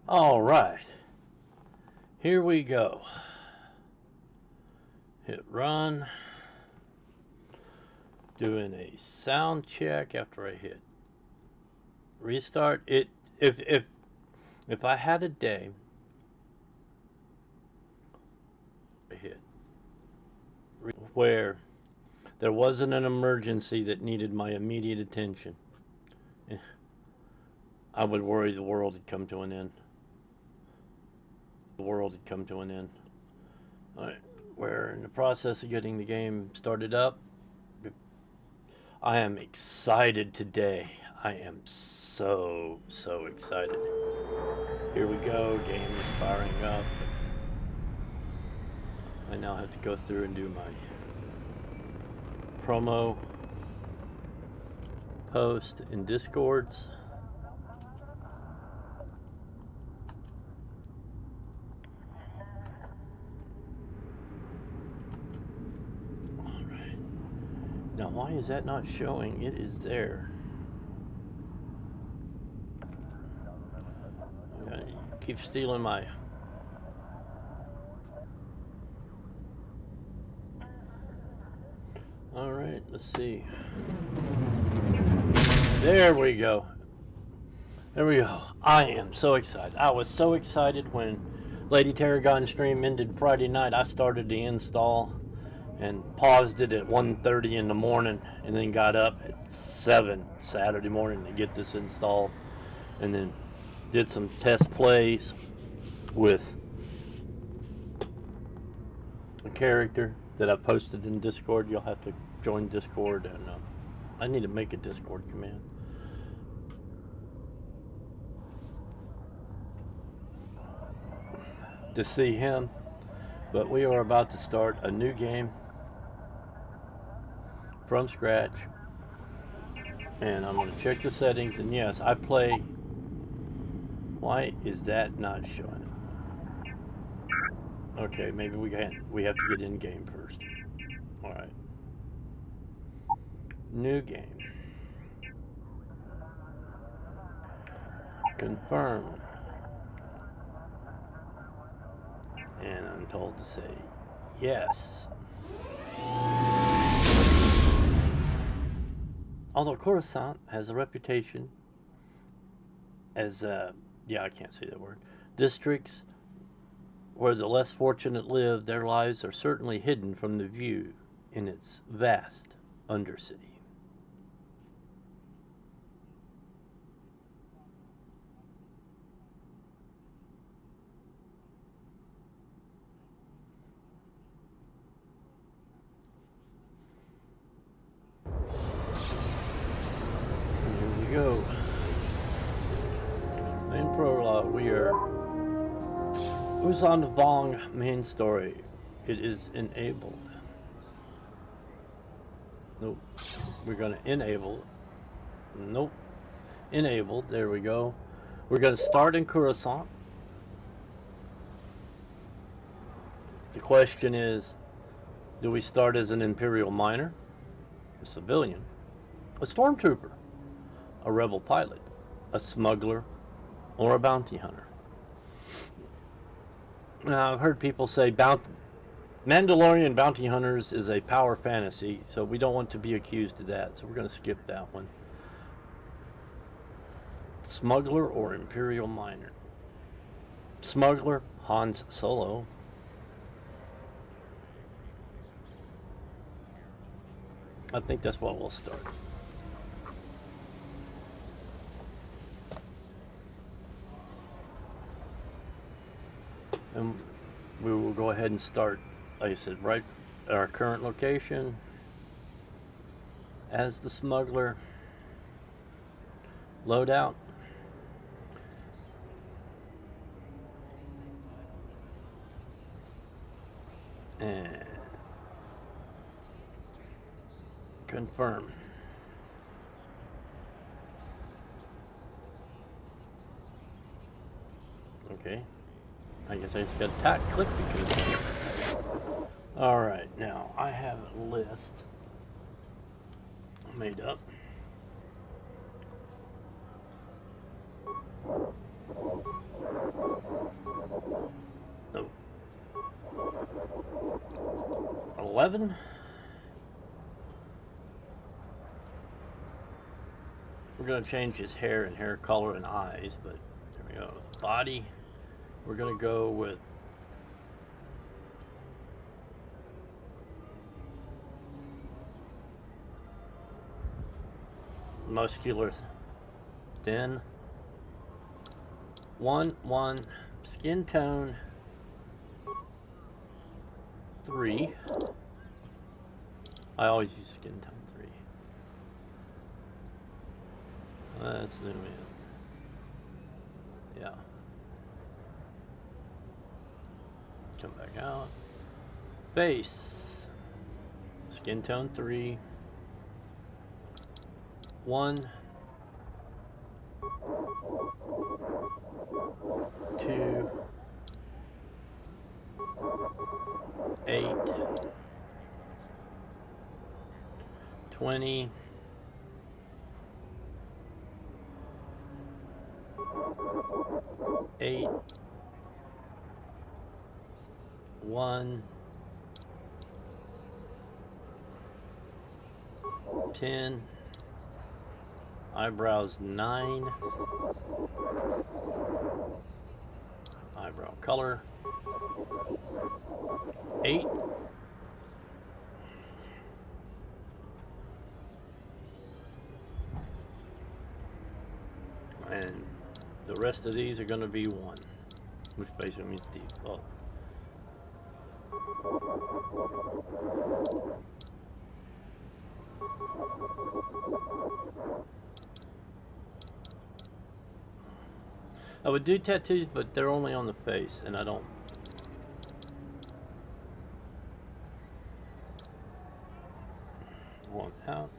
All right, here we go. Hit run. Doing a sound check after I hit restart. If I had a day, I hit where there wasn't an emergency that needed my immediate attention, I would worry the world had come to an end. The world had come to an end. Right. We're in the process of getting the game started up. I am excited today. I am so excited. Here we go. Game is firing up. I now have to go through and do my promo post in Discords. Alright. Now why is that not showing? It is there. Keep stealing my... Alright, let's see. There we go. There we go. I am so excited. I was so excited when Lady Tarragon stream ended Friday night. I started the install and paused it at 1:30 in the morning and then got up at 7 Saturday morning to get this installed, and then did some test plays with a character that I posted in Discord. You'll have to join Discord, and I need to make a Discord command. To see him, but we are about to start a new game from scratch, and I'm going to check the settings, and yes, I play. Why is that not showing? Okay, maybe we have to get in game first. All right, new game, confirm, and I'm told to say yes. Although Coruscant has a reputation as, yeah, I can't say that word, districts where the less fortunate live, their lives are certainly hidden from the view in its vast undercity. Go. Main prologue, we are Uzan Vong main story. It is enabled. Nope. We're gonna enable. Nope. Enabled. There we go. We're gonna start in Coruscant. The question is, do we start as an Imperial miner, a civilian, a stormtrooper, a rebel pilot, a smuggler, or a bounty hunter? Now, I've heard people say Mandalorian bounty hunters is a power fantasy, so we don't want to be accused of that, so we're going to skip that one. Smuggler or Imperial miner? Smuggler, Hans Solo. I think that's what we'll start. And we will go ahead and start, like I said, right at our current location as the smuggler. Loadout. And confirm. Okay. I guess I just got to click because. Alright, now I have a list made up. 11. We're going to change his hair and hair color and eyes, but there we go. Body, we're going to go with muscular, thin. 1 skin tone 3. I always use skin tone 3. Let's zoom in. Yeah. Come back out. Face. Skin tone 3. 1, 2, 8, 20, 8, 1, 10, eyebrows 9, eyebrow color 8, and the rest of these are going to be 1, which basically means default. I would do tattoos, but they're only on the face, and I don't. Want out.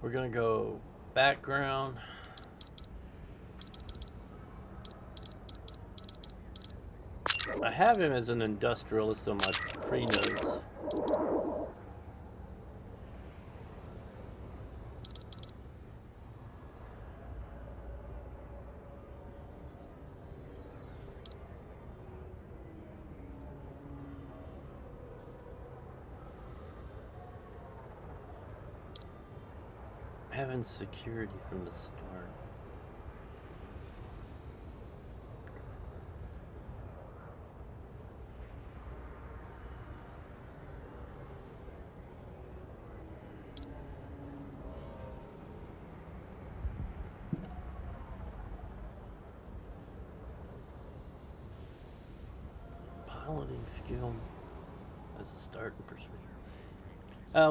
We're gonna go background. I have him as an industrialist on my pre-notes. Having security from the start. Piloting skill as a start and persuasion.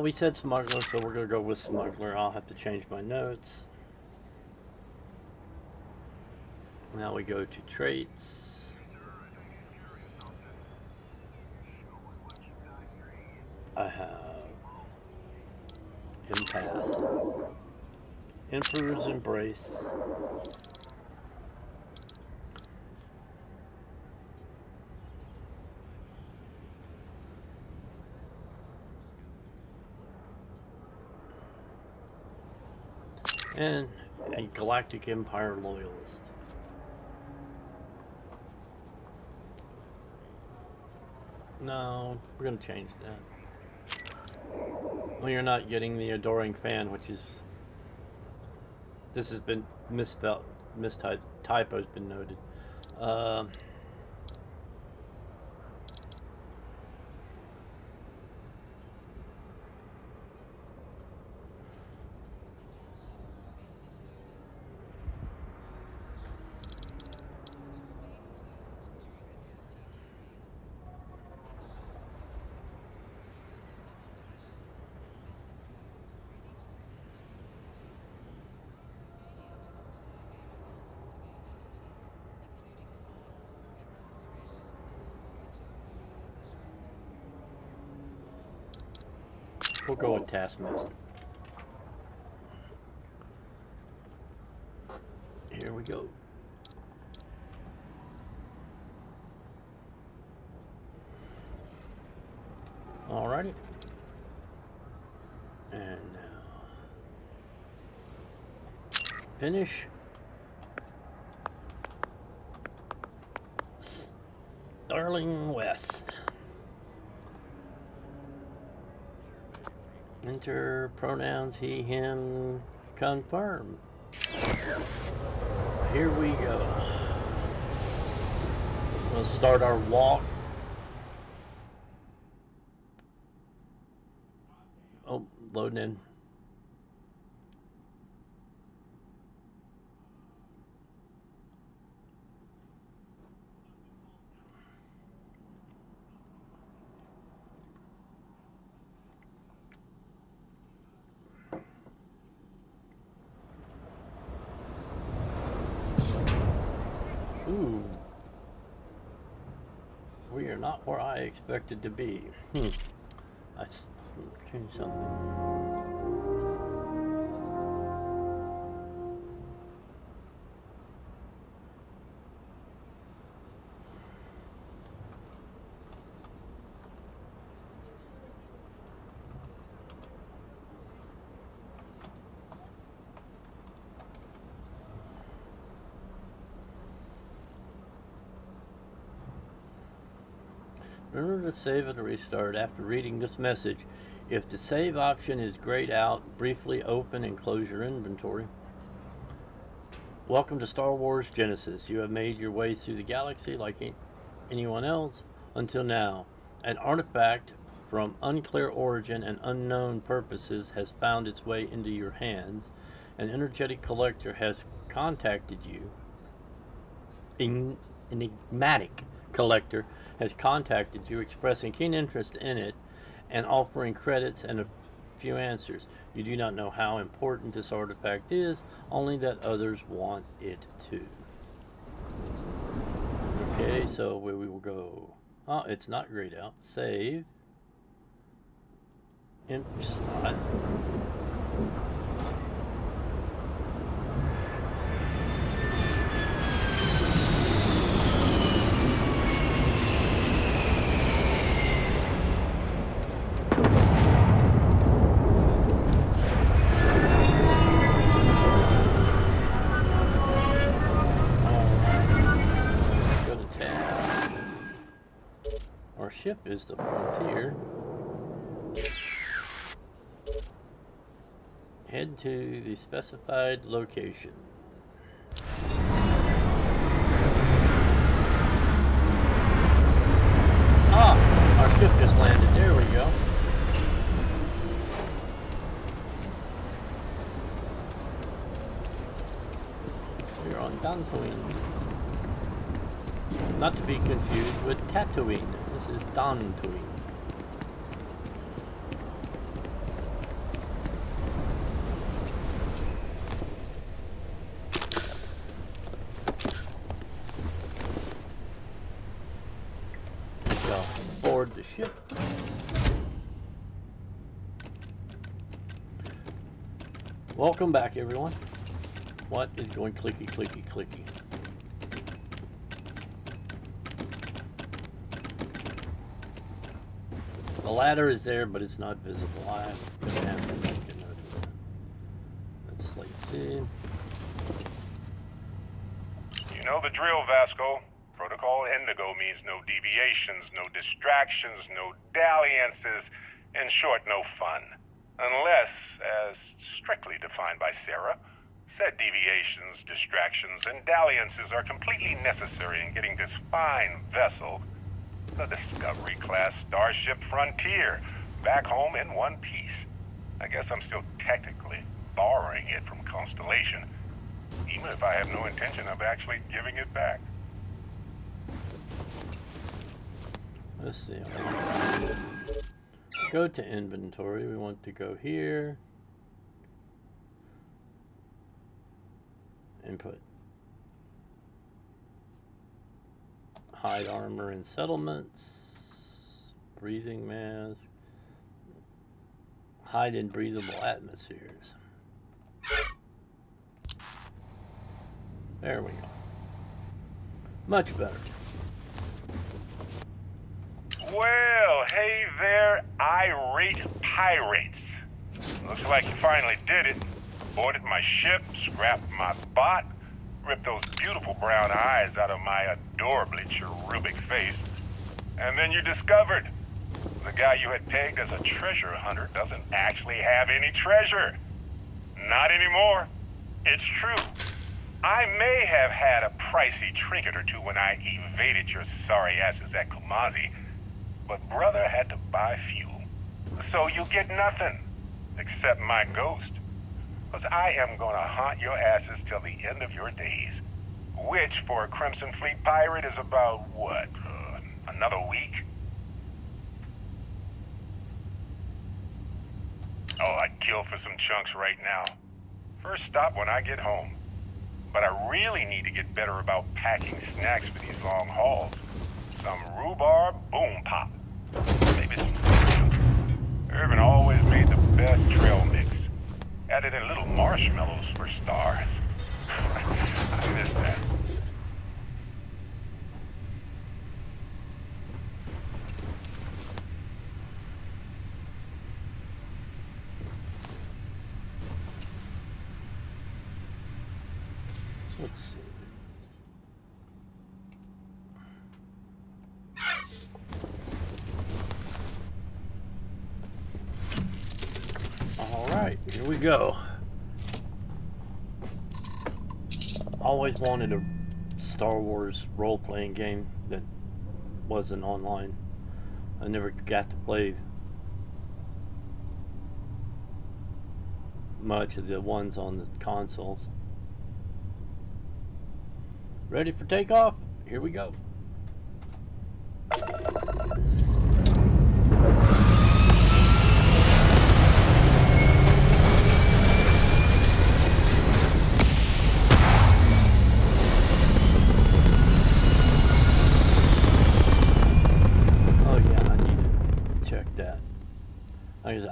We said smuggler, so we're going to go with smuggler. I'll have to change my notes. Now we go to traits. I have empath, Emperor's Embrace, and a Galactic Empire Loyalist. No, we're going to change that. Well, you're not getting the Adoring Fan, which is... This has been misspelled, typo's been noted. We'll go with Taskmaster. Here we go. Alrighty. And now finish. Starling West. Enter pronouns he, him, confirm. Here we go. We'll start our walk. Oh, loading in. Ooh. We are not where I expected to be. I changed something. Remember to save and restart after reading this message. If the save option is grayed out, briefly open and close your inventory. Welcome to Star Wars Genesis. You have made your way through the galaxy like anyone else until now. An artifact from unclear origin and unknown purposes has found its way into your hands. An energetic collector has contacted you. Enigmatic collector has contacted you expressing keen interest in it and offering credits and a few answers. You do not know how important this artifact is, only that others want it too. Okay, so where we will go. Oh, it's not grayed out. Save. Empty slot. Ship is the frontier. Head to the specified location. Ah, our ship just landed. There we go. We're on Dantooine. Not to be confused with Tatooine. This is Dantooine. So, board the ship. Welcome back, everyone. What is going clicky, clicky, clicky? The ladder is there, but it's not visible. I'm gonna have to make a note of that. Let's see. You know the drill, Vasco. Protocol Indigo means no deviations, no distractions, no dalliances, in short, no fun. Unless, as strictly defined by Sarah, said deviations, distractions, and dalliances are completely necessary in getting this fine vessel, the Discovery-class Starship Frontier, back home in one piece. I guess I'm still technically borrowing it from Constellation, even if I have no intention of actually giving it back. Let's see. I want to go to inventory. We want to go here. Input. Hide armor and settlements. Breathing mask. Hide in breathable atmospheres. There we go. Much better. Well, hey there, irate pirates. Looks like you finally did it. Boarded my ship, scrapped my bot, ripped those beautiful brown eyes out of my adorably cherubic face, and then you discovered The guy you had pegged as a treasure hunter doesn't actually have any treasure. Not anymore. It's true. I may have had a pricey trinket or two when I evaded your sorry asses at Kumazi, but brother had to buy fuel. So you get nothing, except my ghost. Because I am gonna haunt your asses till the end of your days. Which, for a Crimson Fleet pirate, is about, what, another week? Oh, I'd kill for some chunks right now. First stop when I get home. But I really need to get better about packing snacks for these long hauls. Some rhubarb boom pop. Maybe some cereal. Irvin always made the best trail mix. Added in little marshmallows for stars. I miss that. Let's see. All right, here we go. Always wanted a Star Wars role-playing game that wasn't online. I never got to play much of the ones on the consoles. Ready for takeoff? Here we go.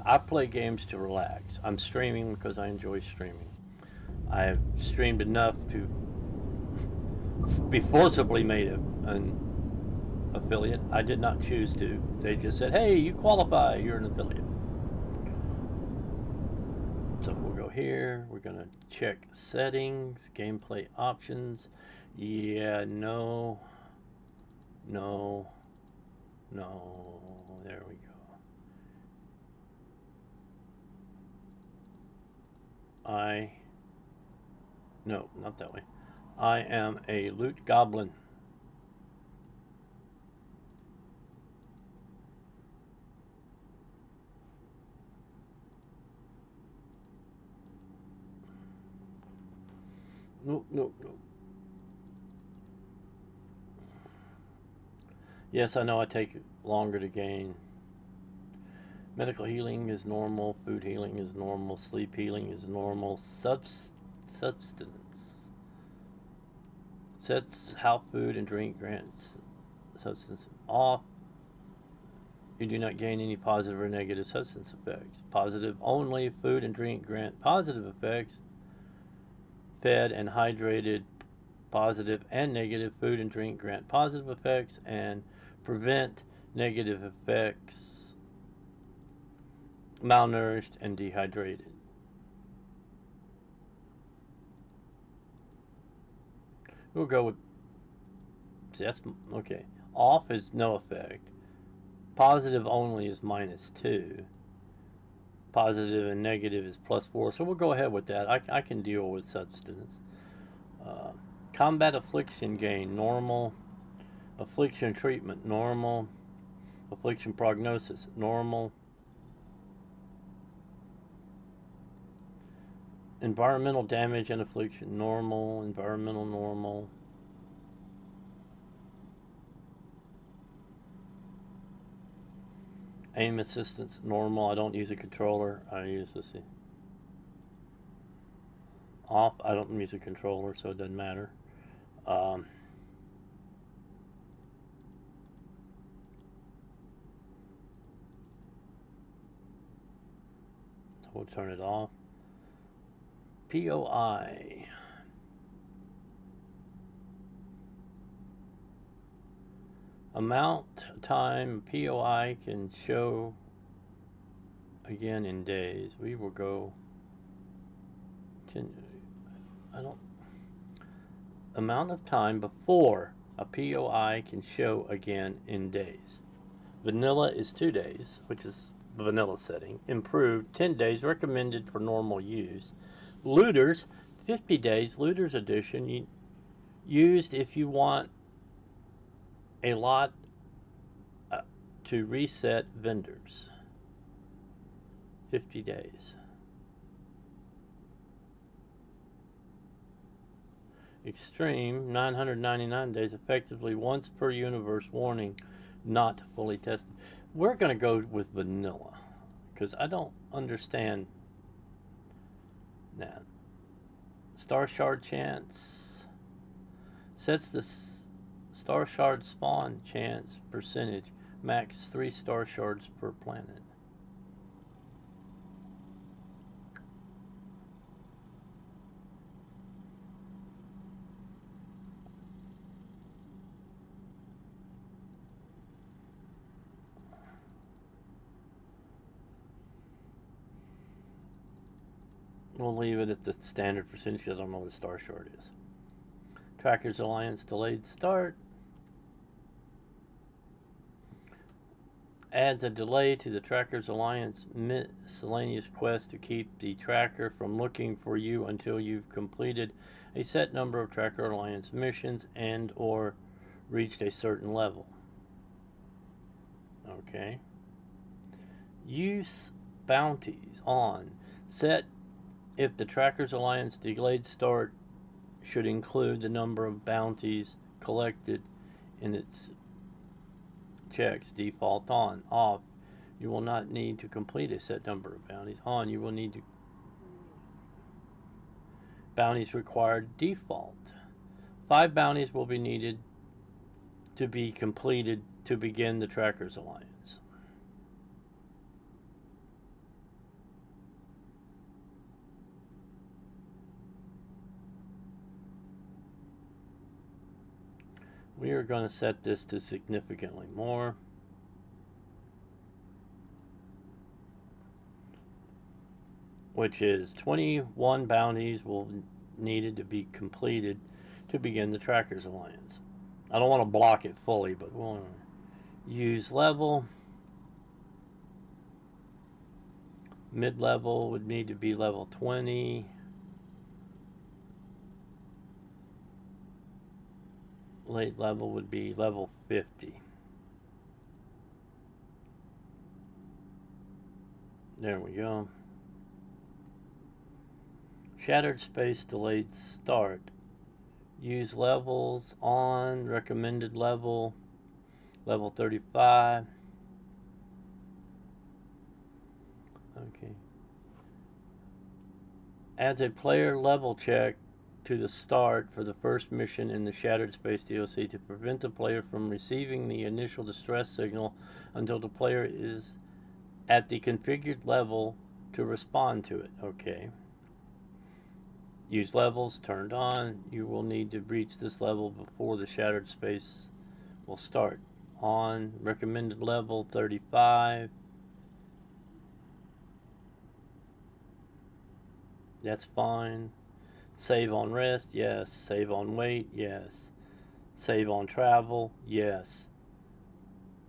I play games to relax. I'm streaming because I enjoy streaming. I have streamed enough to be forcibly made an affiliate. I did not choose to. They just said, hey, you qualify, you're an affiliate. So we'll go here. We're going to check settings, gameplay options. Yeah, no. There we go. No, not that way. I am a loot goblin. Nope. Yes, I know I take longer to gain. Medical healing is normal, food healing is normal, sleep healing is normal, substance. Sets how food and drink grants substance off. You do not gain any positive or negative substance effects. Positive only, food and drink grant positive effects. Fed and hydrated, positive and negative. Food and drink grant positive effects and prevent negative effects. Malnourished and dehydrated. We'll go with, see, that's okay. Off is no effect. Positive only is -2. Positive and negative is +4. So we'll go ahead with that. I can deal with substance. Combat affliction gain, normal. Affliction treatment, normal. Affliction prognosis, normal. Environmental damage and affliction, normal. Environmental, normal. Aim assistance, normal. I don't use a controller. I use, let's see. Off, I don't use a controller, so it doesn't matter. So we'll turn it off. POI. Amount time POI can show again in days. We will go amount of time before a POI can show again in days. Vanilla is 2 days, which is the vanilla setting. Improved, 10 days, recommended for normal use. Looters, 50 days, Looters Edition, used if you want a lot to reset vendors. 50 days. Extreme, 999 days, effectively once per universe. Warning, not fully tested. We're going to go with vanilla because I don't understand that. Star Shard chance sets the Star Shard spawn chance percentage, max 3 Star Shards per planet. We'll leave it at the standard percentage because I don't know what a Star Shard is. Trackers Alliance delayed start. Adds a delay to the Trackers Alliance miscellaneous quest to keep the tracker from looking for you until you've completed a set number of Tracker Alliance missions and or reached a certain level. Okay. Use bounties on. Set if the Trackers Alliance delayed start should include the number of bounties collected in its checks. Default on. Off, you will not need to complete a set number of bounties. On, you will need to. Bounties required. Default. 5 bounties will be needed to be completed to begin the Trackers Alliance. We are going to set this to significantly more. Which is 21 bounties will needed to be completed to begin the Trackers Alliance. I don't want to block it fully, but we want to use level. Mid-level would need to be level 20. Late level would be level 50. There we go. Shattered space delayed start. Use levels on. Recommended level. Level 35. Okay. Adds a player level check to the start for the first mission in the Shattered Space DLC to prevent the player from receiving the initial distress signal until the player is at the configured level to respond to it. Okay. Use levels turned on. You will need to reach this level before the Shattered Space will start. On. Recommended level 35. That's fine. Save on rest, yes. Save on wait, yes. Save on travel, yes.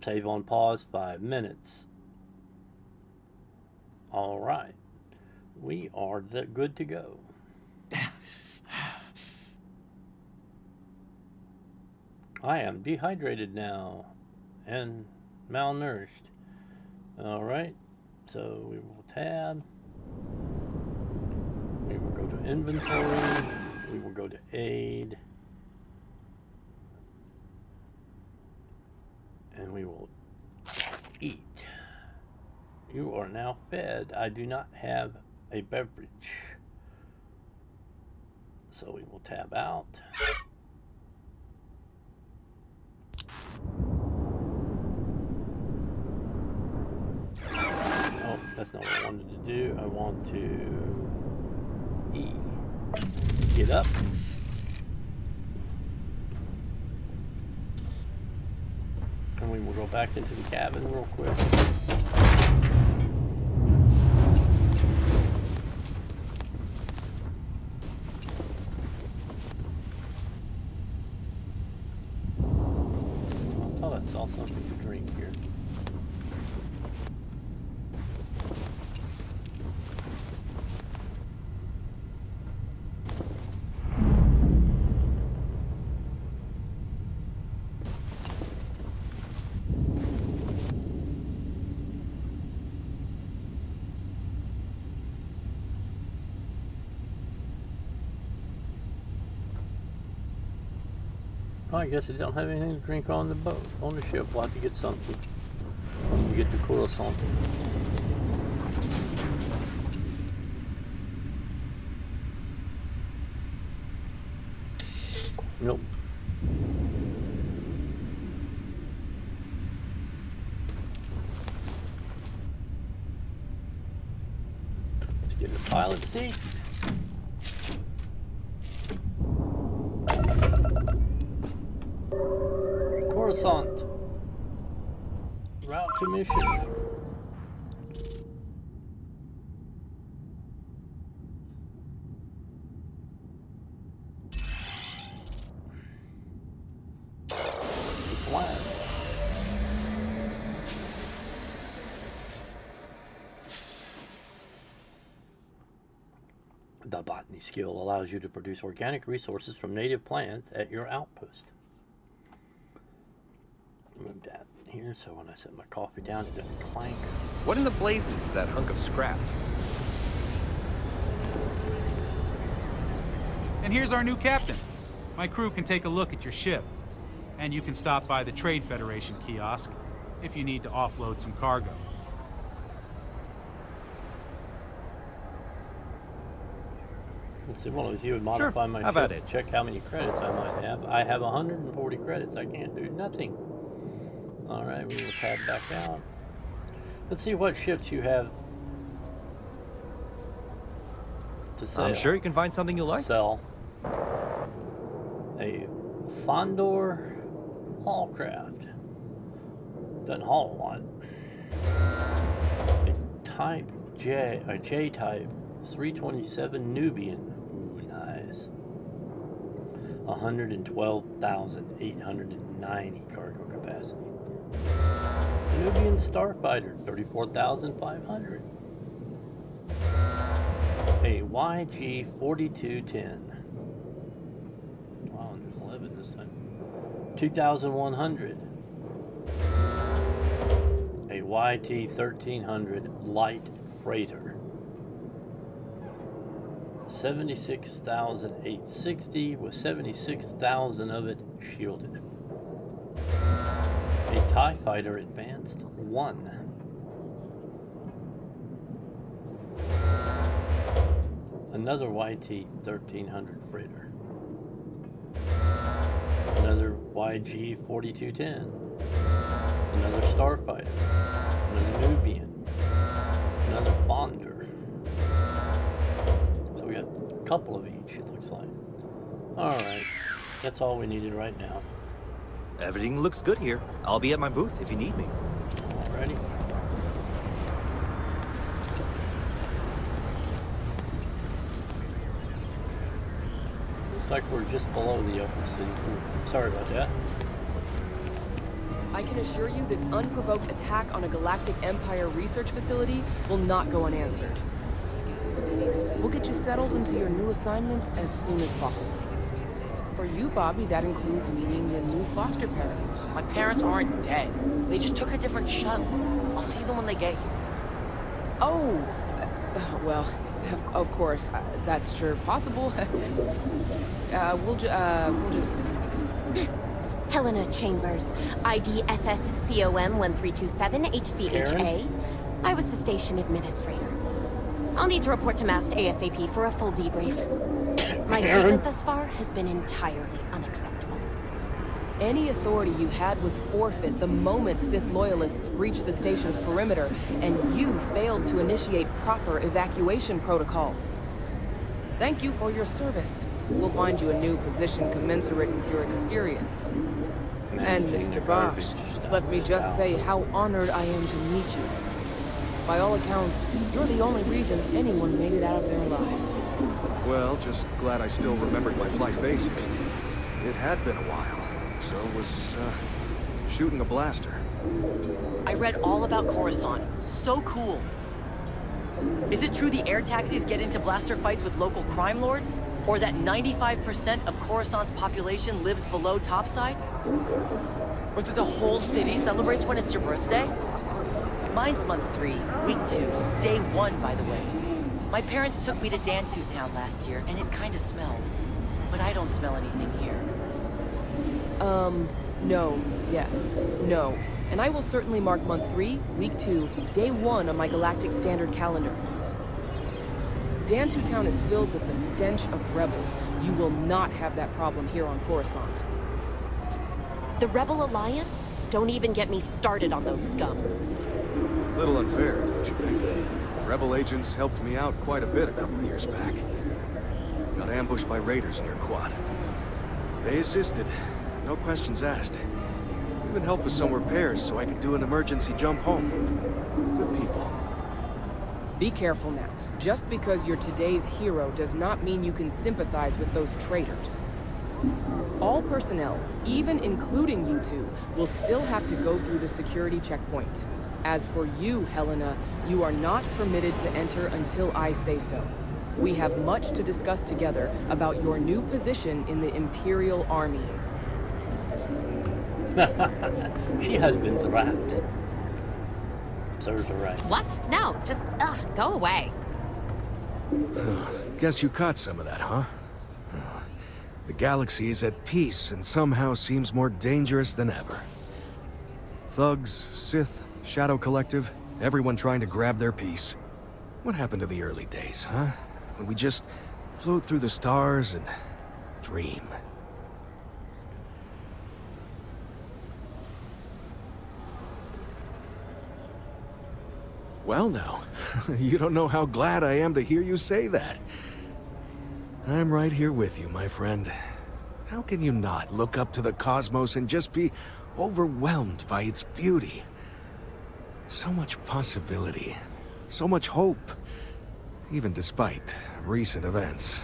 Save on pause, 5 minutes. All right. We are good to go. I am dehydrated now and malnourished. All right. So we will tab. We will go to inventory. We will go to aid. And we will eat. You are now fed. I do not have a beverage. So we will tab out. Oh, that's not what I wanted to do. I want to get up. And we will go back into the cabin real quick. I thought I saw something to drink here. Oh, I guess they don't have anything to drink on the boat, on the ship. We'll have to get something when we get to Coruscant. Nope. Let's get in the pilot seat. Coruscant. Route to mission. Flag. The botany skill allows you to produce organic resources from native plants at your outpost. Move that here so when I set my coffee down it doesn't clank. What in the blazes is that hunk of scrap? And here's our new captain. My crew can take a look at your ship. And you can stop by the Trade Federation kiosk if you need to offload some cargo. Let's see, well, if you would modify my how about ship, it? check how many credits I might have. I have 140 credits. I can't do nothing. All right, we will tab back out. Let's see what ships you have to sell. I'm sure you can find something you like. Sell a Fondor Haulcraft. Doesn't haul a lot. A Type J, a J-Type 327 Nubian. Ooh, nice. 112,890 cargo capacity. Nubian Starfighter, 34,500. A YG 4210. Wow, there's 11 this time. 2,100. A YT 1300 light freighter. 76,860 with 76,000 of it shielded. A TIE Fighter Advanced 1. Another YT 1300 freighter. Another YG 4210. Another Starfighter. Another Nubian. Another Bonder. So we got a couple of each, it looks like. Alright, that's all we needed right now. Everything looks good here. I'll be at my booth if you need me. Alrighty. Looks like we're just below the upper city. Sorry about that. I can assure you this unprovoked attack on a Galactic Empire research facility will not go unanswered. We'll get you settled into your new assignments as soon as possible. For you, Bobby, that includes meeting your new foster parent. My parents aren't dead. They just took a different shuttle. I'll see them when they get here. Oh, well, of course, that's sure possible. We'll just... Helena Chambers, ID SSCOM 1327 HCHA. Karen? I was the station administrator. I'll need to report to Mast ASAP for a full debrief. My Karen? treatment thus far has been entirely unacceptable. Any authority you had was forfeit the moment Sith loyalists breached the station's perimeter, and you failed to initiate proper evacuation protocols. Thank you for your service. We'll find you a new position commensurate with your experience. And Mr. Bosch, let me just say how honored I am to meet you. By all accounts, you're the only reason anyone made it out of there alive. Well, just glad I still remembered my flight basics. It had been a while, so was, shooting a blaster. I read all about Coruscant. So cool. Is it true the air taxis get into blaster fights with local crime lords? Or that 95% of Coruscant's population lives below topside? Or that the whole city celebrates when it's your birthday? Mine's month 3, week 2, day 1, by the way. My parents took me to Dantu Town last year, and it kinda smelled. But I don't smell anything here. No, yes, no. And I will certainly mark month 3, week 2, day 1 on my galactic standard calendar. Dantu Town is filled with the stench of rebels. You will not have that problem here on Coruscant. The Rebel Alliance? Don't even get me started on those scum. Little unfair, don't you think? Rebel agents helped me out quite a bit a couple years back. Got ambushed by raiders near Quad. They assisted, no questions asked. Even helped with some repairs so I could do an emergency jump home. Good people. Be careful now. Just because you're today's hero does not mean you can sympathize with those traitors. All personnel, even including you two, will still have to go through the security checkpoint. As for you, Helena, you are not permitted to enter until I say so. We have much to discuss together about your new position in the Imperial Army. She has been drafted. Serves her right. What? No, just, go away. Guess you caught some of that, huh? The galaxy is at peace and somehow seems more dangerous than ever. Thugs, Sith, Shadow Collective, everyone trying to grab their piece. What happened to the early days, huh? When we just float through the stars and dream. Well now, you don't know how glad I am to hear you say that. I'm right here with you, my friend. How can you not look up to the cosmos and just be overwhelmed by its beauty? So much possibility, so much hope, even despite recent events.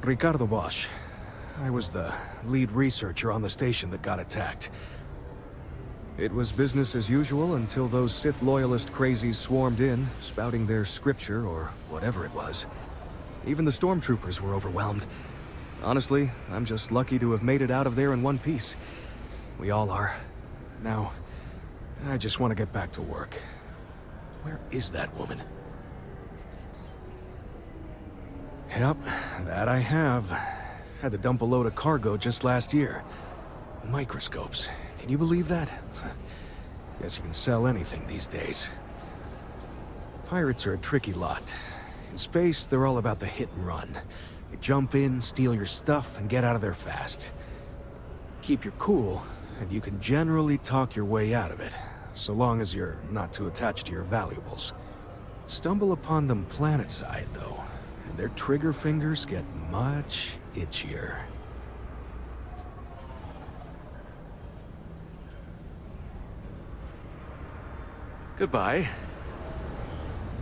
Ricardo Bosch. I was the lead researcher on the station that got attacked. It was business as usual until those Sith loyalist crazies swarmed in, spouting their scripture or whatever it was. Even the stormtroopers were overwhelmed. Honestly, I'm just lucky to have made it out of there in one piece. We all are. Now, I just want to get back to work. Where is that woman? Yep, that I have. Had to dump a load of cargo just last year. Microscopes. Can you believe that? Guess you can sell anything these days. Pirates are a tricky lot. In space, they're all about the hit and run. You jump in, steal your stuff, and get out of there fast. Keep your cool, and you can generally talk your way out of it, so long as you're not too attached to your valuables. Stumble upon them planetside, though, and their trigger fingers get much itchier. Goodbye.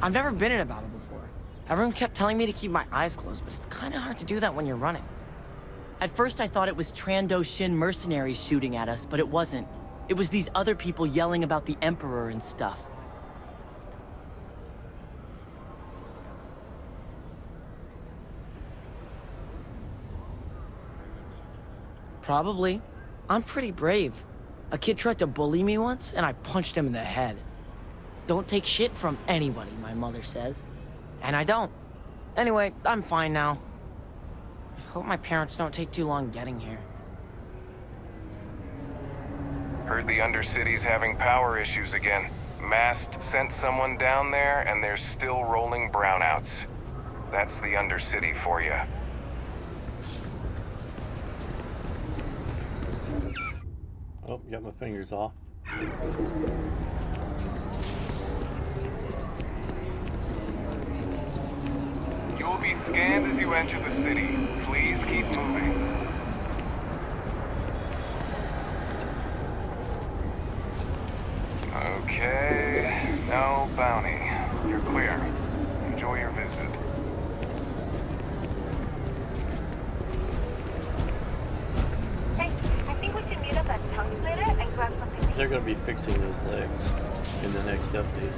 I've never been in a battle before. Everyone kept telling me to keep my eyes closed, but it's kind of hard to do that when you're running. At first I thought it was Trando Shin mercenaries shooting at us, but it wasn't. It was these other people yelling about the Emperor and stuff. Probably. I'm pretty brave. A kid tried to bully me once, and I punched him in the head. Don't take shit from anybody, my mother says. And I don't. Anyway, I'm fine now. I hope my parents don't take too long getting here. Heard the Undercity's having power issues again. Mast sent someone down there, and they're still rolling brownouts. That's the Undercity for you. Oh, got my fingers off. You will be scanned as you enter the city. Please keep moving. Okay, no bounty. You're clear. Enjoy your visit. Hey, I think we should meet up at Chunk later and grab something to eat. They're going to be fixing those legs in the next update.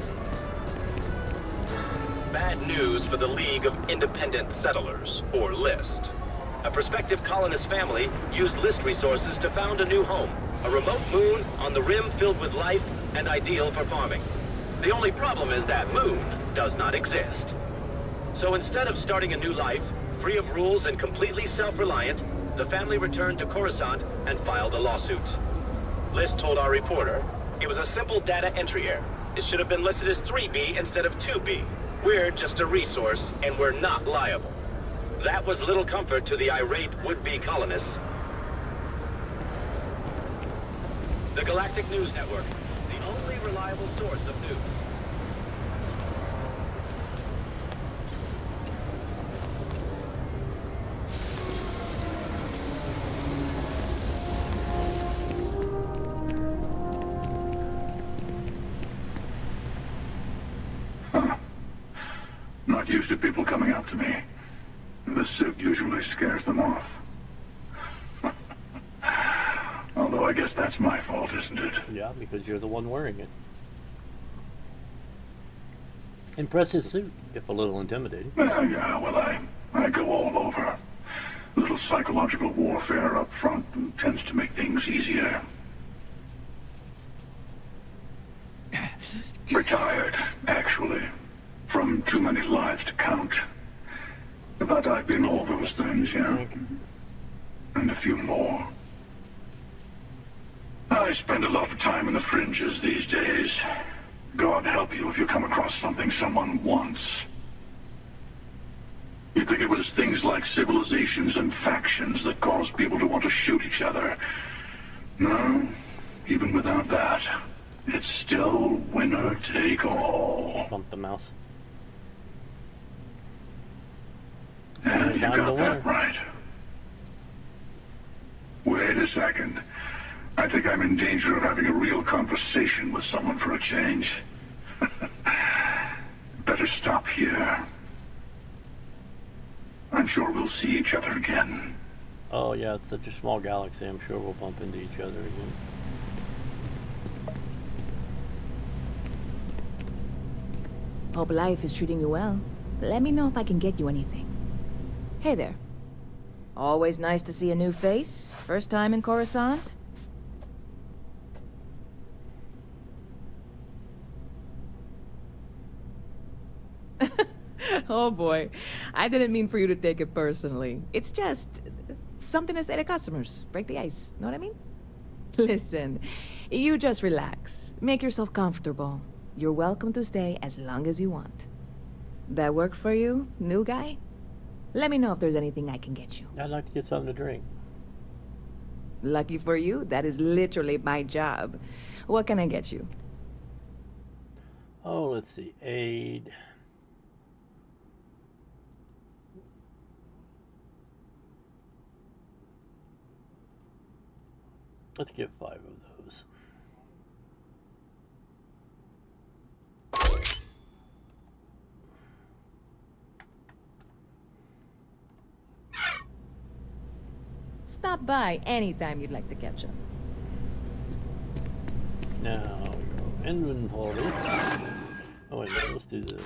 Bad news for the League of Independent Settlers, or LIST. A prospective colonist family used LIST resources to found a new home, a remote moon on the rim filled with life and ideal for farming. The only problem is that moon does not exist. So instead of starting a new life, free of rules and completely self-reliant, the family returned to Coruscant and filed a lawsuit. List told our reporter it was a simple data entry error. It should have been listed as 3B instead of 2B. We're just a resource, and we're not liable. That was little comfort to the irate would-be colonists. The Galactic News Network, the only reliable source of news. Not used to people coming up to me. The suit usually scares them off. Although I guess that's my fault, isn't it? Yeah, because you're the one wearing it. Impressive suit, if a little intimidating. Yeah, well, I go all over. A little psychological warfare up front tends to make things easier. Retired, actually. From too many lives to count. But I've been all those things, yeah. And a few more. I spend a lot of time in the fringes these days. God help you if you come across something someone wants. You'd think it was things like civilizations and factions that cause people to want to shoot each other. No, even without that, it's still winner take all. Bump the mouse. And you got that right. Wait a second. I think I'm in danger of having a real conversation with someone for a change. Better stop here. I'm sure we'll see each other again. Oh yeah, it's such a small galaxy. I'm sure we'll bump into each other again. Hope life is treating you well. Let me know if I can get you anything. Hey there. Always nice to see a new face. First time in Coruscant? Oh boy. I didn't mean for you to take it personally. It's just something to say to customers. Break the ice. Know what I mean? Listen, you just relax. Make yourself comfortable. You're welcome to stay as long as you want. That work for you, new guy? Let me know if there's anything I can get you. I'd like to get something to drink. Lucky for you, that is literally my job. What can I get you? Oh, let's see. Aid. Let's get 5 of those. Stop by anytime you'd like to catch up. Now we go inventory. Oh wait, let's do this.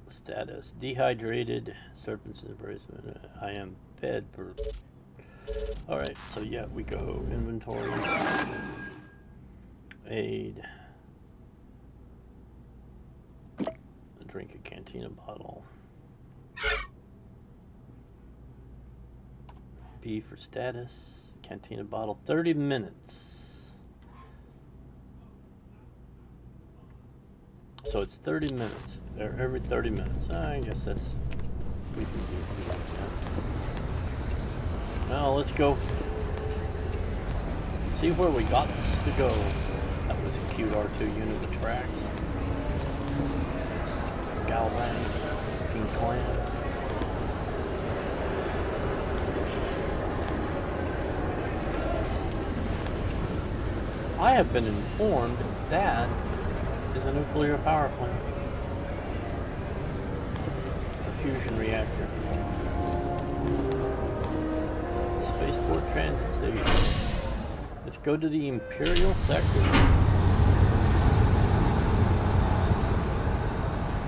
Status: dehydrated, serpent's embracement. I am fed for. All right, so yeah, we go inventory, aid, drink a cantina bottle. B for status, cantina bottle, 30 minutes. So it's 30 minutes, every 30 minutes. I guess that's, we can do that. Well, let's go see where we got to go. That was a cute R2 unit with tracks. Galvan, King Clan. I have been informed that is a nuclear power plant. A fusion reactor. Spaceport transit station. Let's go to the Imperial sector.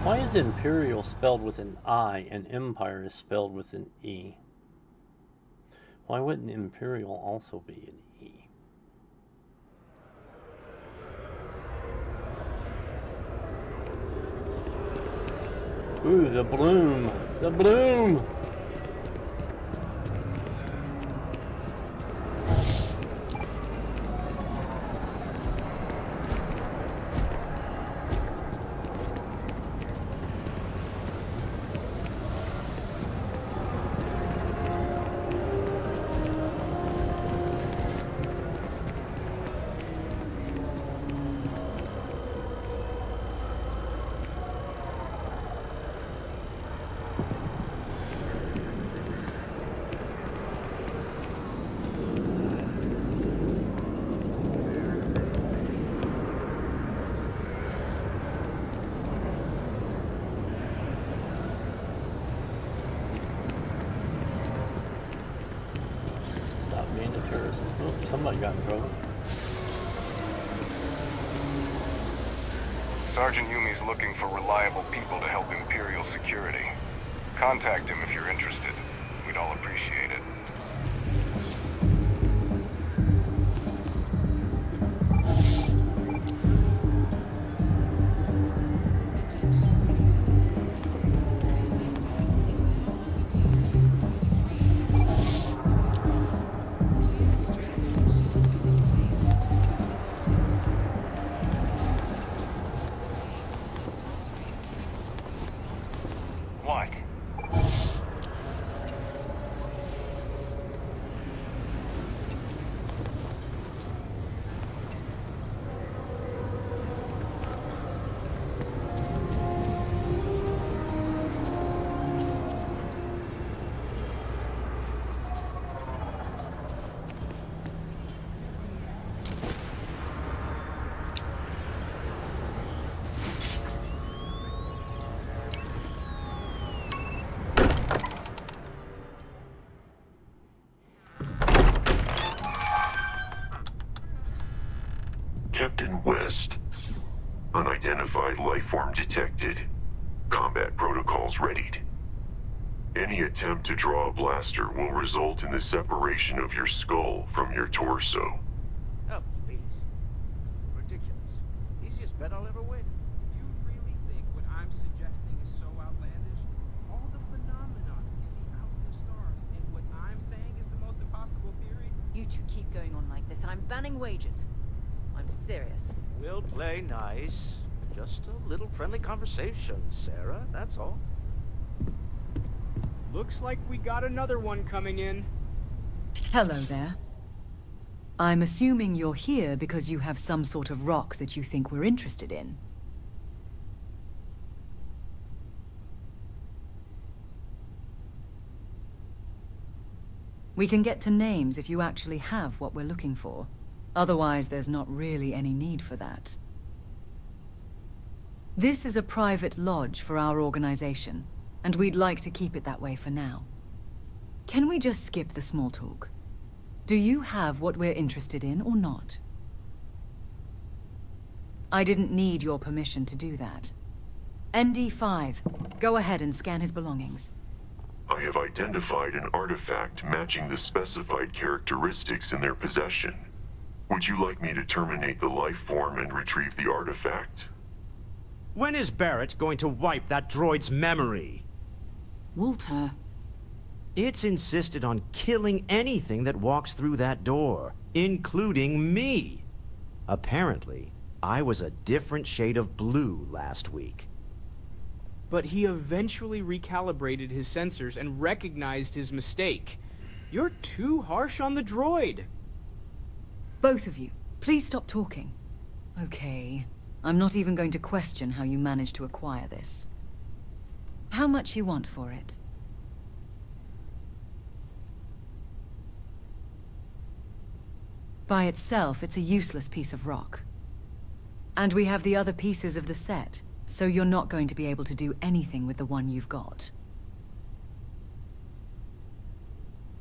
Why is Imperial spelled with an I and Empire is spelled with an E? Why wouldn't Imperial also be an E? Ooh, the bloom. The bloom. Being a terrorist. Oh, somebody got in trouble. Sergeant Yumi's looking for reliable people to help Imperial security. Contact him if you're interested. We'd all appreciate it. What? Captain West. Unidentified life form detected. Combat protocols readied. Any attempt to draw a blaster will result in the separation of your skull from your torso. Oh, please. Ridiculous. Easiest bet I'll ever win. You really think what I'm suggesting is so outlandish? All the phenomena we see out in the stars, and what I'm saying is the most impossible theory? You two keep going on like this, and I'm banning wagers. I'm serious. We'll play nice. Just a little friendly conversation, Sarah, that's all. Looks like we got another one coming in. Hello there. I'm assuming you're here because you have some sort of rock that you think we're interested in. We can get to names if you actually have what we're looking for. Otherwise, there's not really any need for that. This is a private lodge for our organization, and we'd like to keep it that way for now. Can we just skip the small talk? Do you have what we're interested in or not? I didn't need your permission to do that. ND5, go ahead and scan his belongings. I have identified an artifact matching the specified characteristics in their possession. Would you like me to terminate the life form and retrieve the artifact? When is Barrett going to wipe that droid's memory? Walter. It's insisted on killing anything that walks through that door, including me. Apparently, I was a different shade of blue last week. But he eventually recalibrated his sensors and recognized his mistake. You're too harsh on the droid. Both of you, please stop talking. Okay, I'm not even going to question how you managed to acquire this. How much you want for it? By itself, it's a useless piece of rock. And we have the other pieces of the set, so you're not going to be able to do anything with the one you've got.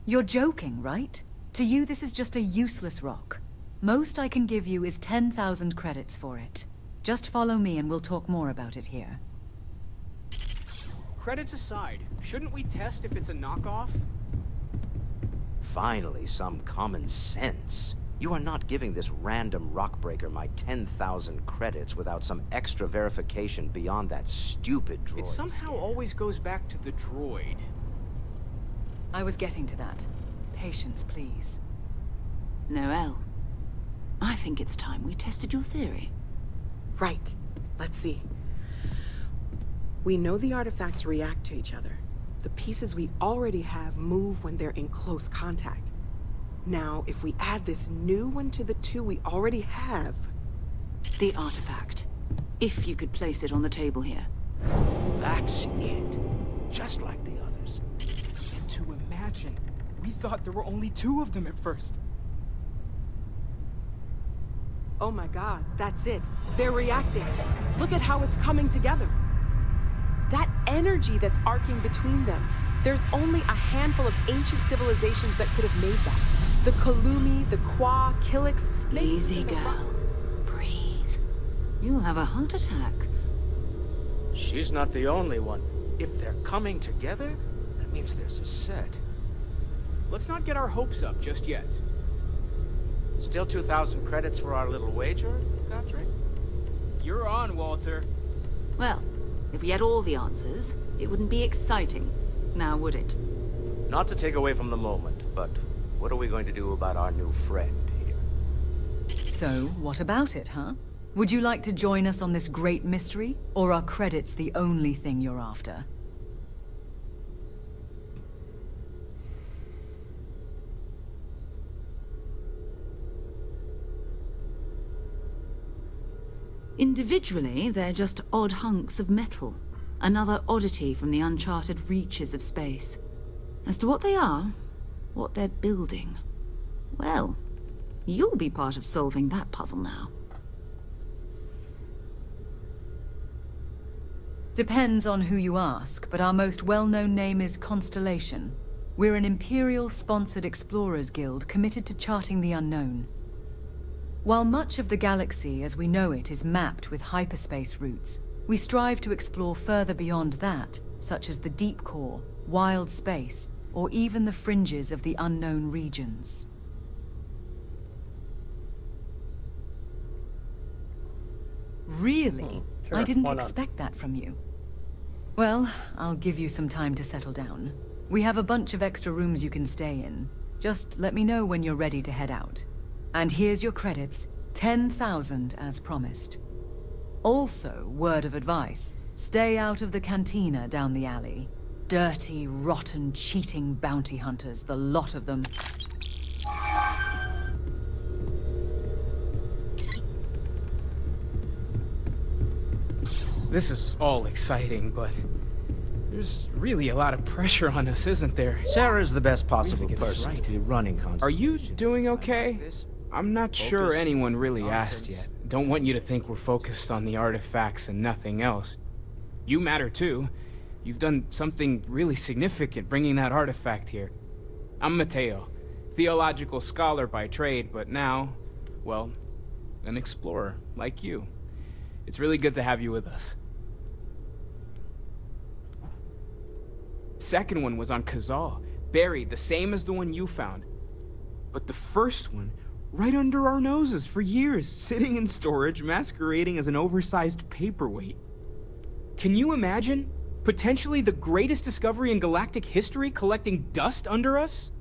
You're joking, right? To you, this is just a useless rock. Most I can give you is 10,000 credits for it. Just follow me and we'll talk more about it here. Credits aside, shouldn't we test if it's a knockoff? Finally, some common sense. You are not giving this random rockbreaker my 10,000 credits without some extra verification beyond that stupid droid. It somehow always goes back to the droid. I was getting to that. Patience, please. Noel, I think it's time we tested your theory. Right. Let's see. We know the artifacts react to each other. The pieces we already have move when they're in close contact. Now, if we add this new one to the two we already have... The artifact. If you could place it on the table here. That's it. Just like the others. And to imagine, we thought there were only 2 of them at first. Oh my god, that's it. They're reacting. Look at how it's coming together. That energy that's arcing between them. There's only a handful of ancient civilizations that could have made that. The Kalumi, the Kwa, Kilix... Easy, girl. Breathe. You'll have a heart attack. She's not the only one. If they're coming together, that means there's a set. Let's not get our hopes up just yet. Still 2,000 credits for our little wager, Godric? You're on, Walter. Well, if we had all the answers, it wouldn't be exciting. Now, would it? Not to take away from the moment, but what are we going to do about our new friend here? So, what about it, huh? Would you like to join us on this great mystery? Or are credits the only thing you're after? Individually, they're just odd hunks of metal. Another oddity from the uncharted reaches of space. As to what they are, what they're building, well, you'll be part of solving that puzzle now. Depends on who you ask, but our most well-known name is Constellation. We're an Imperial-sponsored explorers guild committed to charting the unknown. While much of the galaxy as we know it is mapped with hyperspace routes, we strive to explore further beyond that, such as the deep core, wild space, or even the fringes of the unknown regions. Really? Sure, I didn't why not? expect that from you. Well, I'll give you some time to settle down. We have a bunch of extra rooms you can stay in. Just let me know when you're ready to head out. And here's your credits, 10,000 as promised. Also, word of advice, stay out of the cantina down the alley. Dirty, rotten, cheating bounty hunters, the lot of them. This is all exciting, but there's really a lot of pressure on us, isn't there? Sarah's the best We possible have to get this person right. to be running Constellation. Are you doing okay? I'm not sure Focus, anyone really nonsense. asked yet. Don't want you to think we're focused on the artifacts and nothing else. You matter too. You've done something really significant bringing that artifact here. I'm Mateo, theological scholar by trade, but now, well, an explorer like you. It's really good to have you with us. Second one was on Kazal, buried the same as the one you found. But the first one, right under our noses for years, sitting in storage, masquerading as an oversized paperweight. Can you imagine? Potentially the greatest discovery in galactic history collecting dust under us?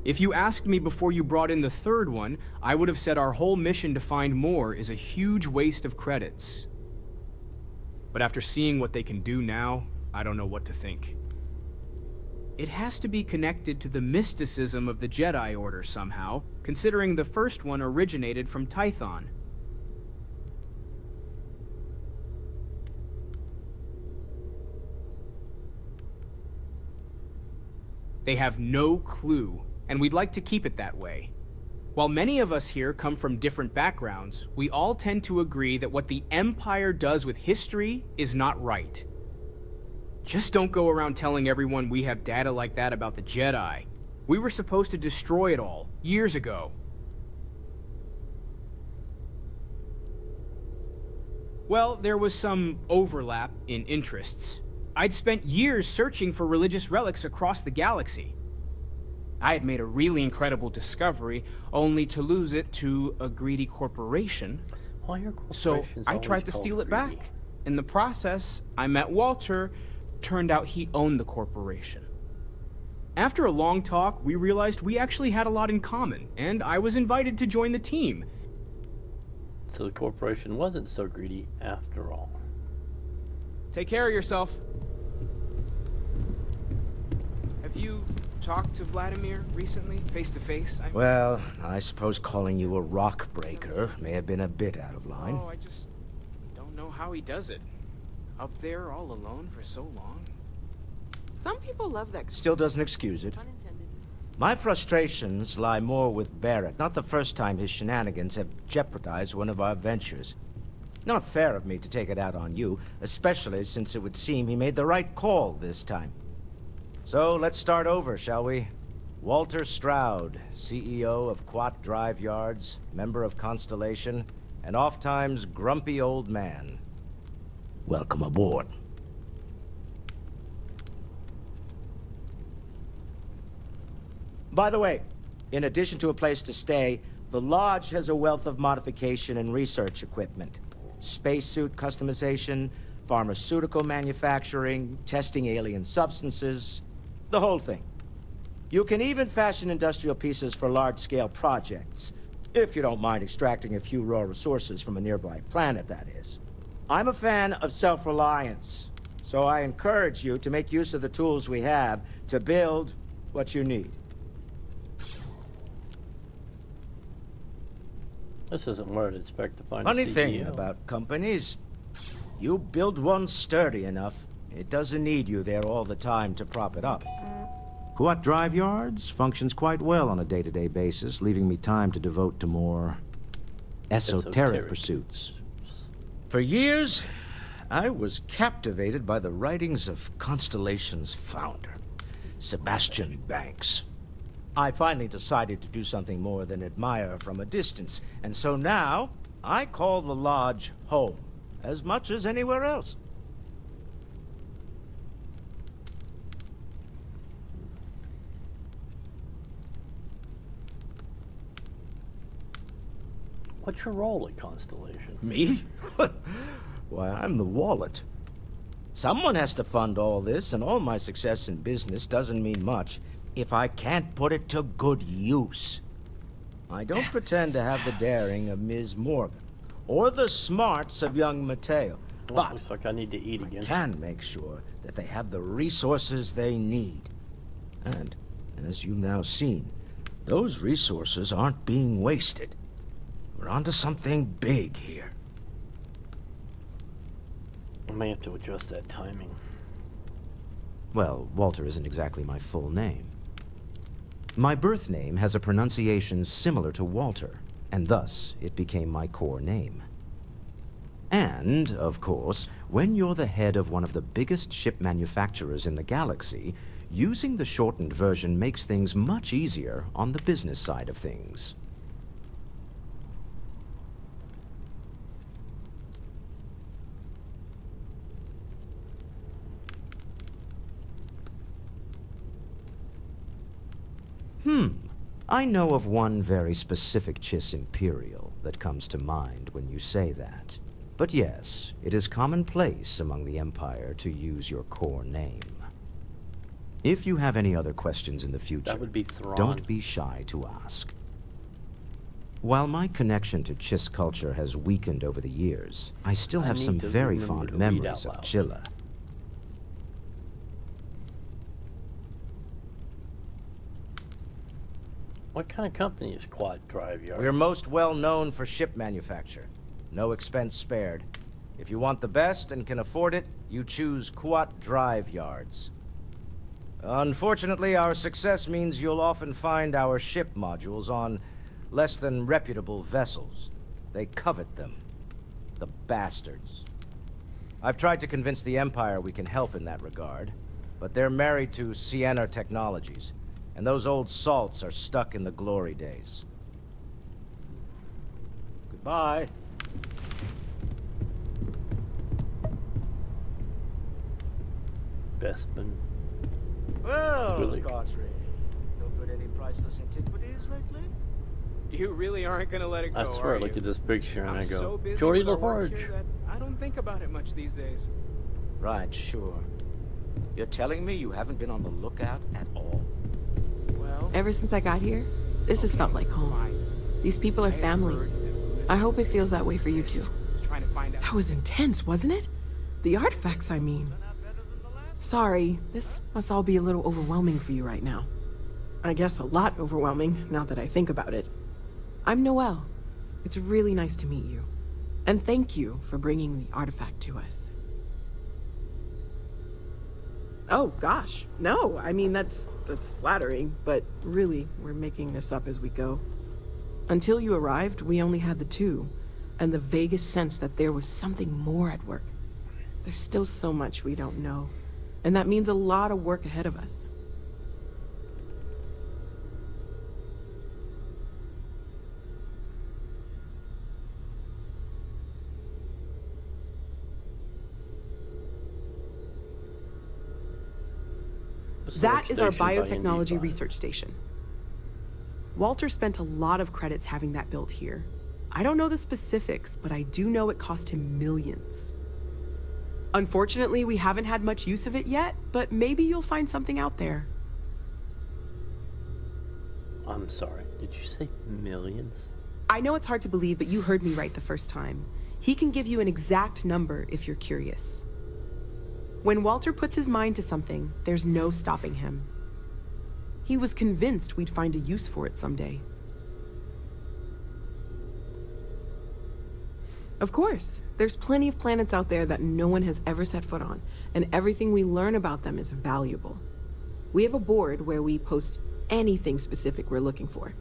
If you asked me before you brought in the third one, I would have said our whole mission to find more is a huge waste of credits. But after seeing what they can do now, I don't know what to think. It has to be connected to the mysticism of the Jedi Order somehow, considering the first one originated from Tython. They have no clue, and we'd like to keep it that way. While many of us here come from different backgrounds, we all tend to agree that what the Empire does with history is not right. Just don't go around telling everyone we have data like that about the Jedi. We were supposed to destroy it all, years ago. Well, there was some overlap in interests. I'd spent years searching for religious relics across the galaxy. I had made a really incredible discovery, only to lose it to a greedy corporation. Why are So corporations I always tried to called steal it greedy? back. In the process, I met Walter. Turned out he owned the corporation. After a long talk, we realized we actually had a lot in common, and I was invited to join the team. So the corporation wasn't so greedy after all. Take care of yourself. Have you talked to Vladimir recently, face to face? Well, I suppose calling you a rock breaker may have been a bit out of line. Oh, I just don't know how he does it. Up there all alone for so long. Some people love that. Still doesn't excuse it. Unintended. My frustrations lie more with Barrett. Not the first time his shenanigans have jeopardized one of our ventures. Not fair of me to take it out on you, especially since it would seem he made the right call this time. So let's start over, shall we? Walter Stroud, CEO of Quat Drive Yards, member of Constellation, and oft-times grumpy old man. Welcome aboard. By the way, in addition to a place to stay, the Lodge has a wealth of modification and research equipment. Spacesuit customization, pharmaceutical manufacturing, testing alien substances, the whole thing. You can even fashion industrial pieces for large-scale projects, if you don't mind extracting a few raw resources from a nearby planet, that is. I'm a fan of self-reliance, so I encourage you to make use of the tools we have to build what you need. This isn't where I'd expect to find Funny a CEO. thing about companies, you build one sturdy enough, it doesn't need you there all the time to prop it up. Quat Drive Yards functions quite well on a day-to-day basis, leaving me time to devote to more esoteric pursuits. For years, I was captivated by the writings of Constellation's founder, Sebastian Banks. I finally decided to do something more than admire from a distance, and so now I call the Lodge home, as much as anywhere else. What's your role at Constellation? Me? Why, I'm the wallet. Someone has to fund all this, and all my success in business doesn't mean much if I can't put it to good use. I don't pretend to have the daring of Ms. Morgan, or the smarts of young Mateo, Well, but looks like I need to eat again. I can make sure that they have the resources they need. And, as you've now seen, those resources aren't being wasted. We're onto something big here. I may have to adjust that timing. Well, Walter isn't exactly my full name. My birth name has a pronunciation similar to Walter, and thus it became my core name. And, of course, when you're the head of one of the biggest ship manufacturers in the galaxy, using the shortened version makes things much easier on the business side of things. I know of one very specific Chiss Imperial that comes to mind when you say that. But yes, it is commonplace among the Empire to use your core name. If you have any other questions in the future, That would be Thrawn. don't be shy to ask. While my connection to Chiss culture has weakened over the years, I still have some very fond memories of Chilla. What kind of company is Quad Drive Yard? We're most well known for ship manufacture. No expense spared. If you want the best and can afford it, you choose Quat Drive Yards. Unfortunately, our success means you'll often find our ship modules on less than reputable vessels. They covet them. The bastards. I've tried to convince the Empire we can help in that regard, but they're married to Sienna Technologies, and those old salts are stuck in the glory days. Goodbye. Bespin. Well, Really? Godfrey, pilfered any priceless antiquities lately? You really aren't gonna let it go, I swear, are I look you? at this picture and I'm I go, so busy Jordy with our work LaForge. here that I don't think about it much these days. Right, sure. You're telling me you haven't been on the lookout at all? Well, Ever since I got here, this has felt like home. These people are family. I hope it feels that way for you too. Trying to find out. That was intense, wasn't it? The artifacts, I mean. Sorry, this must all be a little overwhelming for you right now. I guess a lot overwhelming, now that I think about it. I'm Noelle. It's really nice to meet you. And thank you for bringing the artifact to us. Oh, gosh. No, I mean, that's flattering, but really, we're making this up as we go. Until you arrived, we only had the two, and the vaguest sense that there was something more at work. There's still so much we don't know, and that means a lot of work ahead of us. That is our biotechnology research station. Walter spent a lot of credits having that built here. I don't know the specifics, but I do know it cost him millions. Unfortunately, we haven't had much use of it yet, but maybe you'll find something out there. I'm sorry, did you say millions? I know it's hard to believe, but you heard me right the first time. He can give you an exact number if you're curious. When Walter puts his mind to something, there's no stopping him. He was convinced we'd find a use for it someday. Of course, there's plenty of planets out there that no one has ever set foot on, and everything we learn about them is valuable. We have a board where we post anything specific we're looking for.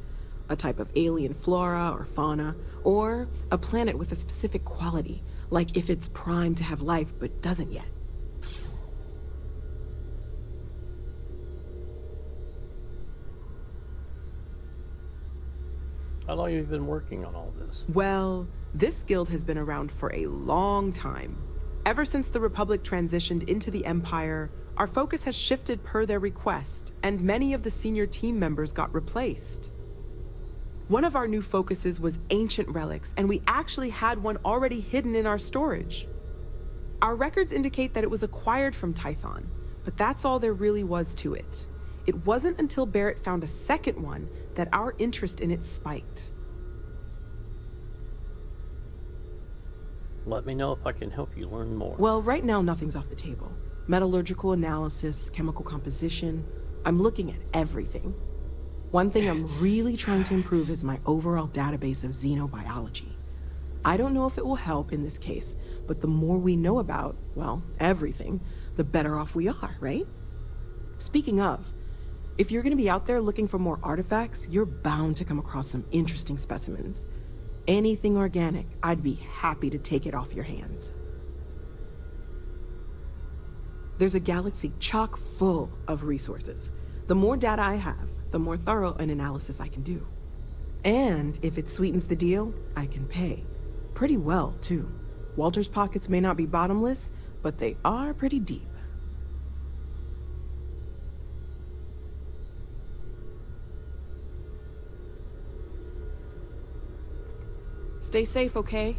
A type of alien flora or fauna, or a planet with a specific quality, like if it's primed to have life but doesn't yet. How long have you been working on all this? Well, this guild has been around for a long time. Ever since the Republic transitioned into the Empire, our focus has shifted per their request, and many of the senior team members got replaced. One of our new focuses was ancient relics, and we actually had one already hidden in our storage. Our records indicate that it was acquired from Tython, but that's all there really was to it. It wasn't until Barrett found a second one that our interest in it spiked. Let me know if I can help you learn more. Well, right now nothing's off the table. Metallurgical analysis, chemical composition, I'm looking at everything. One thing I'm really trying to improve is my overall database of xenobiology. I don't know if it will help in this case, but the more we know about, well, everything, the better off we are, right? Speaking of, if you're gonna be out there looking for more artifacts, you're bound to come across some interesting specimens. Anything organic, I'd be happy to take it off your hands. There's a galaxy chock full of resources. The more data I have, the more thorough an analysis I can do. And if it sweetens the deal, I can pay. Pretty well, too. Walter's pockets may not be bottomless, but they are pretty deep. Stay safe, okay?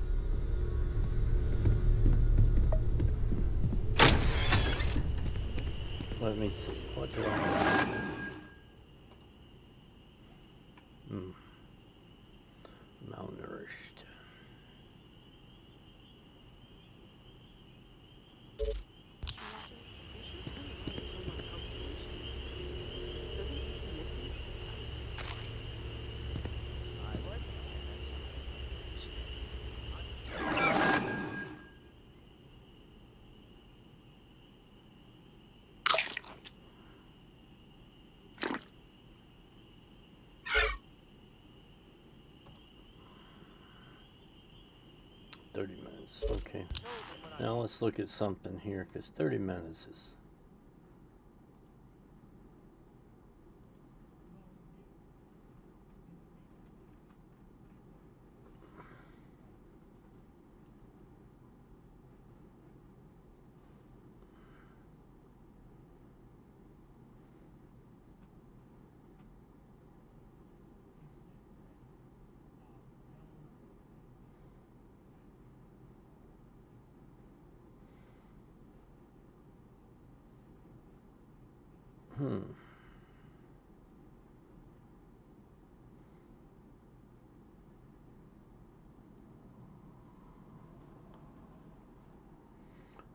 Let me see. What do I know? Malnourished. Okay. Now let's look at something here, because 30 minutes is...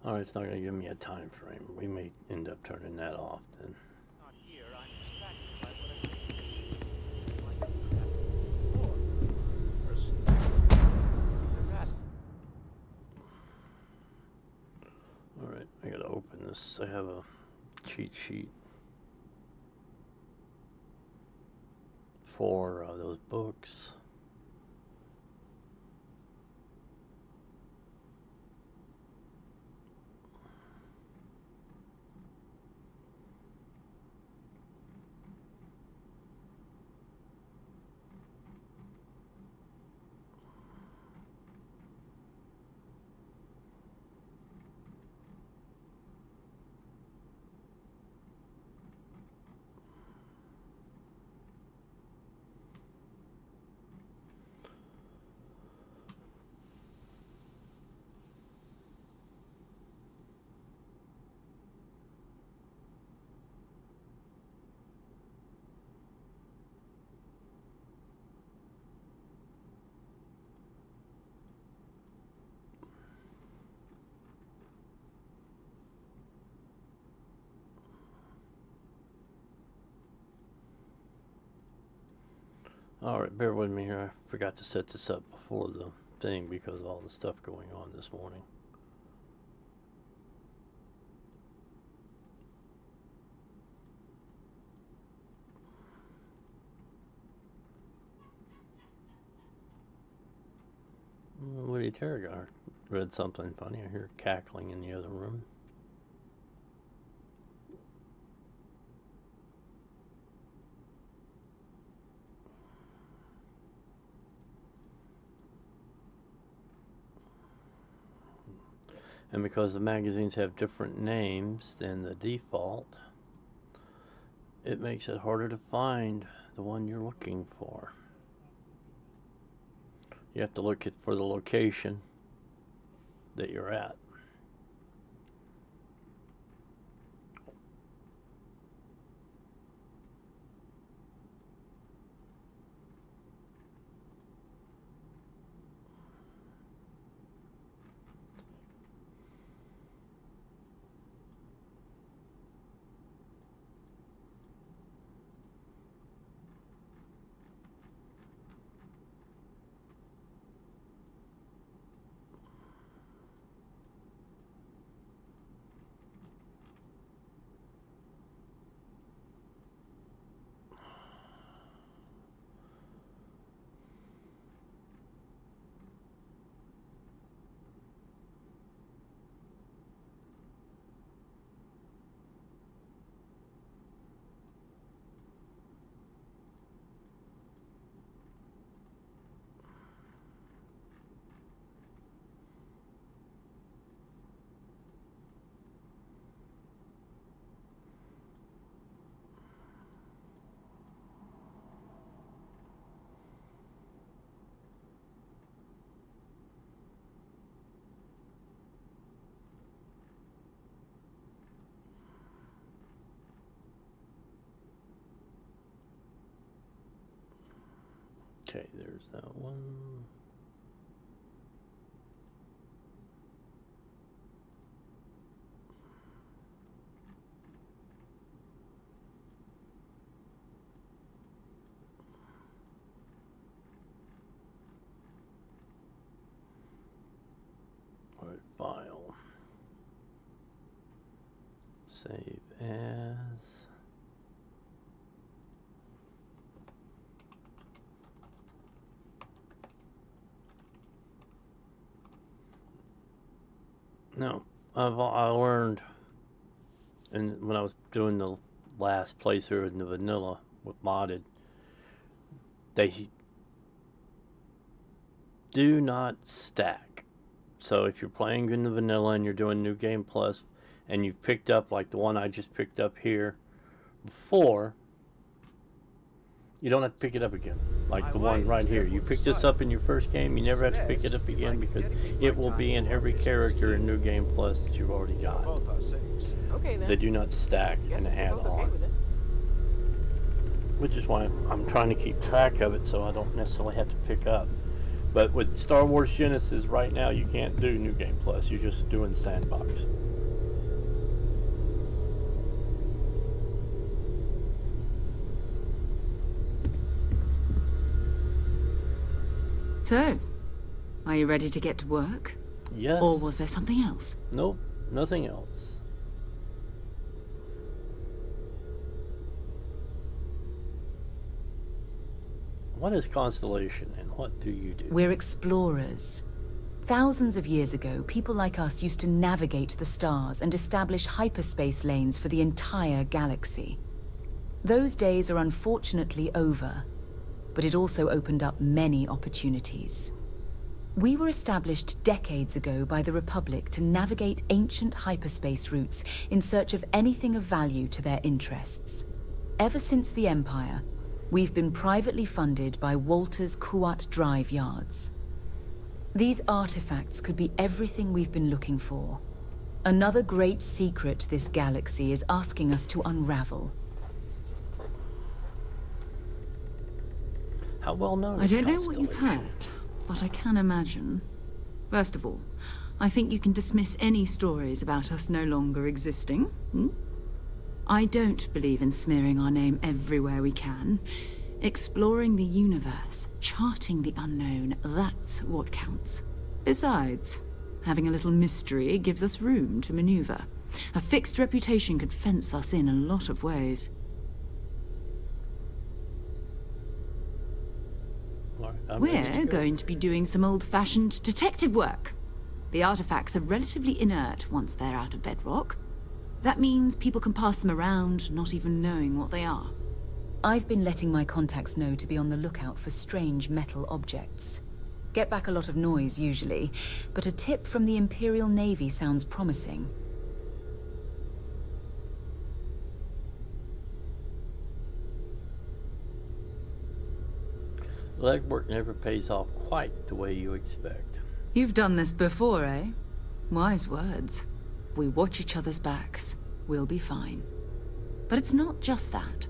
Alright, it's not going to give me a time frame. We may end up turning that off then. Not here, I'm distracted by what Alright, I gotta open this. I have a cheat sheet for those books. Alright, bear with me here. I forgot to set this up before the thing because of all the stuff going on this morning. Lady Terragar read something funny. I hear cackling in the other room. And because the magazines have different names than the default, it makes it harder to find the one you're looking for. You have to look for the location that you're at. Okay, there's that one. All right, file. Save as. No, I learned, and when I was doing the last playthrough in the vanilla with modded, they do not stack. So if you're playing in the vanilla and you're doing New Game Plus, and you've picked up like the one I just picked up here before, you don't have to pick it up again. Like the one right here. You pick this up in your first game, you never have to pick it up again because it will be in every character in New Game Plus that you've already got. Okay, then. They do not stack and add on. which is why I'm trying to keep track of it so I don't necessarily have to pick up. But with Star Wars Genesis right now, you can't do New Game Plus. You're just doing Sandbox. So, are you ready to get to work? Yes. Or was there something else? Nope, nothing else. What is Constellation and what do you do? We're explorers. Thousands of years ago, people like us used to navigate the stars and establish hyperspace lanes for the entire galaxy. Those days are unfortunately over, but it also opened up many opportunities. We were established decades ago by the Republic to navigate ancient hyperspace routes in search of anything of value to their interests. Ever since the Empire, we've been privately funded by Walter's Kuat Drive yards. These artifacts could be everything we've been looking for. Another great secret this galaxy is asking us to unravel. How well known I is don't know what you've Constellation? heard, but I can imagine. First of all, I think you can dismiss any stories about us no longer existing. I don't believe in smearing our name everywhere we can. Exploring the universe, charting the unknown, that's what counts. Besides, having a little mystery gives us room to maneuver. A fixed reputation could fence us in a lot of ways. We're going to be doing some old-fashioned detective work. The artifacts are relatively inert once they're out of bedrock. That means people can pass them around, not even knowing what they are. I've been letting my contacts know to be on the lookout for strange metal objects. Get back a lot of noise usually, but a tip from the Imperial Navy sounds promising. Legwork never pays off quite the way you expect. You've done this before, eh? Wise words. If we watch each other's backs, we'll be fine. But it's not just that.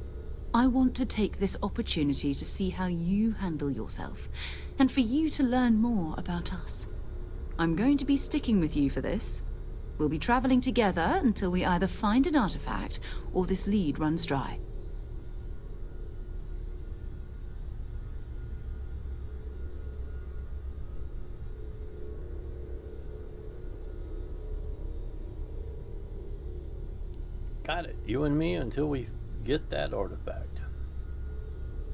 I want to take this opportunity to see how you handle yourself, and for you to learn more about us. I'm going to be sticking with you for this. We'll be traveling together until we either find an artifact or this lead runs dry. Got it. You and me until we get that artifact.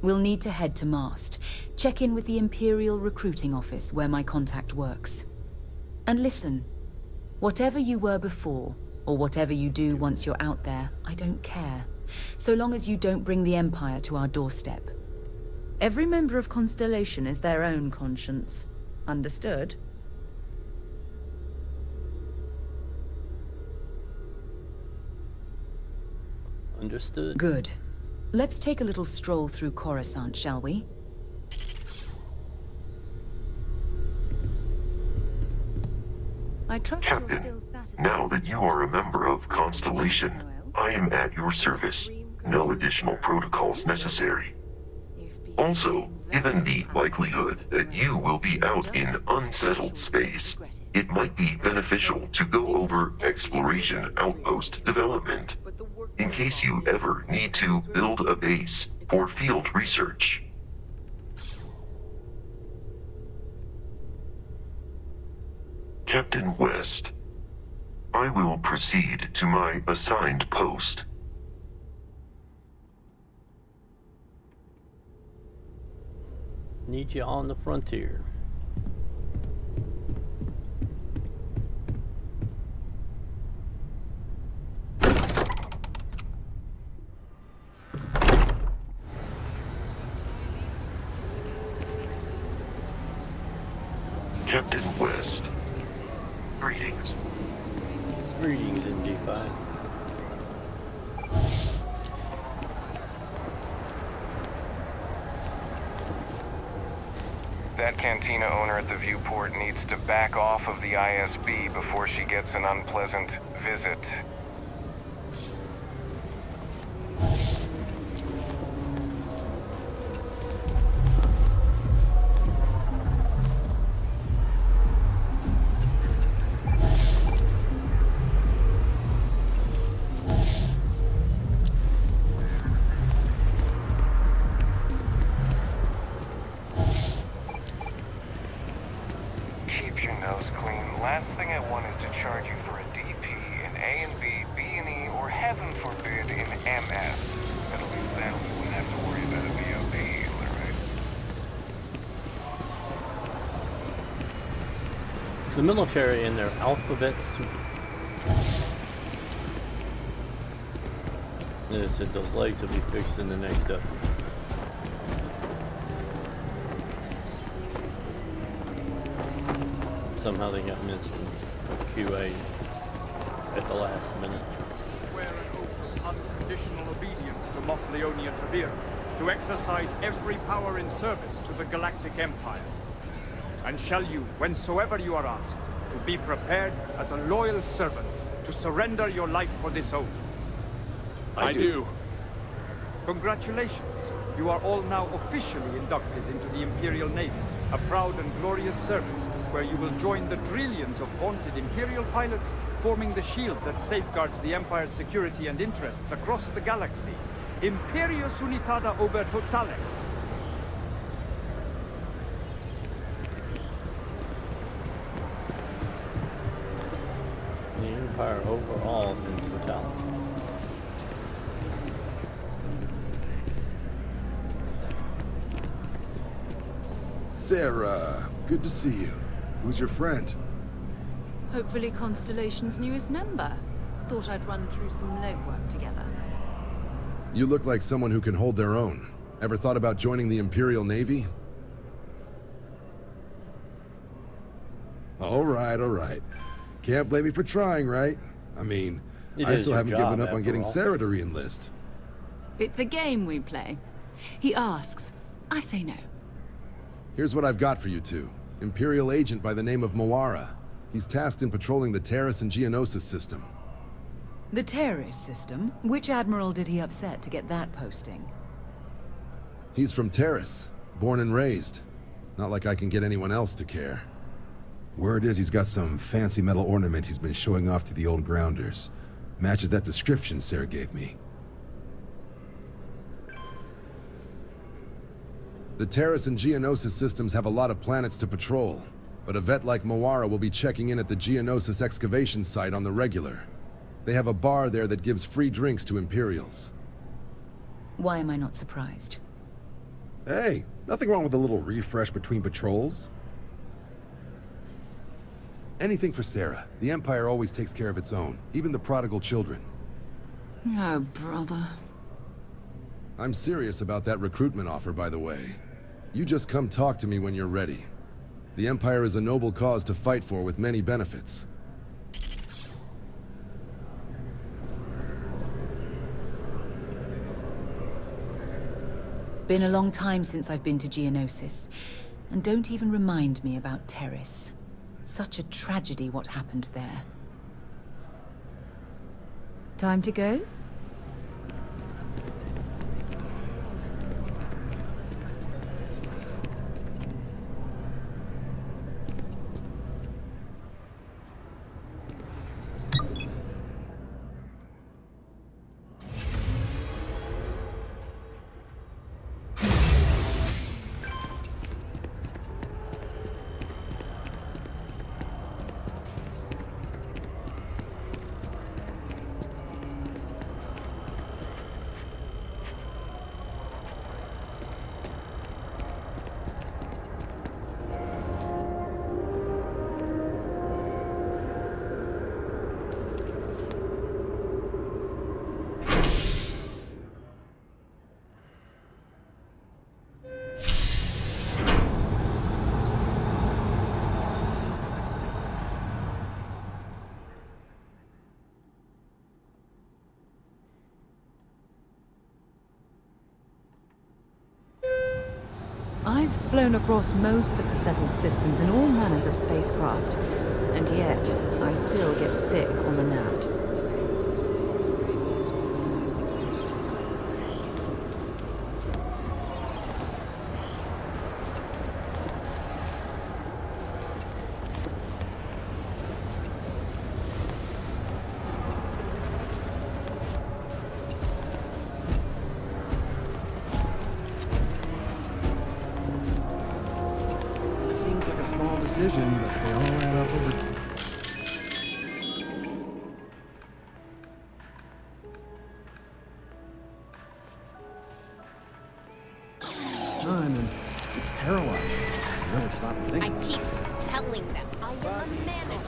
We'll need to head to Mast. Check in with the Imperial Recruiting Office where my contact works. And listen, whatever you were before, or whatever you do once you're out there, I don't care. So long as you don't bring the Empire to our doorstep. Every member of Constellation is their own conscience. Understood? Understood. Good. Let's take a little stroll through Coruscant, shall we? I trust Captain, you're still satisfied. now that you are a member of Constellation, I am at your service. No additional protocols necessary. Also, given the likelihood that you will be out in unsettled space, it might be beneficial to go over exploration outpost development, in case you ever need to build a base for field research. Captain West, I will proceed to my assigned post. Need you on the frontier. Captain West, greetings. Greetings, MG5. That cantina owner at the viewport needs to back off of the ISB before she gets an unpleasant visit. Last thing I want is to charge you for a DP in A and B, B and E, or heaven forbid in MS. At least then we wouldn't have to worry about a VOD either, right? The military in their alphabet soup. They said those legs will be fixed in the next update. Somehow they got missed in QA at the last minute. Swear an oath of unconditional obedience to Moff Leonia Tavira, to exercise every power in service to the Galactic Empire. And shall you, whensoever you are asked, to be prepared as a loyal servant to surrender your life for this oath? I do. Congratulations. You are all now officially inducted into the Imperial Navy, a proud and glorious service where you will join the trillions of vaunted Imperial pilots forming the shield that safeguards the Empire's security and interests across the galaxy. Imperius Unitada Ober Totalex. The Empire overall in totality. Sarah, good to see you. Who's your friend? Hopefully Constellation's newest member. Thought I'd run through some legwork together. You look like someone who can hold their own. Ever thought about joining the Imperial Navy? All right. Can't blame me for trying, right? I mean, I still haven't given up on getting Sarah to re-enlist. It's a game we play. He asks, I say no. Here's what I've got for you two. Imperial agent by the name of Moara. He's tasked in patrolling the Terrace and Geonosis system. The Terrace system? Which admiral did he upset to get that posting? He's from Terrace, born and raised. Not like I can get anyone else to care. Word is he's got some fancy metal ornament he's been showing off to the old grounders. Matches that description Sarah gave me. The Terrace and Geonosis systems have a lot of planets to patrol, but a vet like Moara will be checking in at the Geonosis excavation site on the regular. They have a bar there that gives free drinks to Imperials. Why am I not surprised? Hey, nothing wrong with a little refresh between patrols. Anything for Sarah. The Empire always takes care of its own, even the prodigal children. Oh, brother. I'm serious about that recruitment offer, by the way. You just come talk to me when you're ready. The Empire is a noble cause to fight for with many benefits. Been a long time since I've been to Geonosis. And don't even remind me about Terrace. Such a tragedy what happened there. Time to go? I've flown across most of the settled systems in all manners of spacecraft, and yet I still get sick on the gnat. Decision, but they all add up over time, and it's paralyzed. You really stop and think. I keep telling them I am a manager.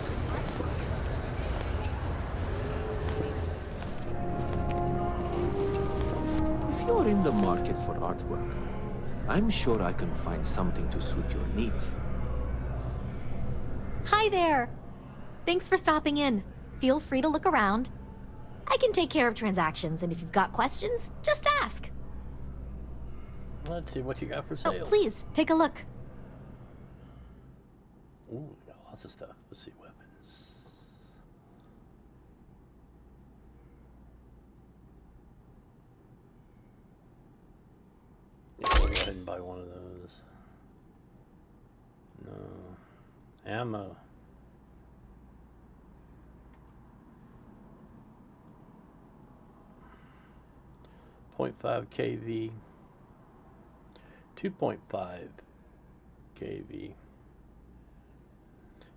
If you're in the market for artwork, I'm sure I can find something to suit your needs. Hi there. Thanks for stopping in. Feel free to look around. I can take care of transactions, and if you've got questions, just ask. Let's see what you got for Oh, sale. please, take a look. Ooh, we got lots of stuff. Let's see, weapons. Yeah, we'll go ahead and buy one of those. No. Ammo. .5 kV. 2.5 kV.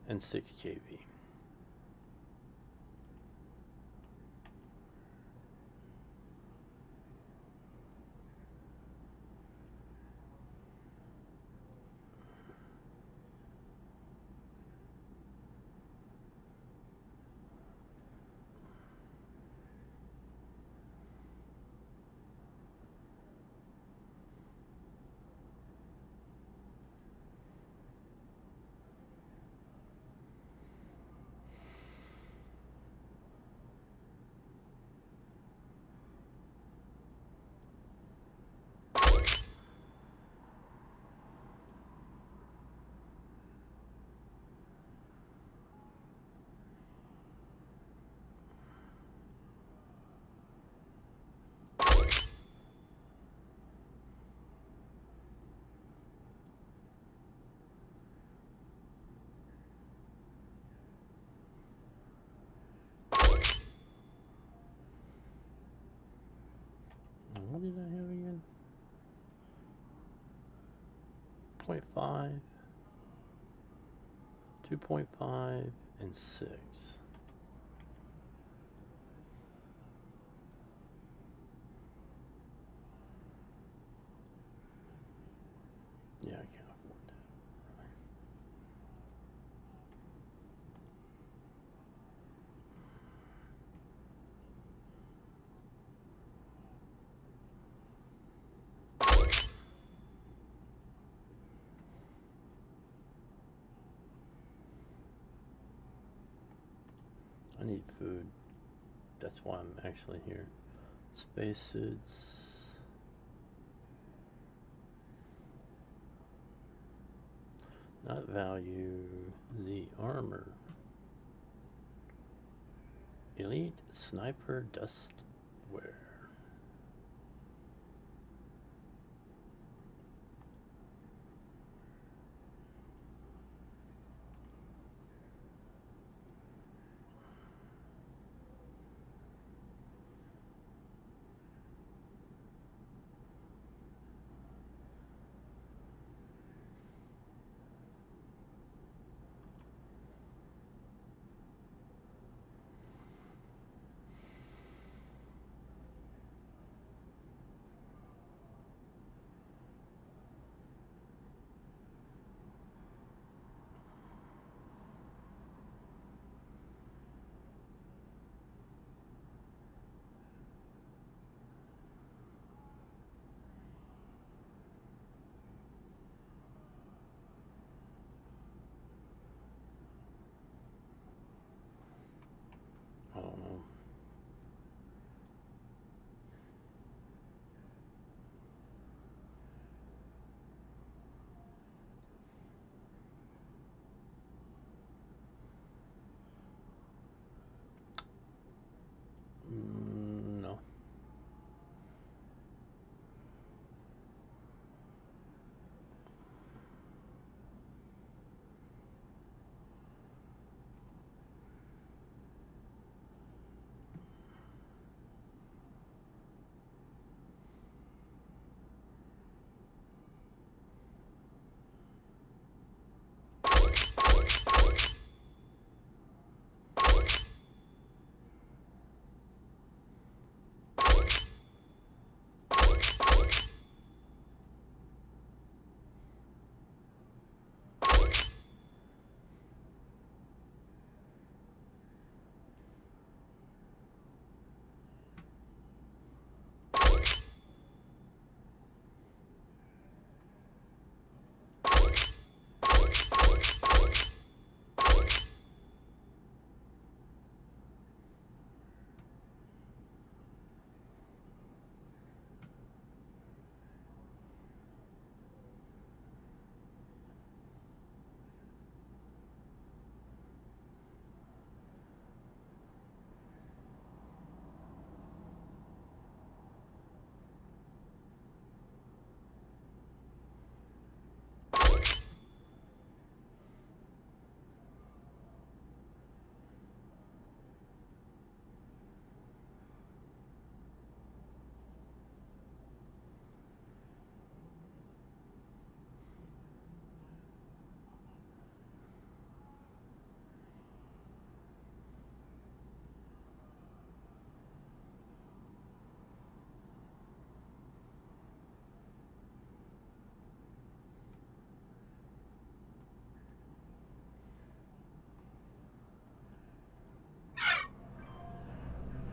And 6 kV. What did I have again? 0.5, 2.5, and 6. Yeah, I can't afford that. I need food. That's why I'm actually here. Spacesuits. Not value. The armor. Elite sniper dust wear.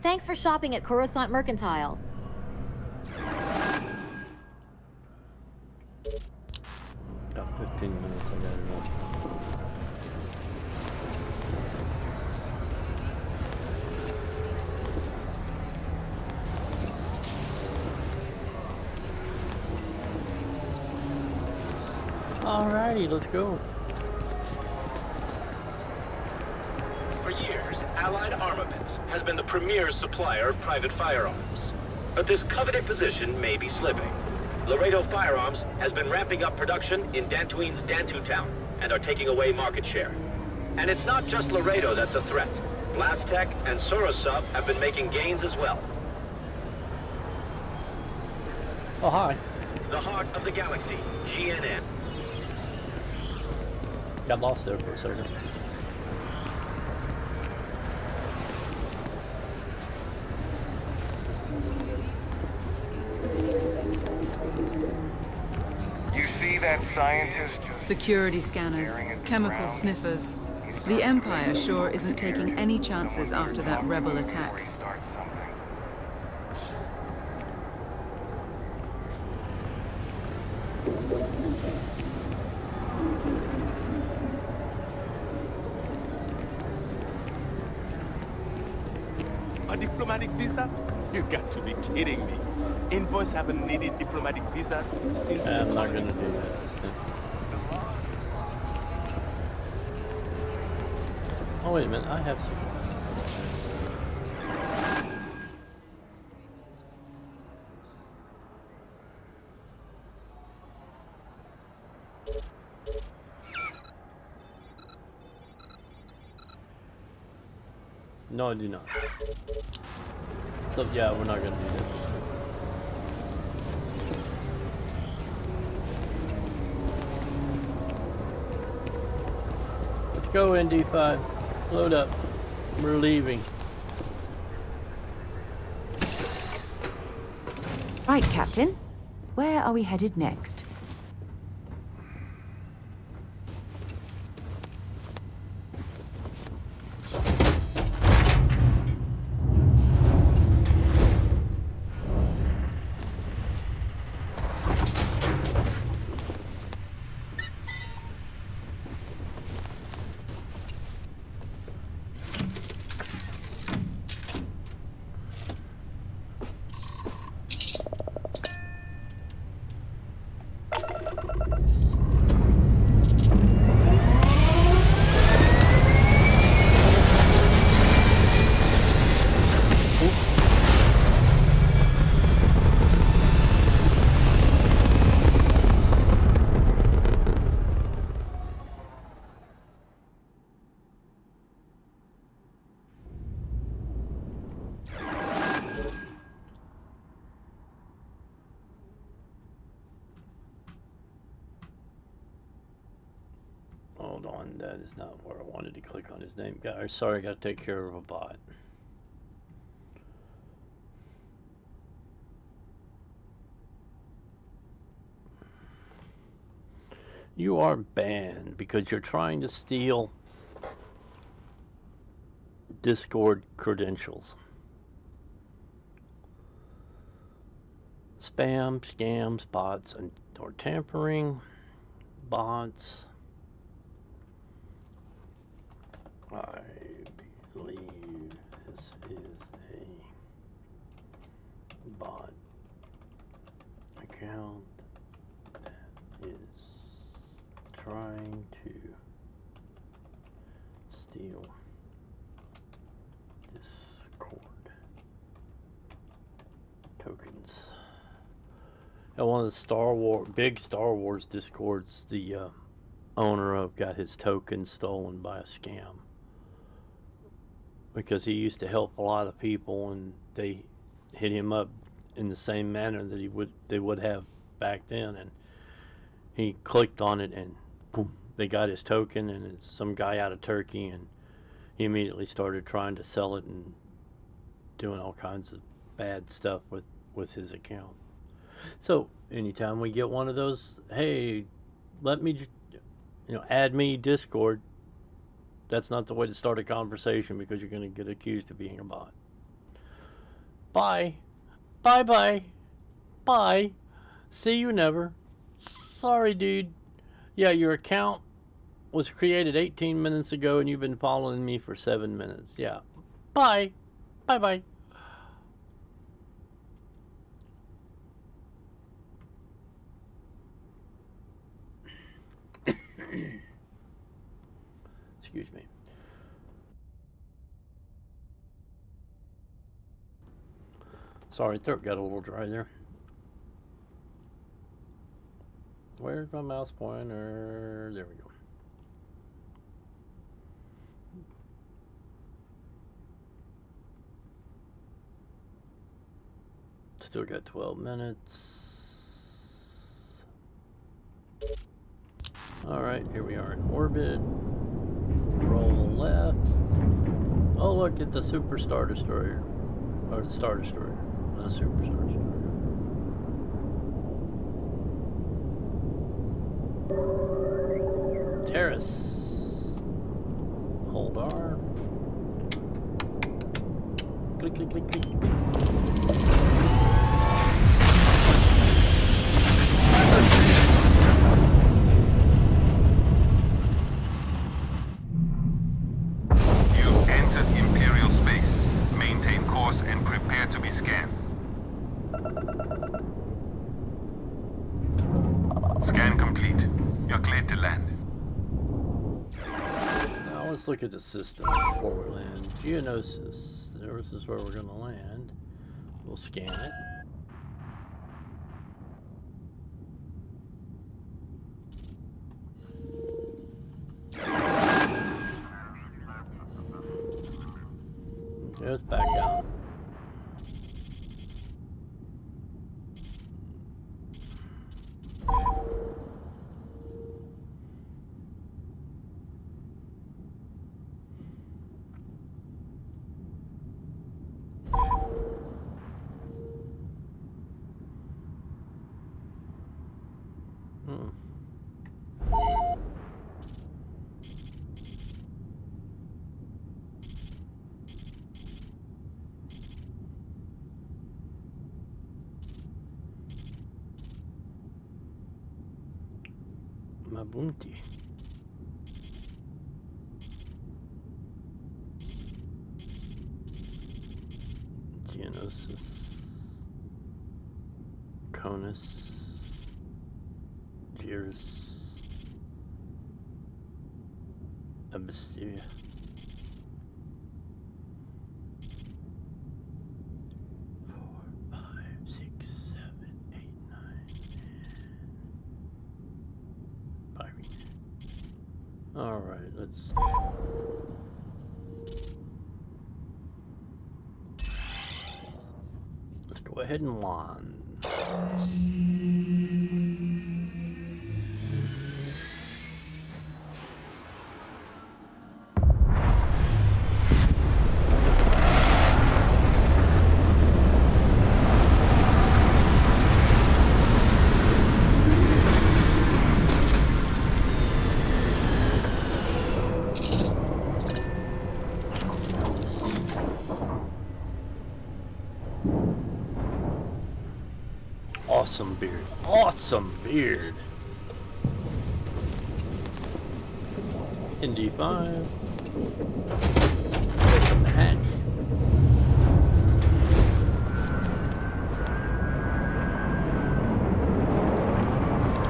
Thanks for shopping at Coruscant Mercantile. Got 15 minutes, I got it up. Alrighty, let's go. For years, Allied Armaments has been the premier supplier of private firearms. But this coveted position may be slipping. Laredo Firearms has been ramping up production in Dantooine's Dantu Town and are taking away market share. And it's not just Laredo that's a threat. Blastech and Sorosub have been making gains as well. Oh, hi. The heart of the galaxy, GNN. Got lost there for a second. You see that scientist just Security scanners, chemical sniffers. The Empire sure isn't taking any chances after that rebel attack. A diplomatic visa? You got to be kidding me. Envoys haven't needed diplomatic visas since the I'm not colony. gonna do that. Oh, wait a minute, I have some. No, I do not. So, yeah, we're not gonna do this. Let's go, ND5. Load up. We're leaving. Right, Captain. Where are we headed next? Hold on, that is not where I wanted to click on his name. Guys, sorry, I gotta take care of a bot. You are banned because you're trying to steal Discord credentials. Spam, scams, bots, or tampering. Bots. I believe this is a bot account that is trying to steal Discord tokens. And one of the big Star Wars Discords, the owner of got his tokens stolen by a scam. Because he used to help a lot of people, and they hit him up in the same manner that they would have back then, and he clicked on it, and boom, they got his token, and it's some guy out of Turkey, and he immediately started trying to sell it and doing all kinds of bad stuff with his account. So anytime we get one of those, hey, let me, add me Discord. That's not the way to start a conversation, because you're going to get accused of being a bot. Bye. Bye bye. Bye. See you never. Sorry, dude. Yeah, your account was created 18 minutes ago and you've been following me for 7 minutes. Yeah. Bye. Bye bye. Excuse me. Sorry, throat got a little dry there. Where's my mouse pointer? There we go. Still got 12 minutes. Alright, here we are in orbit. Roll left. Oh, look at the Super Star Destroyer. Or the Star Destroyer. Not Super Star Destroyer. Terrace. Hold R. Click, click, click, click. You've entered Imperial space. Maintain course and prepare to be scanned. Scan complete. You're cleared to land. Now let's look at the system before we land. Geonosis. This is where we're going to land. We'll scan it. Let's back out. Mabunti. Geonosis. Conus. Gears. Abyssia. All right, let's go ahead and land. Awesome beard. Awesome beard. ND5. Open the hatch.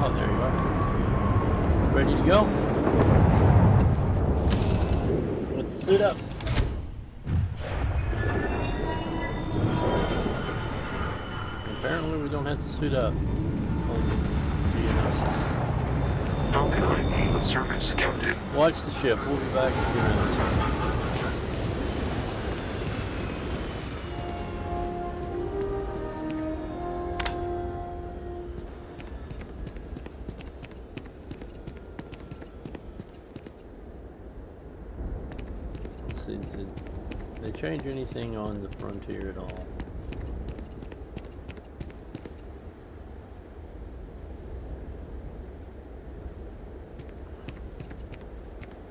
Oh, there you are. Ready to go? Let's suit up. Apparently we don't have to suit up. Falcon 9 in service, Captain. Watch the ship. We'll be back in a few minutes. Let's see, did they change anything on the frontier at all?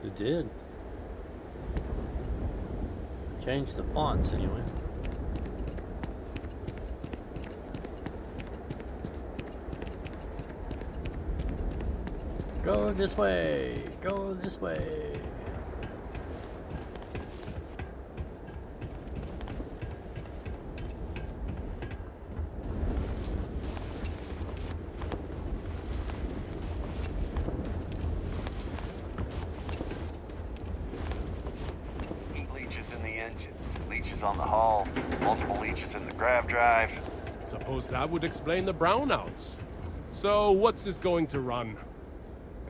They did. Change the fonts anyway. Go this way. Go this way. Heat leeches in the engines, leeches on the hull, multiple leeches in the grav drive. Suppose that would explain the brownouts. So, what's this going to run?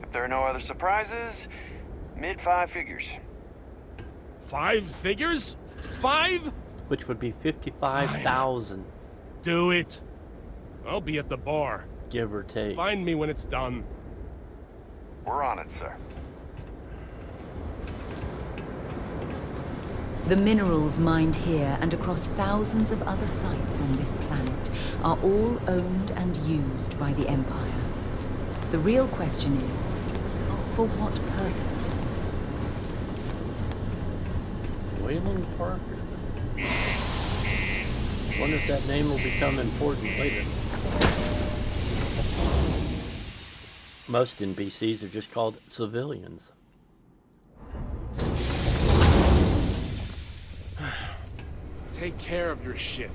If there are no other surprises, mid-5 figures. 5 figures? 5? Which would be 55,000. Do it. I'll be at the bar. Give or take. Find me when it's done. We're on it, sir. The minerals mined here and across thousands of other sites on this planet are all owned and used by the Empire. The real question is, for what purpose? Wayland Parker. Wonder if that name will become important later. Most NPCs are just called civilians. Take care of your shit.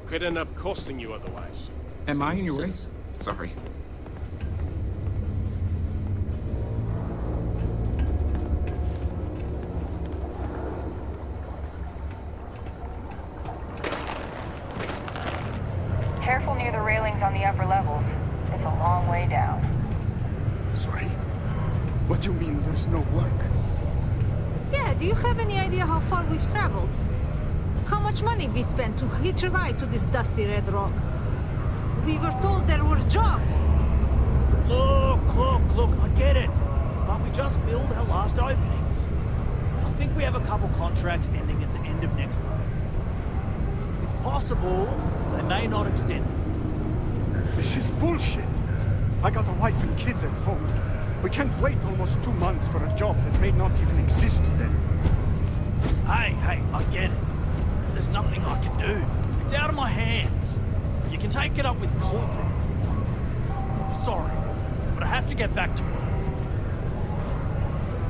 Could end up costing you otherwise. Am I in your way? Sorry. Careful near the railings on the upper levels. It's a long way down. Sorry. What do you mean there's no work? Yeah, do you have any idea how far we've traveled? How much money we spent to hitch a ride to this dusty red rock? We were told there were jobs. Look, I get it. But we just filled our last openings. I think we have a couple contracts ending at the end of next month. It's possible they may not extend it. This is bullshit. I got a wife and kids at home. We can't wait almost 2 months for a job that may not even exist then. Hey, I get it. There's nothing I can do. It's out of my hands. You can take it up with corporate if you want. Sorry, but I have to get back to work.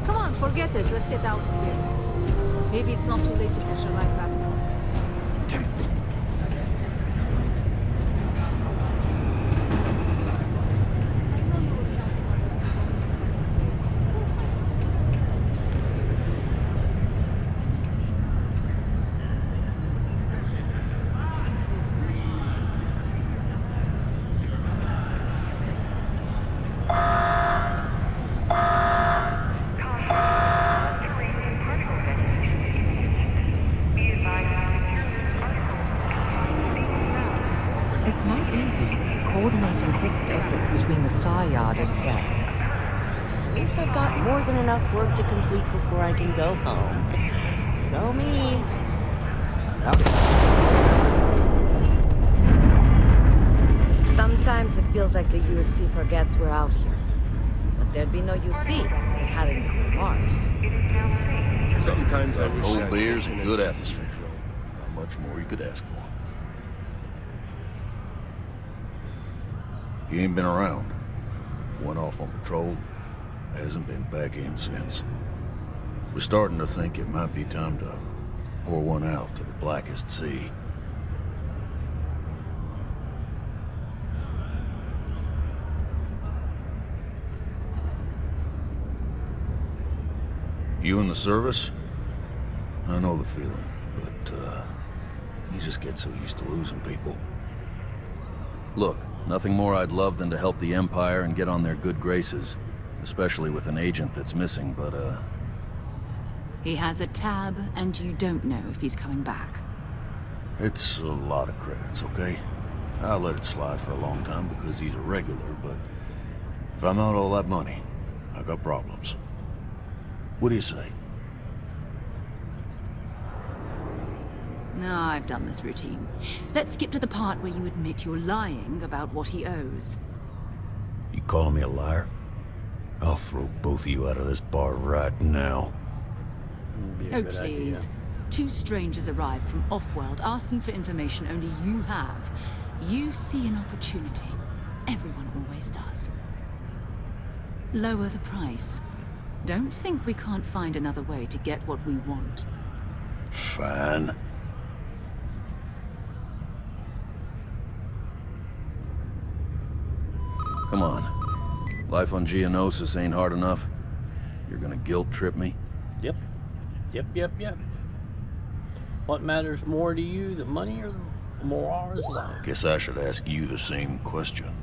Come on, forget it. Let's get out of here. Maybe it's not too late to catch a ride back now. Damn it. It's not easy, coordinating corporate efforts between the Star Yard and here. At least I've got more than enough work to complete before I can go home. Go me. Sometimes it feels like the USC forgets we're out here. But there'd be no UC if it hadn't been for Mars. Sometimes I wish cold beers and good atmosphere. Not much more you could ask for. He ain't been around. Went off on patrol. Hasn't been back in since. We're starting to think it might be time to pour one out to the blackest sea. You in the service? I know the feeling, but you just get so used to losing people. Look, nothing more I'd love than to help the Empire and get on their good graces, especially with an agent that's missing, but He has a tab, and you don't know if he's coming back. it's a lot of credits, okay? I'll let it slide for a long time because he's a regular, but if I'm out all that money, I got problems. What do you say? No, I've done this routine. Let's skip to the part where you admit you're lying about what he owes. You calling me a liar? I'll throw both of you out of this bar right now. Oh, please. Two strangers arrive from off-world asking for information only you have. You see an opportunity. Everyone always does. lower the price. Don't think we can't find another way to get what we want. Fine. Come on. Life on Geonosis ain't hard enough. You're gonna guilt trip me? Yep. Yep. What matters more to you, the money or the morale's life? Guess I should ask you the same question.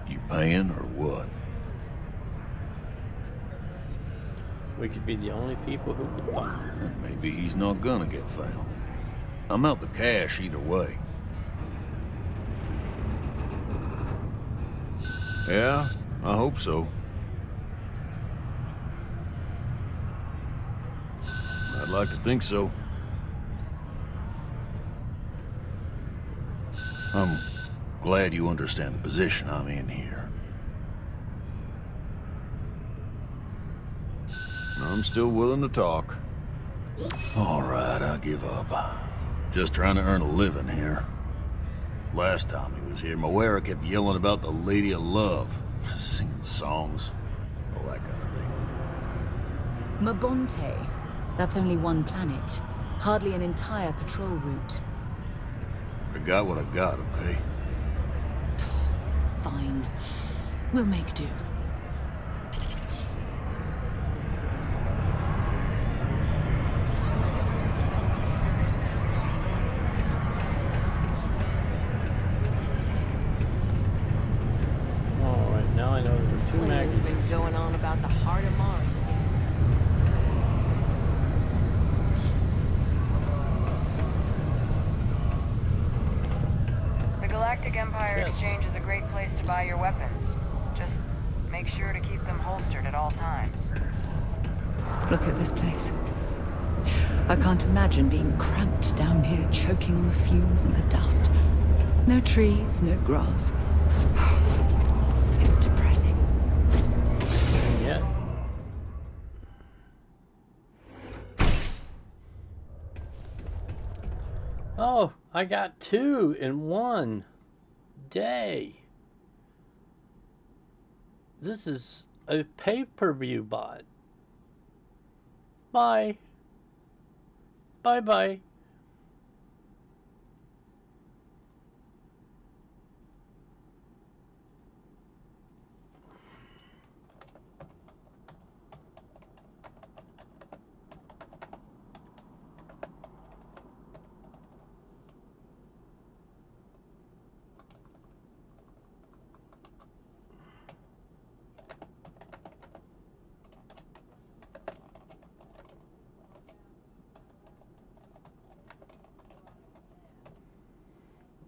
You paying or what? We could be the only people who could find him. And maybe he's not gonna get found. I'm out the cash either way. Yeah, I hope so. I'd like to think so. I'm glad you understand the position I'm in here. I'm still willing to talk. All right, I give up. Just trying to earn a living here. Last time he was here, Moera kept yelling about the Lady of Love, singing songs, all that kind of thing. Mabonte. That's only one planet. Hardly an entire patrol route. I got what I got, okay? Fine. We'll make do. Alright, now I know there are two Wayne's magazines. been going on about the heart of Mars again. The Galactic Empire Yes. Exchange is a great place to buy your weapons. Just make sure to keep them holstered at all times. Look at this place. I can't imagine being cramped down here, choking on the fumes and the dust. No trees, no grass. It's depressing. Yeah. Oh, I got 2 in one day. This is a pay-per-view bot. Bye. Bye-bye.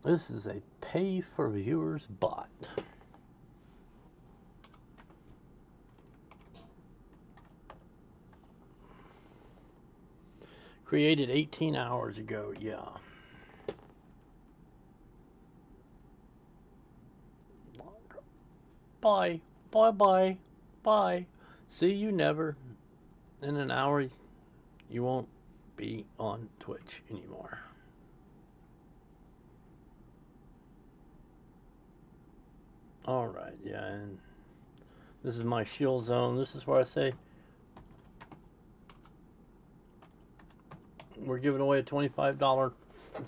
This is a pay-for-viewers bot. Created 18 hours ago, yeah. Bye. Bye-bye. Bye. See you never. In an hour, you won't be on Twitch anymore. Alright, yeah, and this is my shield zone. This is where I say we're giving away a $25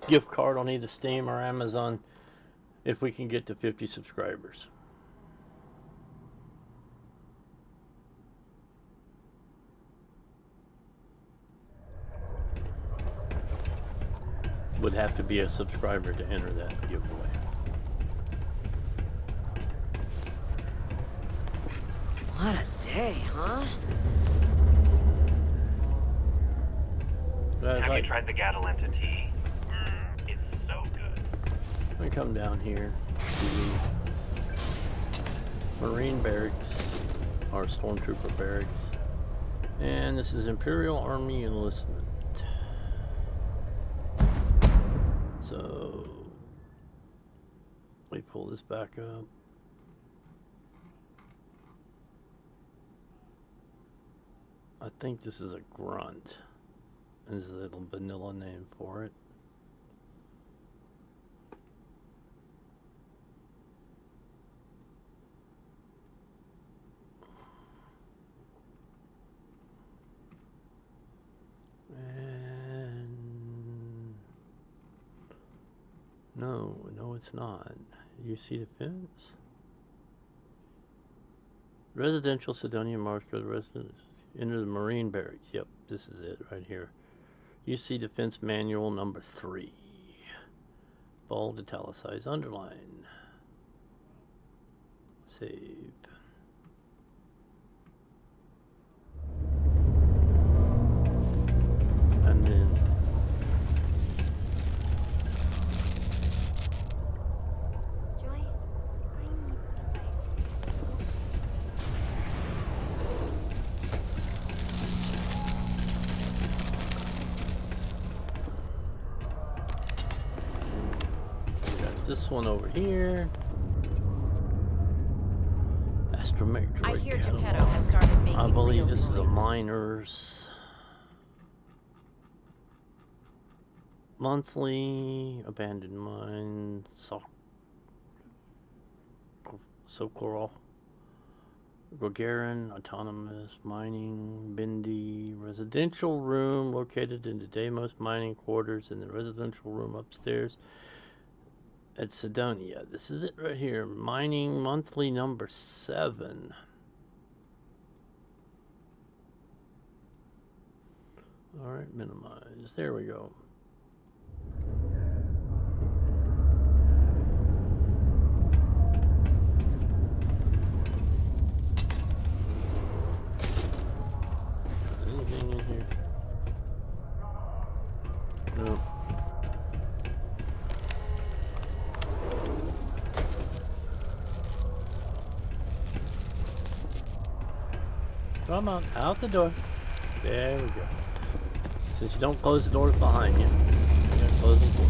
gift card on either Steam or Amazon if we can get to 50 subscribers. Would have to be a subscriber to enter that giveaway. What a day, huh? Have you tried the Gatalenta tea? It's so good. I'm gonna come down here to Marine Barracks, or Stormtrooper Barracks, and this is Imperial Army Enlistment. So we pull this back up. I think this is a grunt. This is a little vanilla name for it. No, it's not. You see the fence? Residential Sidonia Marsh, go to residence. Enter the Marine Barracks. Yep, this is it right here. You see defense manual number 3. Bold, italicized, underline. Save. And then Joy, I need some advice. got this one over here. Astrometric. I hear Geppetto has started making I believe real this is a droids. miner's monthly abandoned mine. Socorro. Gagarin, autonomous mining, Bindi, residential room located in the Deimos mining quarters in the residential room upstairs at Sidonia. This is it right here. Mining monthly number 7. Alright, minimize. There we go. Anything in here? No. Come on, out the door. There we go. Since you don't close the doors behind you, you're gonna close them for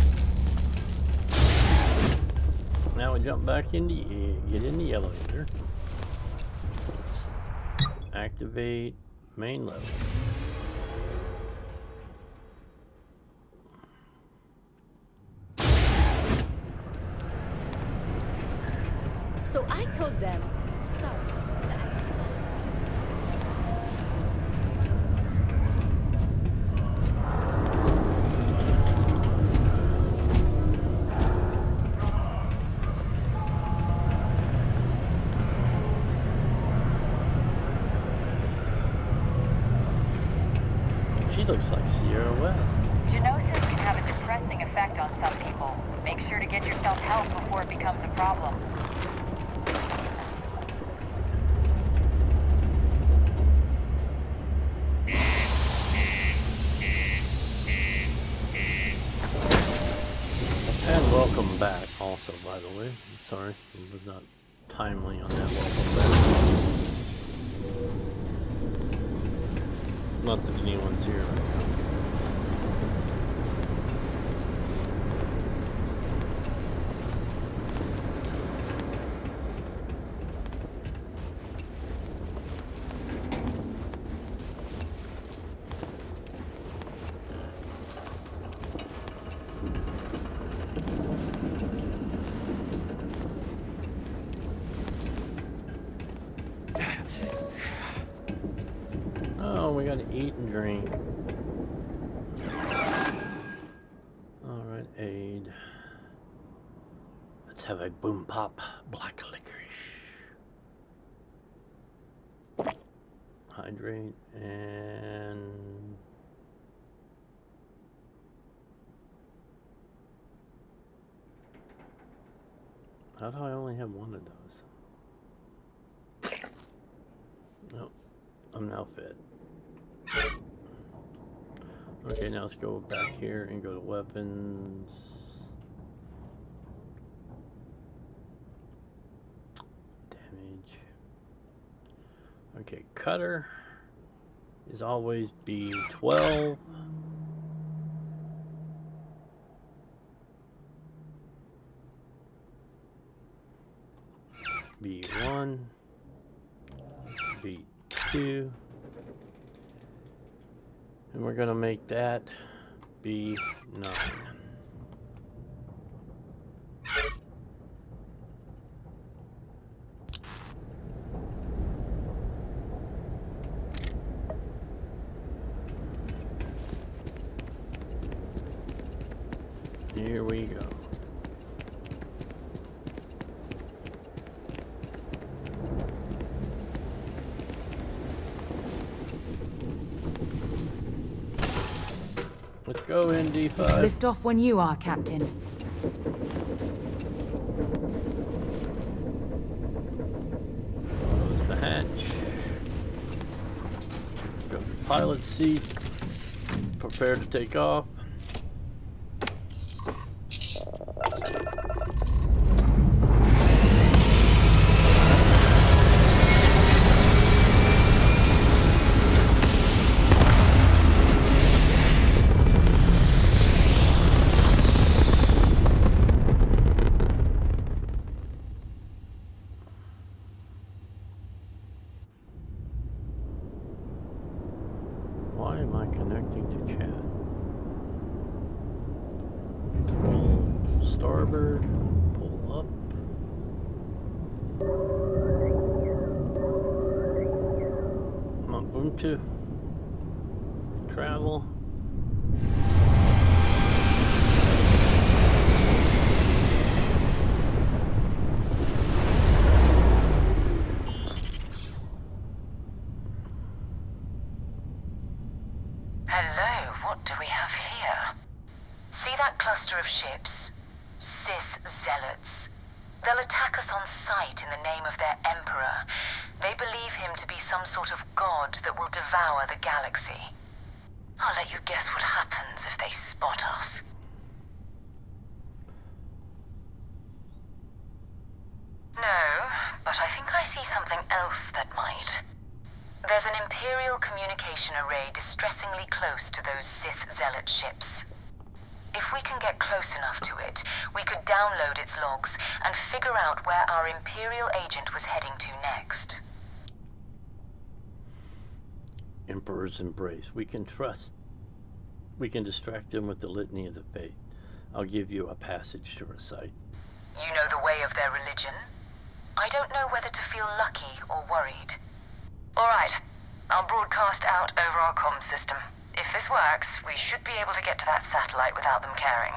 you. Now we jump back in the get in the elevator. Activate main level. So I told them, sorry. She looks like Sierra West. Genosis can have a depressing effect on some people. Make sure to get yourself help before it becomes a problem. And welcome back also, by the way. Sorry, it was not timely on that welcome back. Not that anyone's here right now. Oh, we gotta eat and drink. Alright, aid. Let's have a boom pop black licorice. Hydrate and how do I only have one of those? Nope, I'm now fed. Okay, now let's go back here and go to weapons. Damage. Okay, cutter is always B12. B1. B2. And we're gonna make that B9. Here we go. Let's go, Let's ND5. lift off when you are, Captain. Close the hatch. Go to the pilot seat. Prepare to take off. Why am I connecting to chat? Roll starboard, pull up. Ubuntu. Travel. Hello, what do we have here? See that cluster of ships? Sith Zealots. They'll attack us on sight in the name of their Emperor. They believe him to be some sort of god that will devour the galaxy. I'll let you guess what happens if they spot us. No, but I think I see something else that might. There's an Imperial communication array distressingly close to those Sith Zealot ships. If we can get close enough to it, we could download its logs and figure out where our Imperial agent was heading to next. Emperor's embrace. We can distract them with the litany of the faith. I'll give you a passage to recite. You know the way of their religion? I don't know whether to feel lucky or worried. All right, I'll broadcast out over our comm system. If this works, we should be able to get to that satellite without them caring.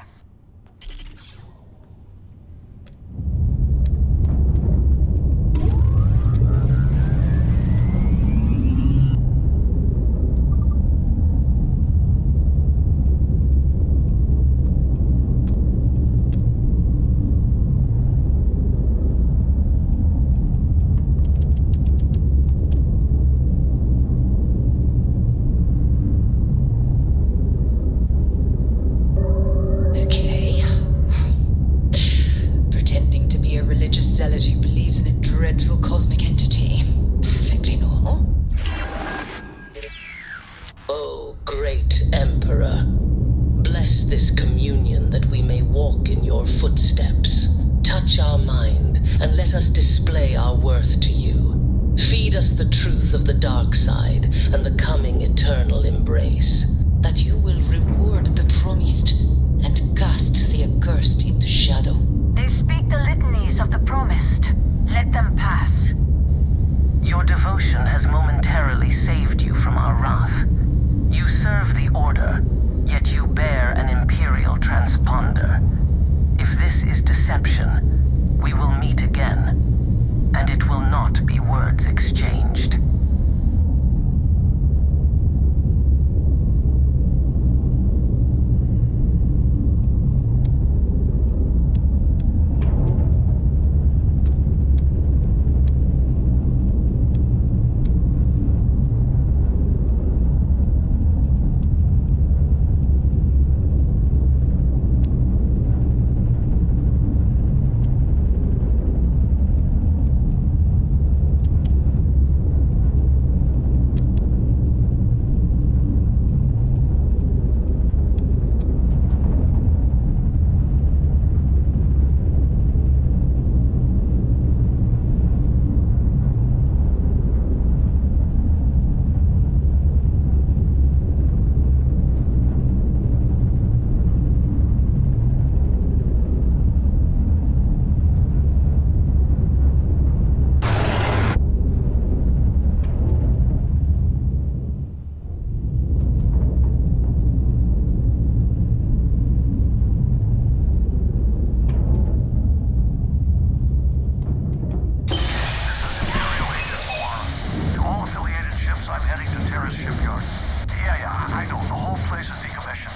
Shipyard. Yeah, I know. The whole place is decommissioned.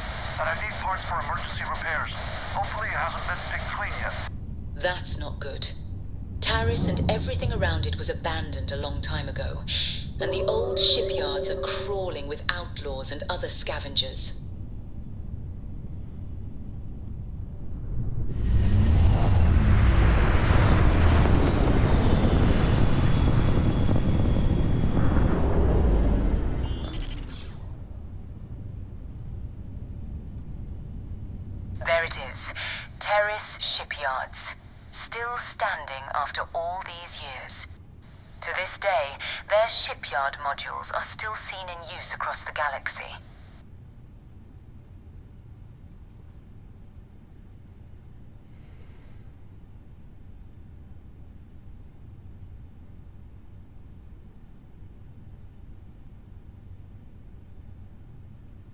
parts for emergency repairs. Hopefully it hasn't been picked clean yet. That's not good. Taris and everything around it was abandoned a long time ago, and the old shipyards are crawling with outlaws and other scavengers. There it is. Taris Shipyards. Still standing after all these years. To this day, their shipyard modules are still seen in use across the galaxy.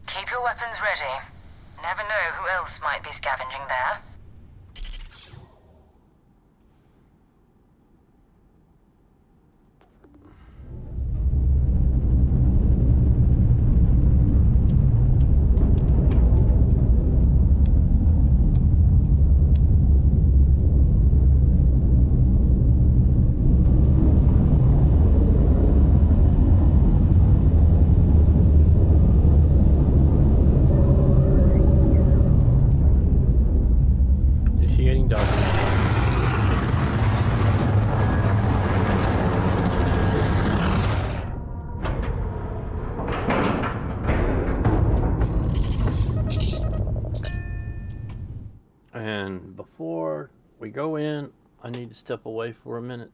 Keep your weapons ready. Never know who else might be scavenging there. Initiating darkness. And before we go in, I need to step away for a minute,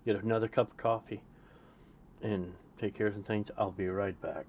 get another cup of coffee, and take care of some things. I'll be right back.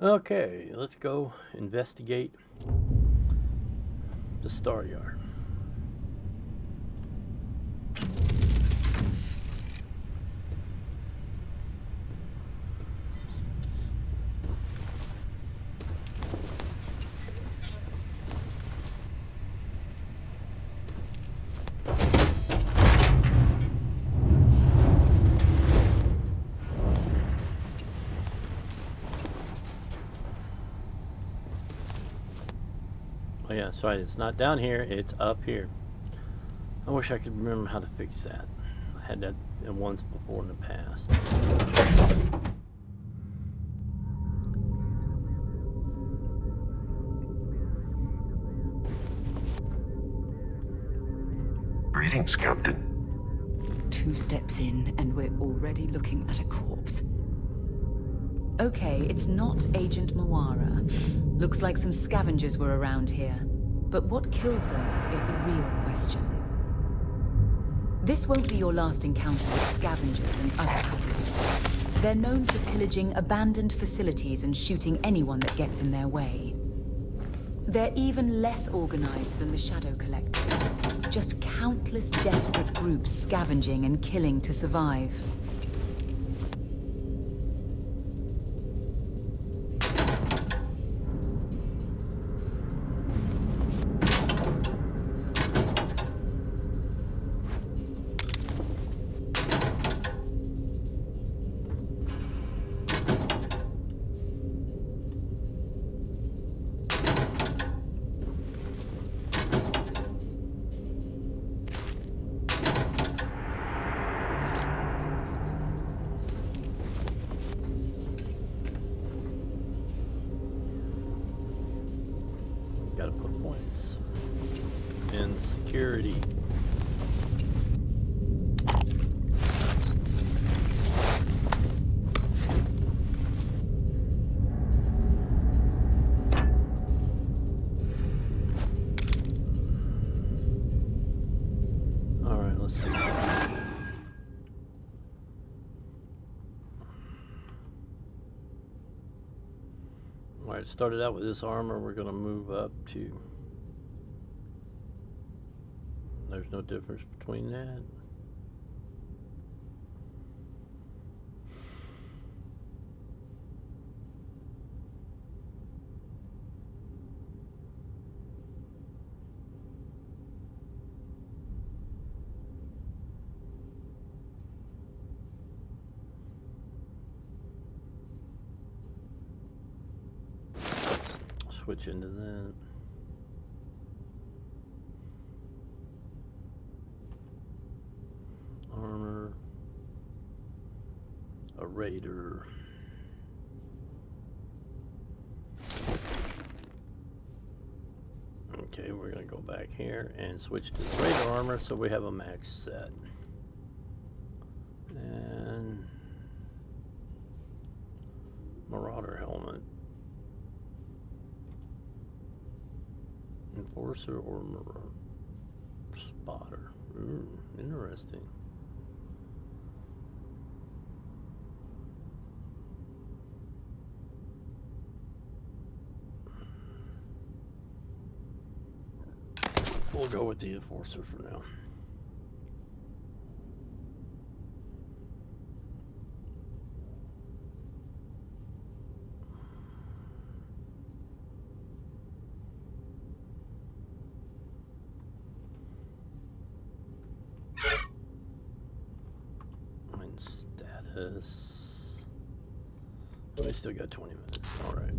Okay, let's go investigate the Star Yard. Oh yeah, sorry, it's not down here, it's up here. I wish I could remember how to fix that. I had that once before in the past. Greetings, Captain. 2 steps in, and we're already looking at a corpse. Okay, it's not Agent Mawara. Looks like some scavengers were around here. But what killed them is the real question. This won't be your last encounter with scavengers and other outlaws. They're known for pillaging abandoned facilities and shooting anyone that gets in their way. They're even less organized than the Shadow Collective. Just countless desperate groups scavenging and killing to survive. Gotta put points in security. All right, let's see. Alright, started out with this armor, we're going to move up to... There's no difference between that. Switch into that. Armor. A raider. Okay, we're gonna go back here and switch to the raider armor so we have a max set. And Marauder helmet. Enforcer or spotter. Ooh, interesting. We'll go with the enforcer for now. We still got 20 minutes. All right.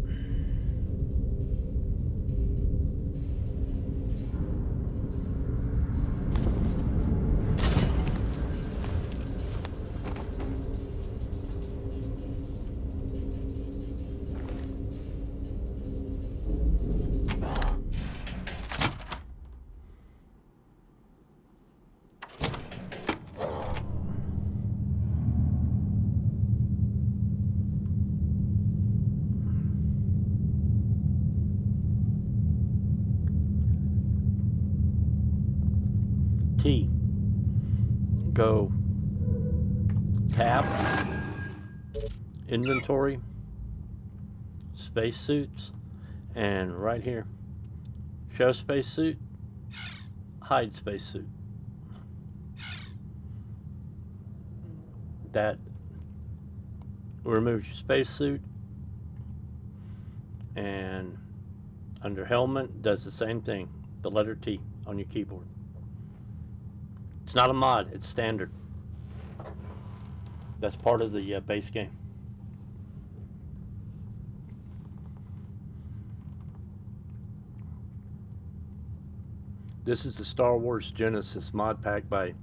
T. Go tab, inventory, spacesuits, and right here, show spacesuit, hide spacesuit. That removes your spacesuit, and under helmet does the same thing, the letter T on your keyboard. It's not a mod, it's standard. That's part of the base game. This is the Star Wars Genesis mod pack by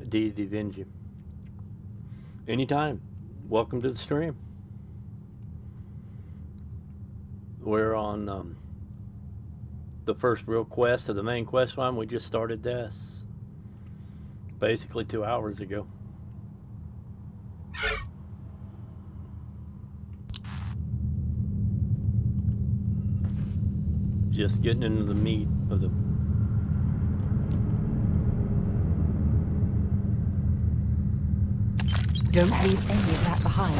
D. Vinci. Anytime. Welcome to the stream. We're on the first real quest of the main quest line. We just started this basically 2 hours ago. Just getting into the meat of the Don't leave any of that behind.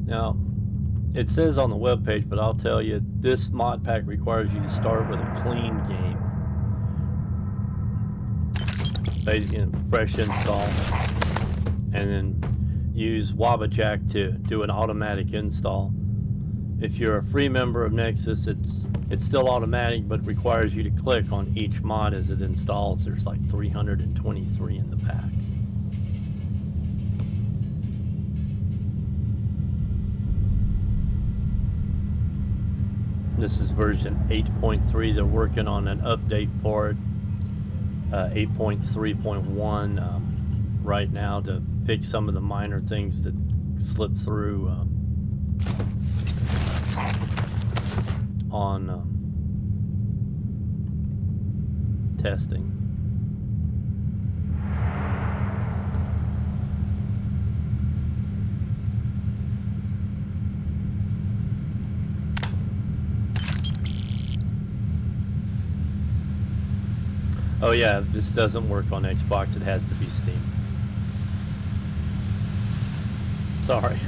Now, it says on the webpage, but I'll tell you, this mod pack requires you to start with a clean game. Basically, fresh install, and then use Wabajack to do an automatic install. If you're a free member of Nexus, it's still automatic, but requires you to click on each mod as it installs. There's like 323 in the pack. This is version 8.3. They're working on an update for it, 8.3.1 right now, to fix some of the minor things that slipped through on testing. Oh yeah, this doesn't work on Xbox. It has to be Steam. Sorry.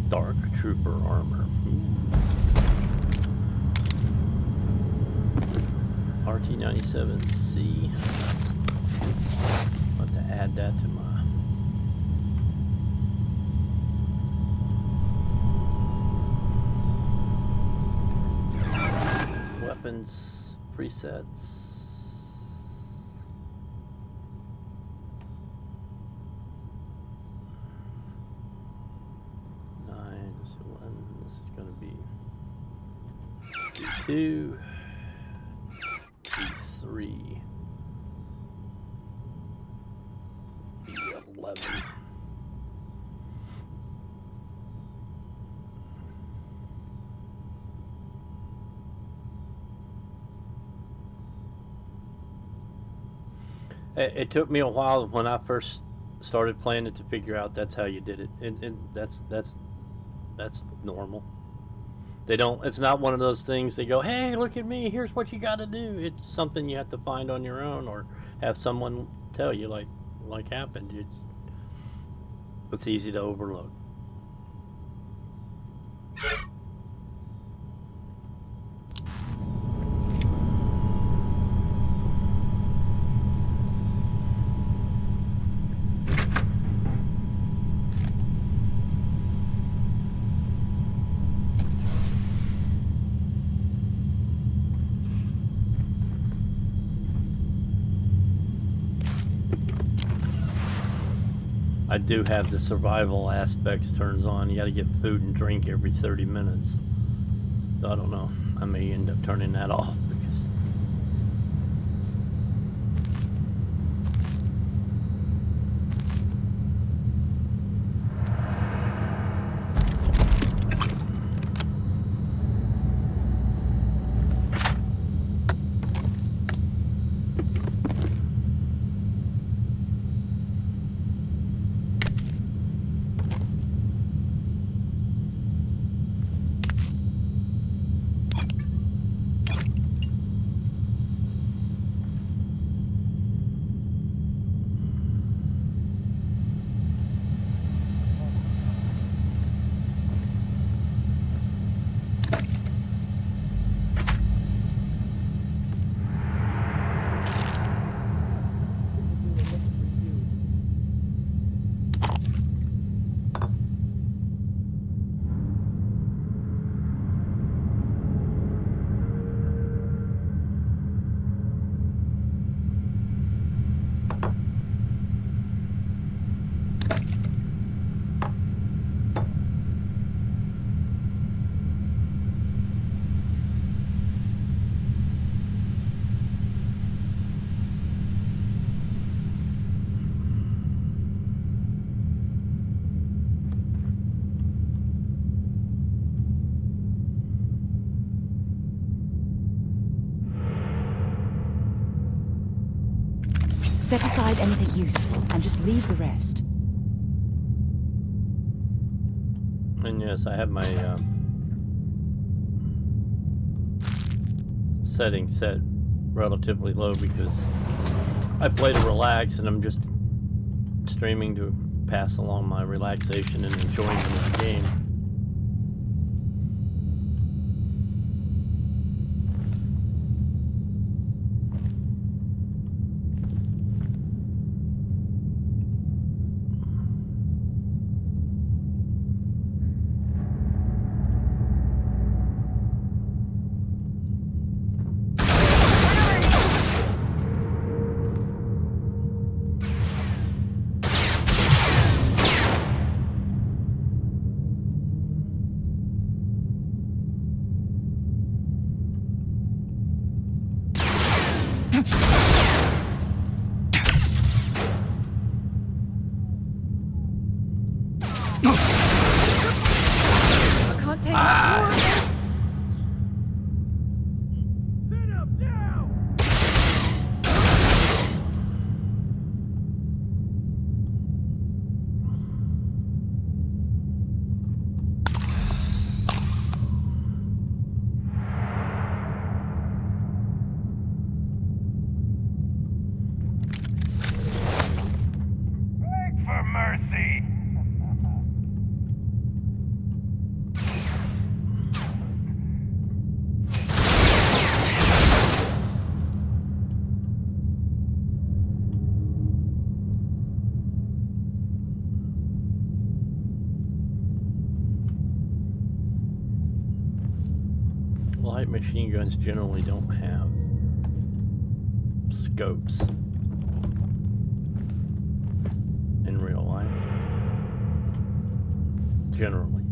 Dark Trooper armor. RT-97C. I'll have to add that to my... weapons presets. Two, 3, 11. It took me a while when I first started playing it to figure out that's how you did it, and that's normal. They don't, it's not one of those things they go, hey, look at me, here's what you got to do. It's something you have to find on your own or have someone tell you, like happened. It's easy to overlook. I do have the survival aspects turns on. You got to get food and drink every 30 minutes. So I don't know. I may end up turning that off because Set aside anything useful and just leave the rest. and yes, I have my settings set relatively low because I play to relax and I'm just streaming to pass along my relaxation and enjoyment of the game. For mercy! Light machine guns generally don't have scopes in real life. Generally.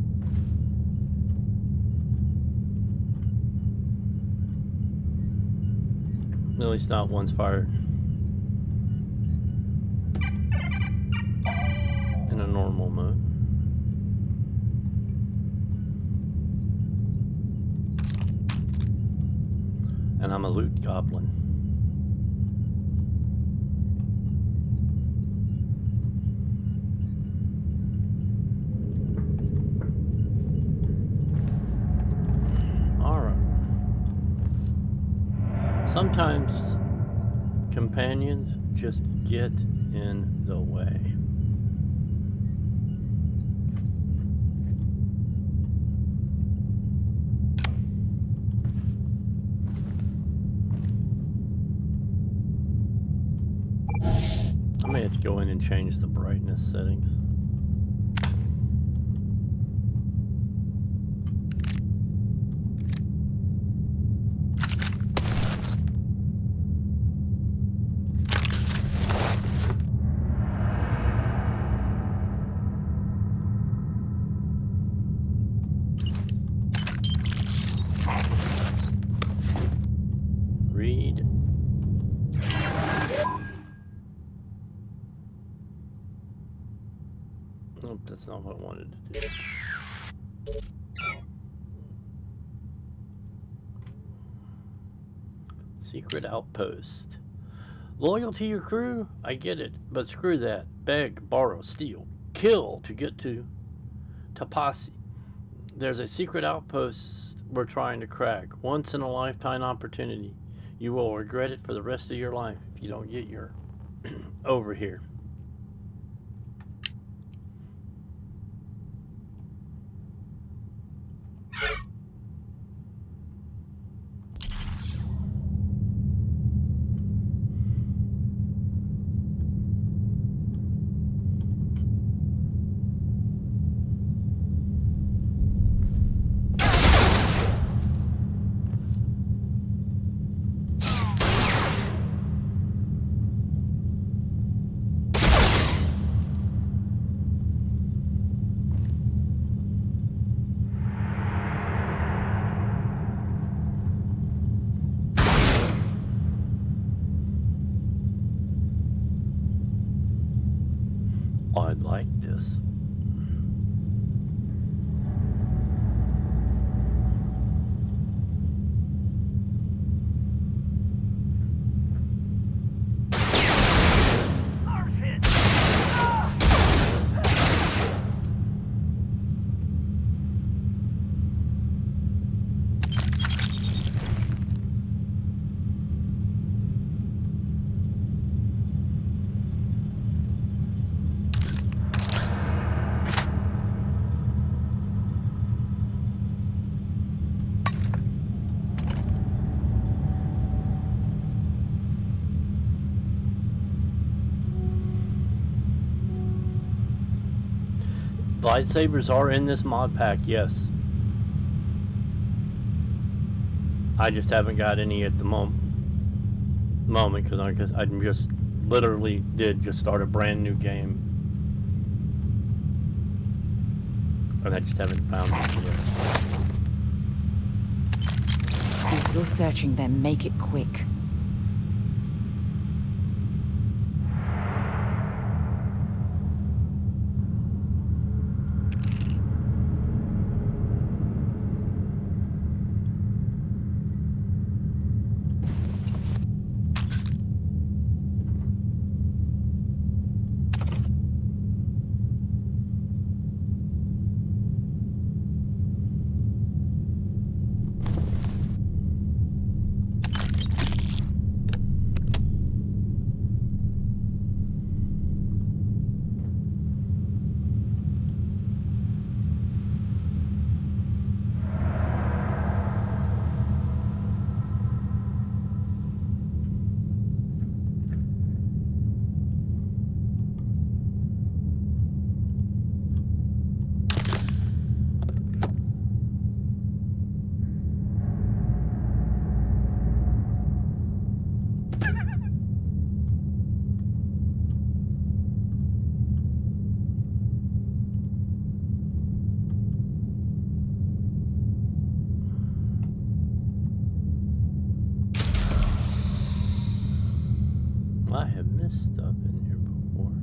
At least not ones fired in a normal mode. And I'm a loot goblin. Alright. Sometimes companions just get in the way. I may have to go in and change the brightness settings. Nope, that's not what I wanted to do. Secret outpost. Loyal to your crew? I get it, but screw that. Beg, borrow, steal, kill to get to Tapasi. There's a secret outpost we're trying to crack. Once in a lifetime opportunity. You will regret it for the rest of your life if you don't get your over here. I'd like this. Lightsabers are in this mod pack, yes. I just haven't got any at the moment because I just literally did just start a brand new game, and I just haven't found it yet. If you're searching them, make it quick. I have missed stuff in here before.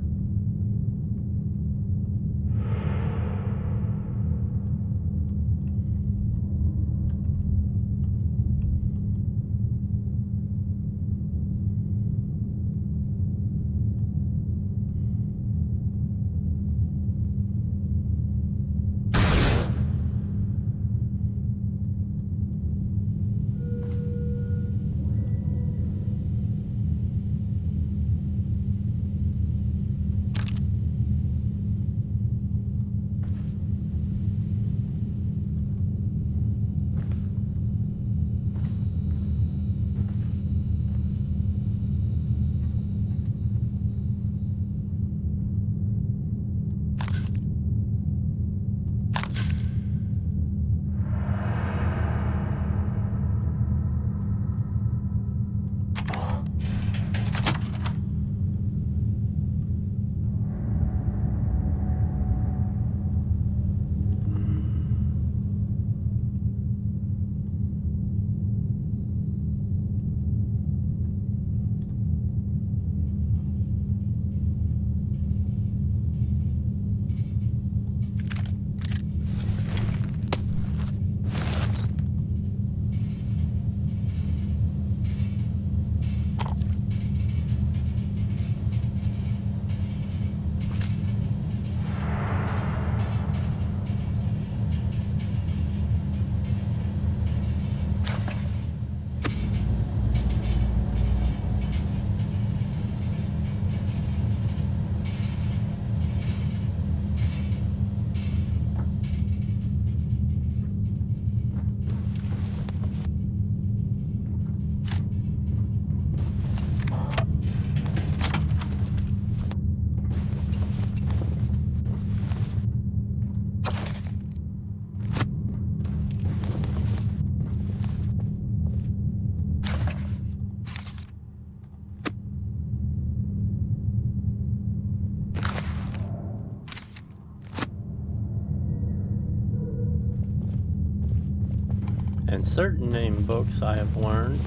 certain name books I have learned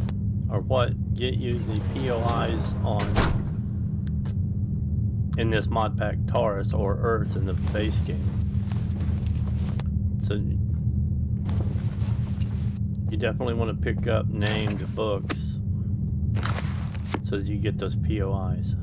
are what get you the POIs on in this mod pack Taurus or Earth in the base game. So you definitely want to pick up named books so that you get those POIs.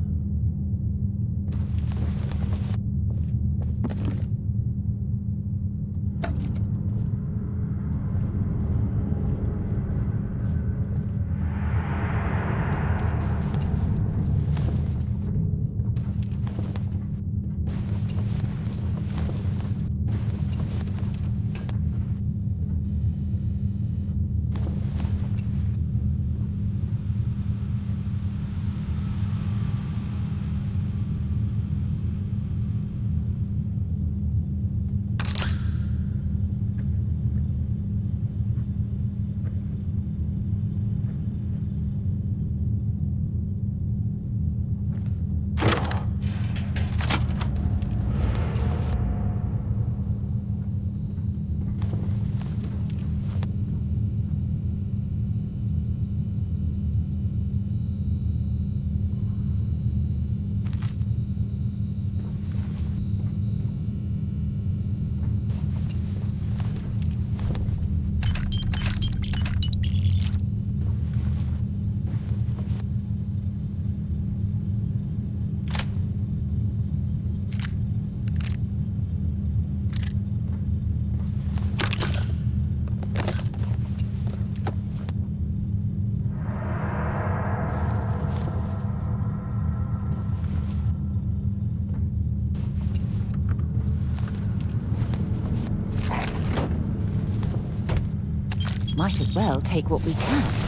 Might as well take what we can.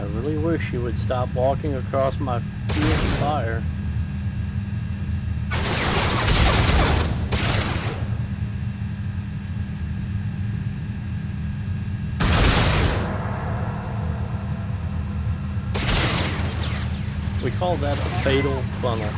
I really wish you would stop walking across my field of fire. We call that a fatal funnel.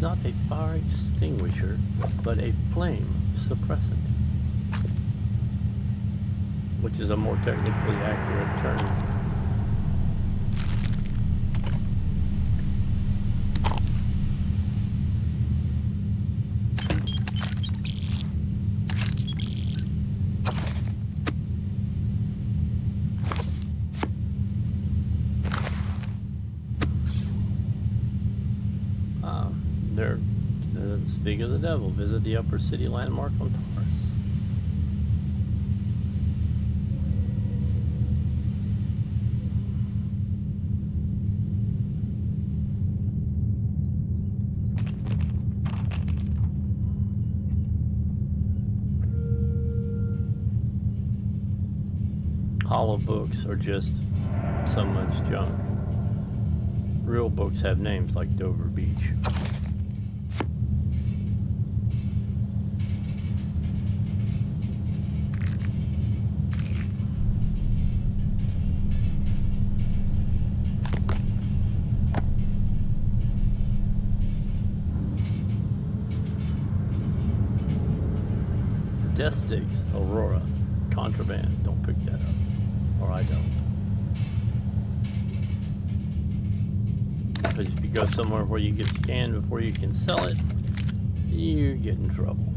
not a fire extinguisher, but a flame suppressant, which is a more technically accurate term. Speak of the devil, visit the upper city landmark on Taurus. Hollow books are just so much junk. Real books have names like Dover Beach. Death Sticks, Aurora, contraband. Don't pick that up, or I don't. Because if you go somewhere where you get scanned before you can sell it, you get in trouble.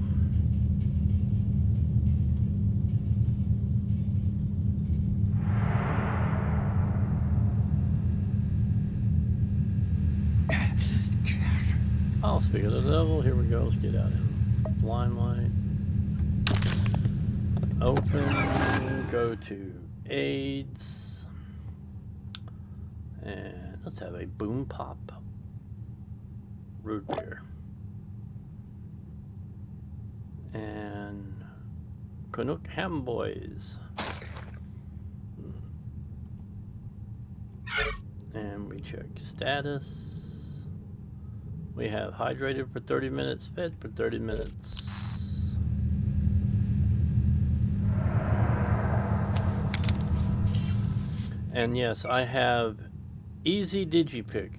Oh, speak of the devil, here we go. Let's get out of here. Limelight. Open, go to AIDS, and let's have a Boom Pop root beer. And Canuck Ham Boys. And we check status. We have hydrated for 30 minutes, fed for 30 minutes. And yes, I have easy digipick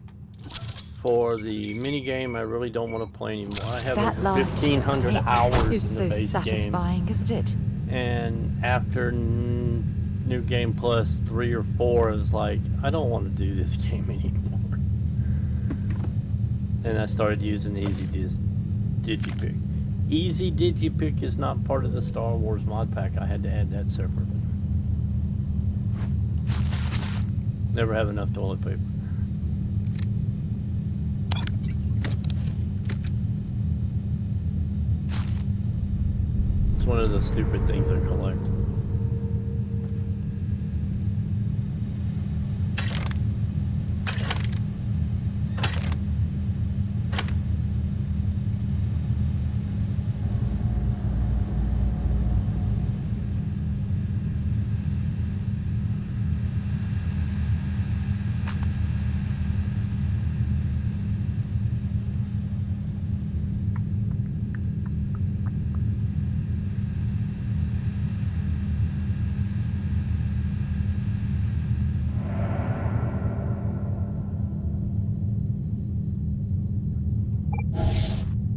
for the minigame I really don't want to play anymore. I have That over last 1,500 hours is in the so base satisfying, game. isn't it? And after New Game Plus 3 or 4, it's like, I don't want to do this game anymore. And I started using Easy Digipick. Easy Digipick is not part of the Star Wars mod pack. I had to add that separately. Never have enough toilet paper. It's one of the stupid things I collect.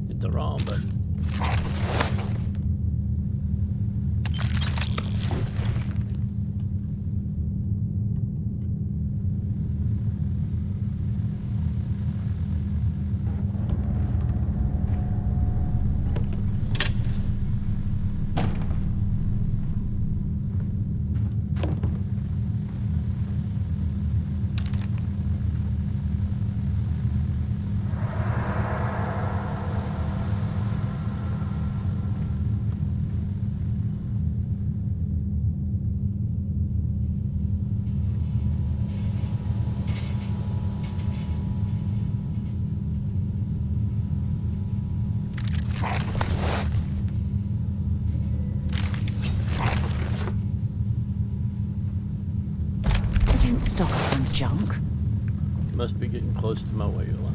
Hit the wrong button. Don't stock up on junk. Must be getting close to my weight limit.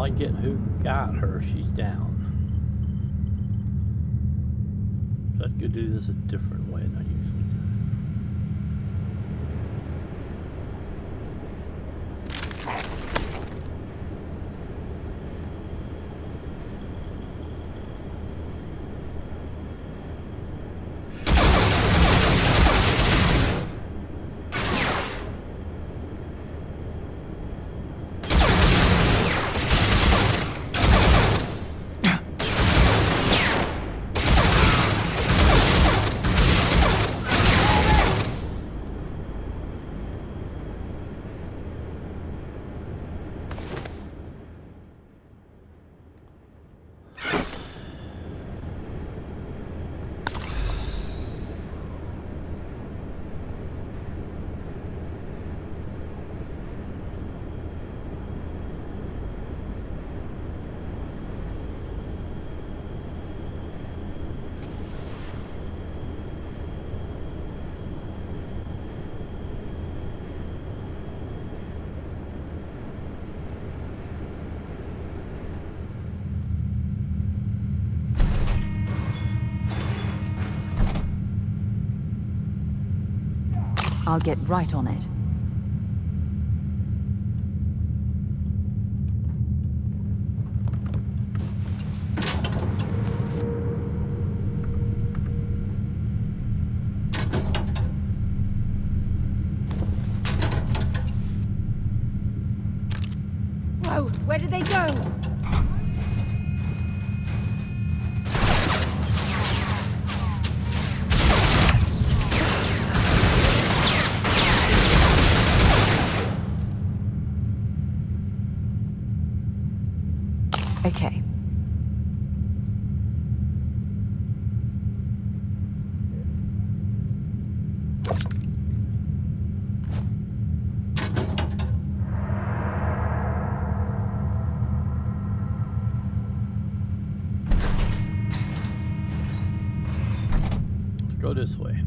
like getting who got her. She's down. So that's good to do this a different way than I usually I'll get right on it. Whoa, where did they go? Okay. Let's go this way.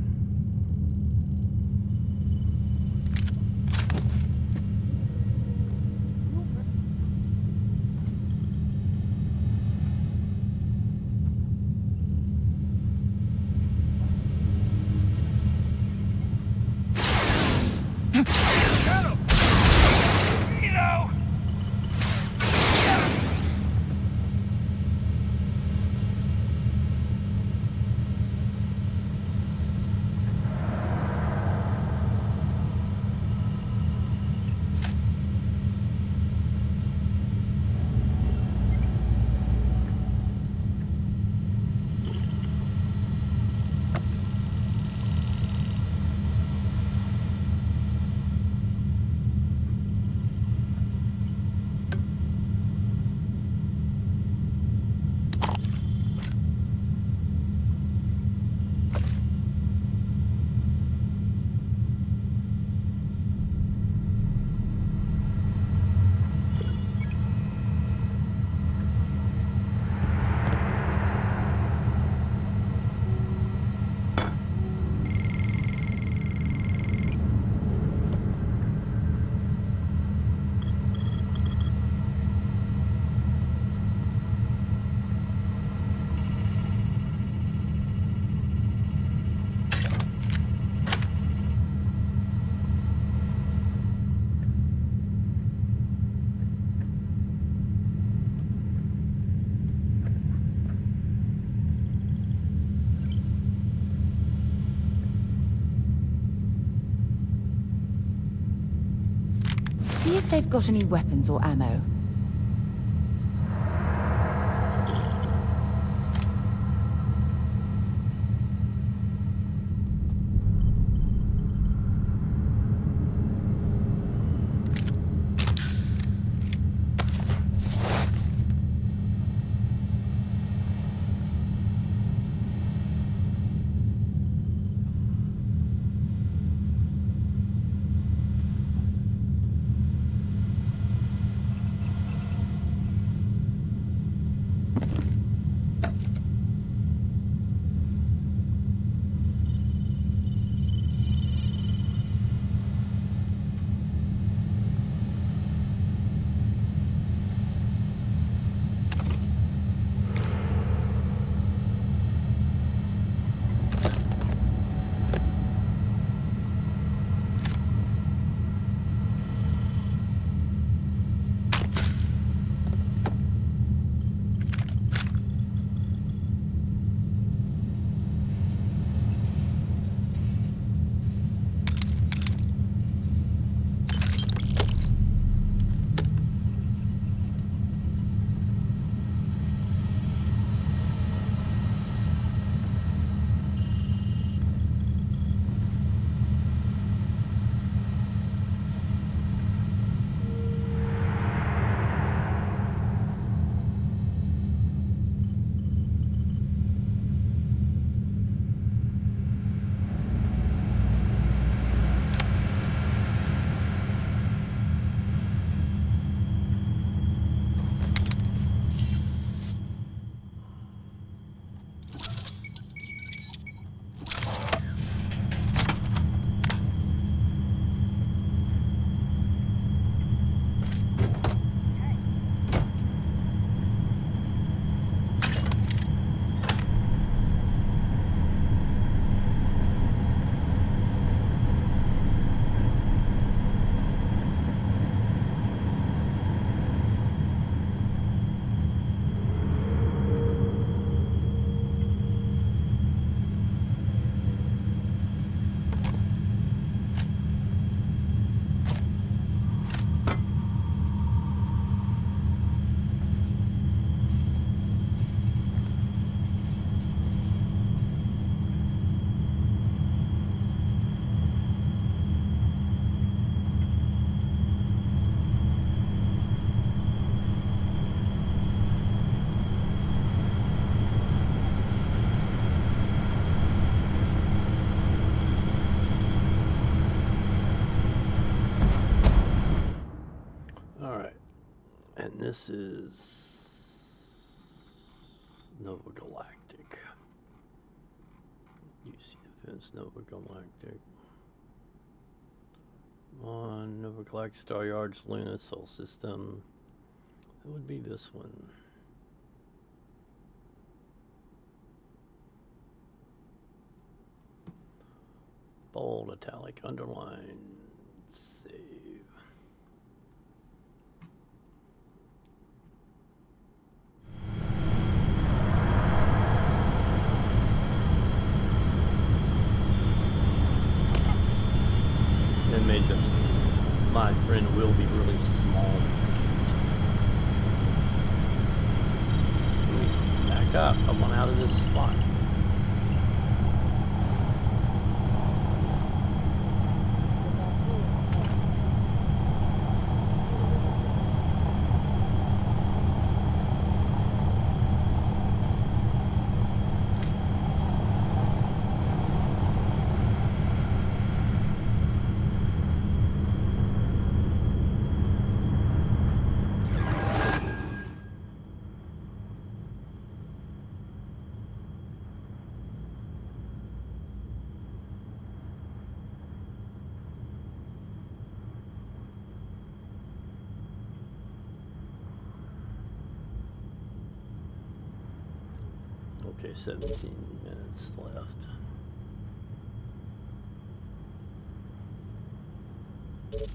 See if they've got any weapons or ammo. this is Nova Galactic. UC Defense Nova Galactic. On Nova Galactic, Star Yards, Luna, Sol System. That would be this one. Bold, italic, underline, save. And made them. My friend will be really small. Back up. I want out of this spot. Okay, 17 minutes left.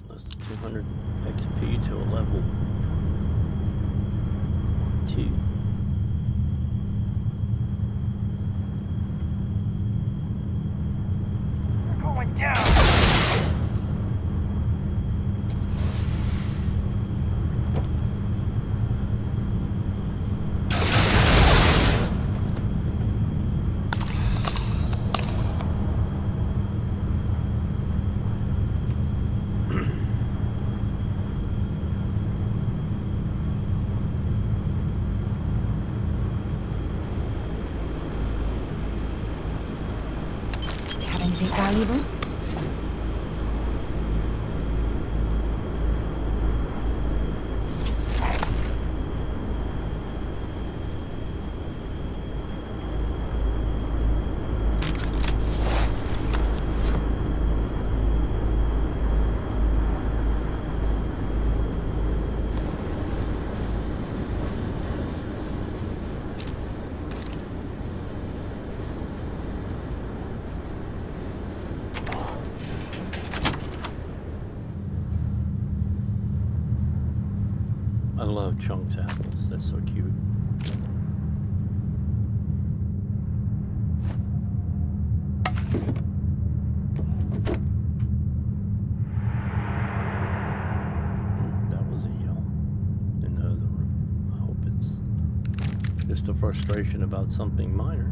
That's 200 XP to a level 2. We're going down! Valuable? I love Chunk's apples. They're so cute. That was a yell in the other room. I hope it's just a frustration about something minor.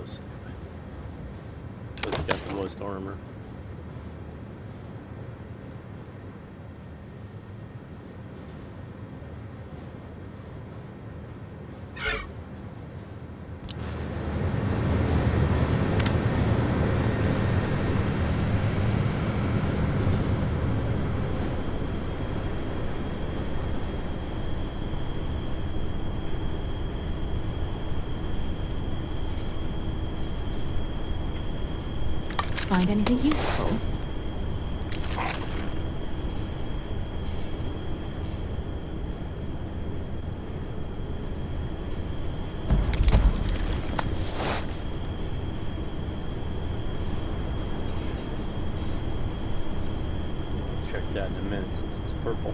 so stupid. But it's got the most armor. Find anything useful? Check that in a minute since it's purple.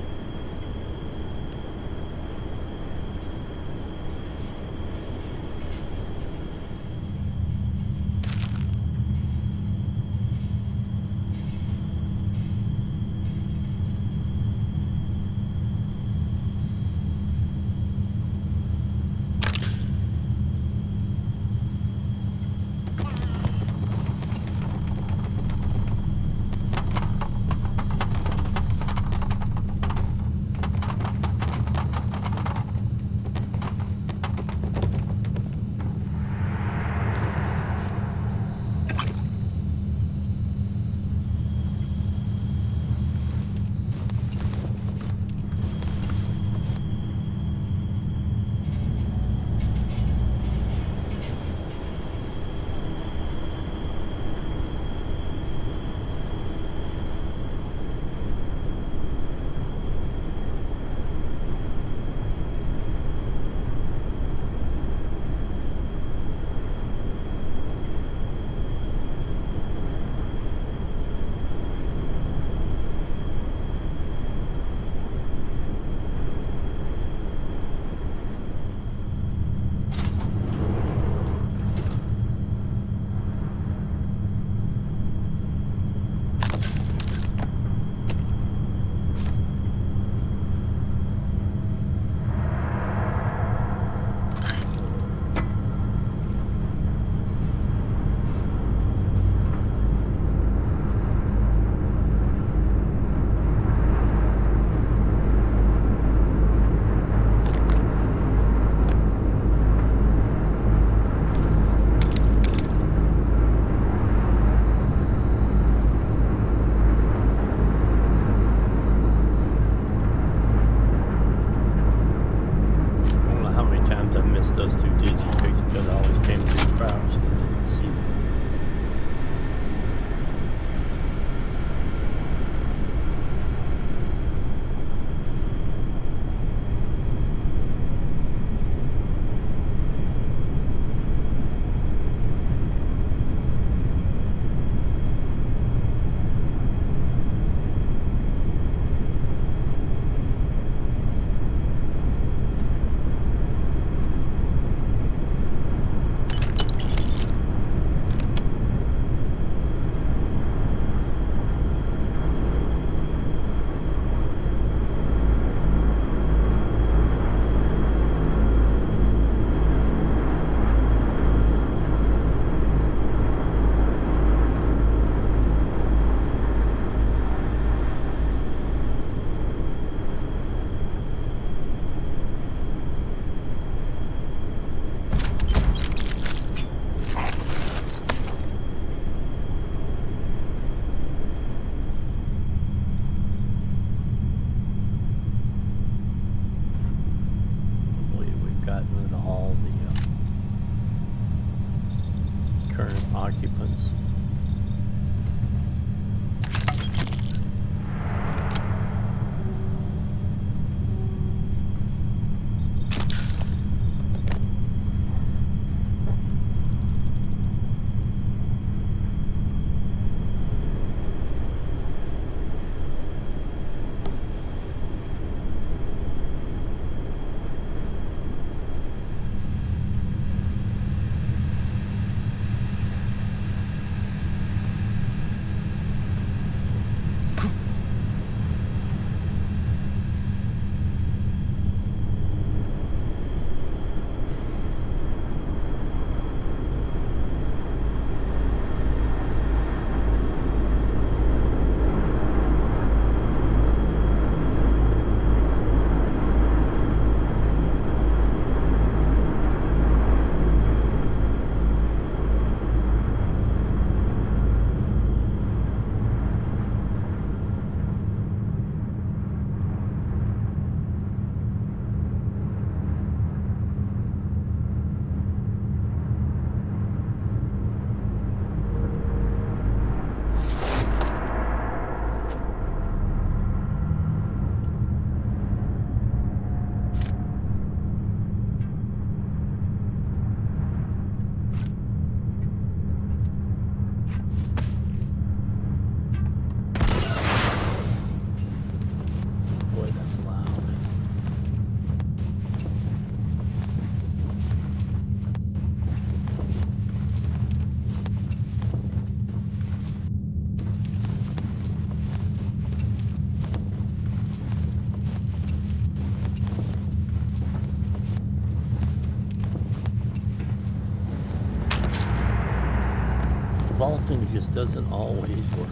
occupants. vaulting just doesn't always work.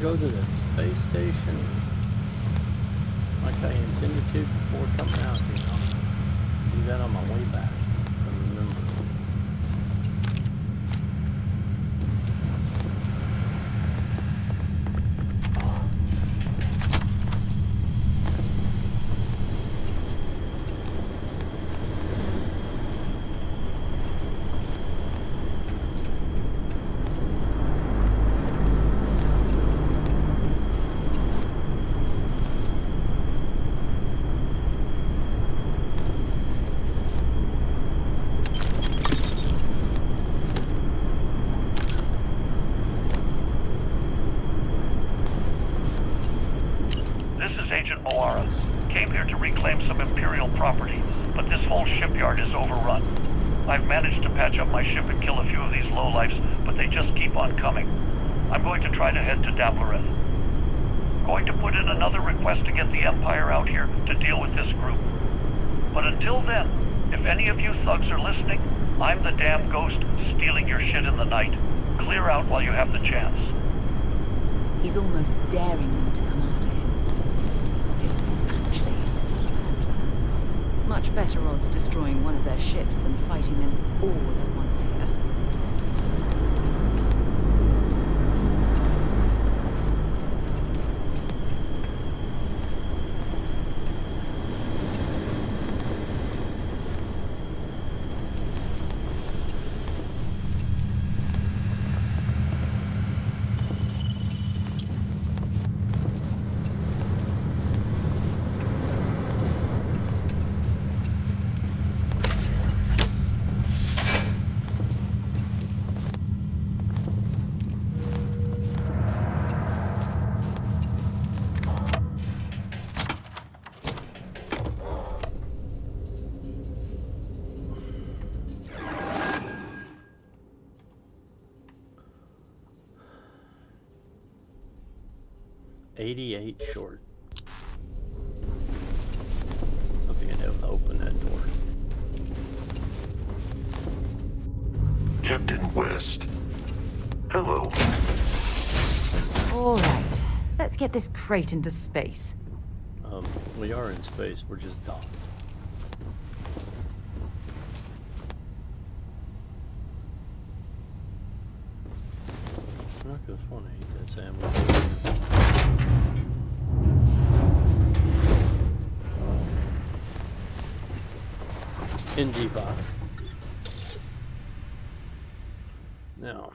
Go to the space station like I intended to before coming out, you know. Do that on my way back. I remember. Came here to reclaim some Imperial property, but this whole shipyard is overrun. I've managed to patch up my ship and kill a few of these lowlifes, but they just keep on coming. I'm going to try to head to Dablereth. Going to put in another request to get the Empire out here to deal with this group. But until then, if any of you thugs are listening, I'm the damn ghost stealing your shit in the night. Clear out while you have the chance. He's almost daring them to come after him. It's actually not a bad plan. Much better odds destroying one of their ships than fighting them all at once here. $88 short. I think I'd have to open that door. Captain West. Hello. All right, let's get this crate into space. We are in space. We're just docked. I just want to eat that sandwich. Indeed, Bob. Now,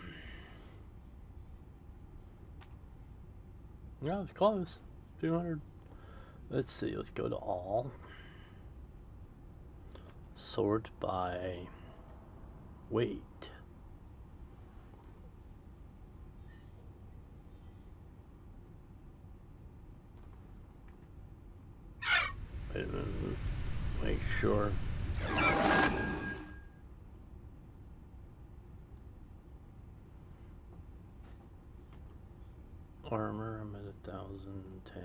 yeah, it's close. 200. Let's see. Let's go to all. Sort by weight. Wait a minute. Make sure. Armor, I'm at 1,000 tab.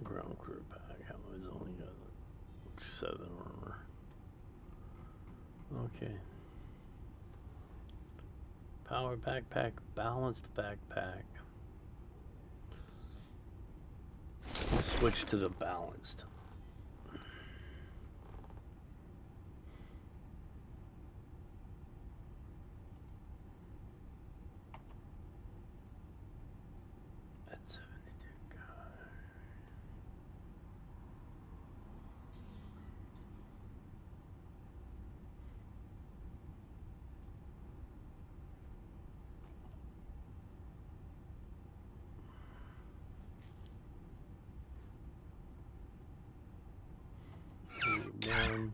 Ground crew pack, how much? Only got 7 armor. Okay. Power backpack, balanced backpack. Switch to the balanced. One.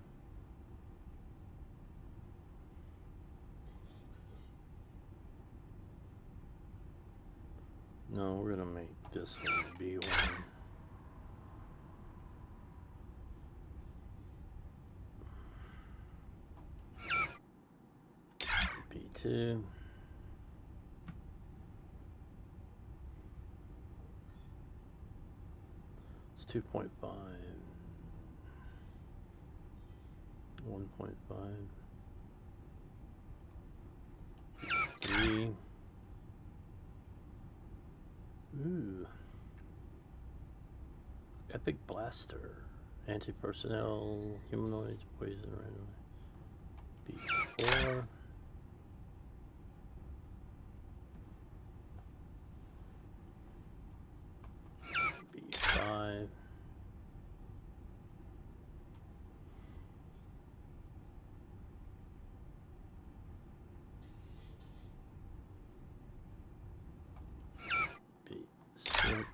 No, we're gonna make this one B1. B2. It's 2.5. 1.5. 3. Ooh. Epic Blaster. Anti-personnel, humanoids, poison, randomly. B4. B5. B6.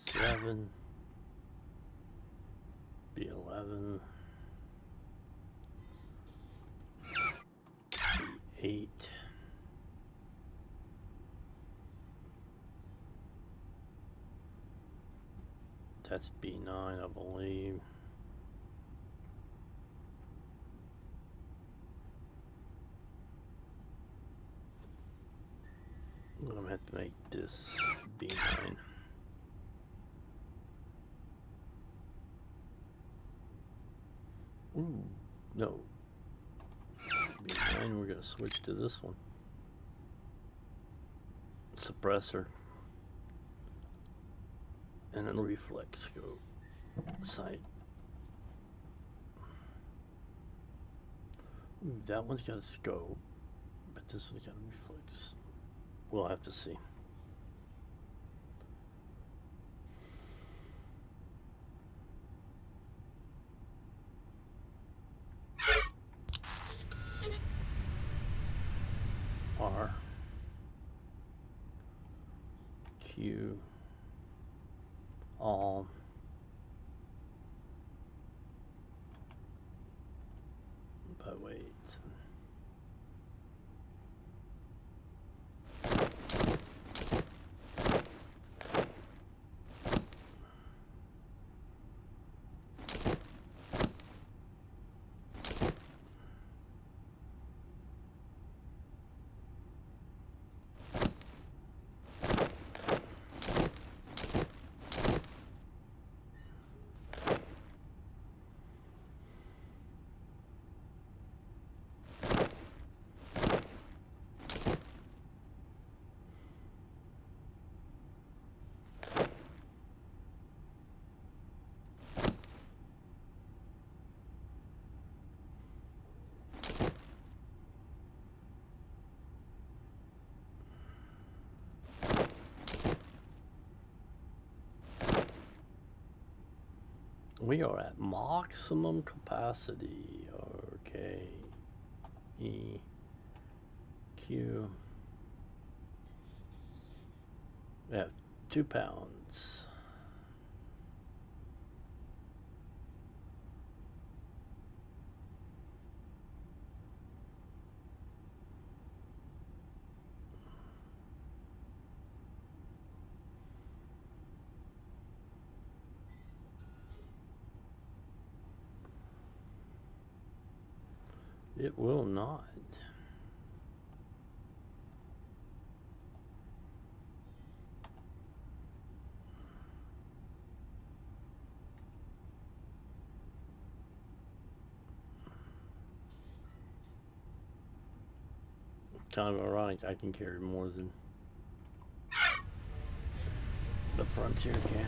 B7. B11. B8. That's B9, I believe. I'm gonna have to make this B9. Ooh, no. B9, we're gonna switch to this one. Suppressor. And then reflex scope. Sight. Ooh, that one's got a scope, but this one's got a reflex. We'll have to see. R. Q. All. But wait. We are at maximum capacity. Okay. E. Q. We have 2 pounds. It will not. Kind of ironic, I can carry more than the Frontier can.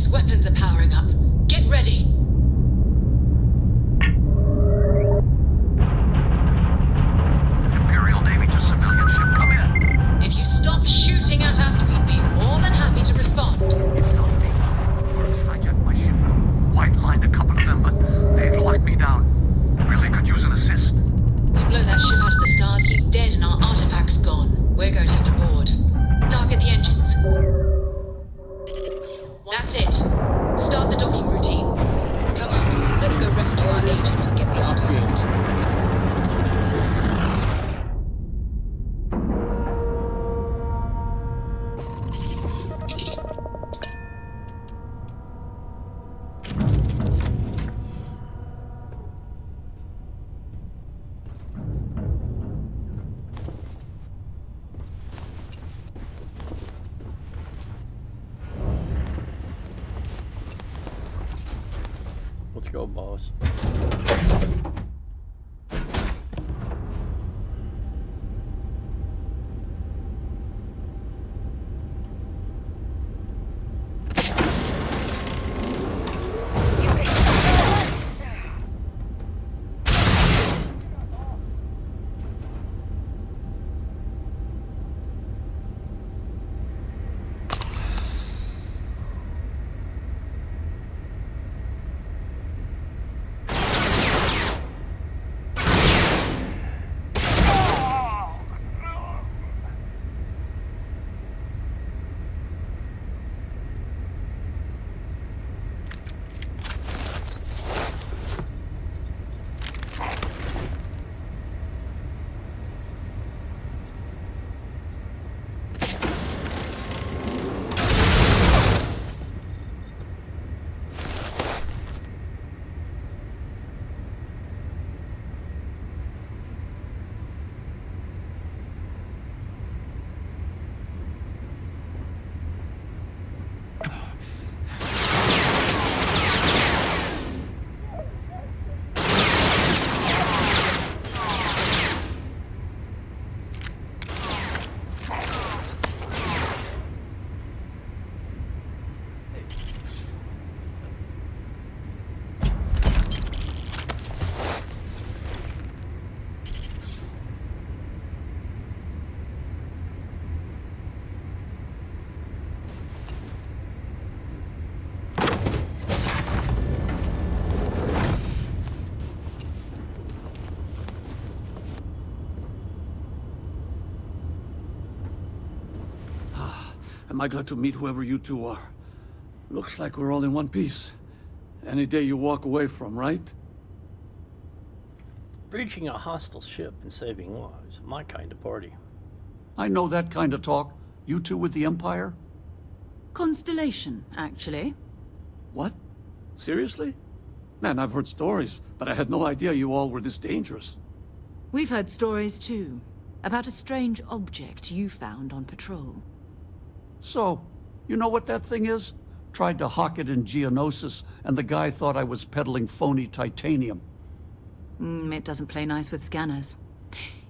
His weapons are powering up. Get ready. Imperial Navy to civilian ship, come in. If you stop shooting at us, we'd be more than happy to respond. Hijacked my ship. White lined a couple of them, but they've locked me down. Really could use an assist. We blow that ship out of the stars, he's dead and our artifact's gone. We're going to have to board. Target the engines. That's it. Start the docking routine. Come on, let's go rescue our agent and get the artifact. Let's go, boss. Am I glad to meet whoever you two are. Looks like we're all in one piece. Any day you walk away from, right? Breaching a hostile ship and saving lives, my kind of party. I know that kind of talk. You two with the Empire? Constellation, actually. What? Seriously? Man, I've heard stories, but I had no idea you all were this dangerous. We've heard stories too, about a strange object you found on patrol. So, you know what that thing is? Tried to hawk it in Geonosis, and the guy thought I was peddling phony titanium. It doesn't play nice with scanners.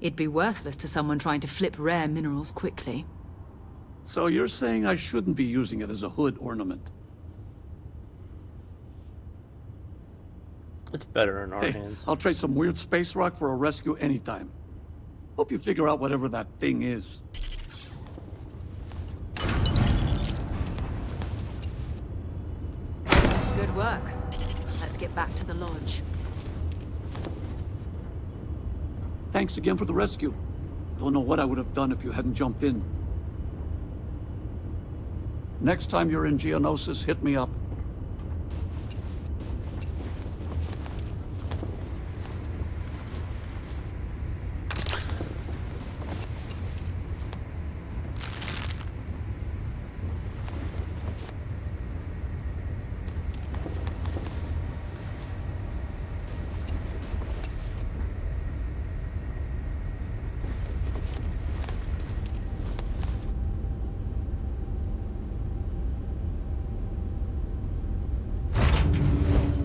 It'd be worthless to someone trying to flip rare minerals quickly. So you're saying I shouldn't be using it as a hood ornament? It's better in our Hey, hands. I'll trade some weird space rock for a rescue anytime. Hope you figure out whatever that thing is. Good work. Let's get back to the lodge. Thanks again for the rescue. Don't know what I would have done if you hadn't jumped in. Next time you're in Geonosis, hit me up.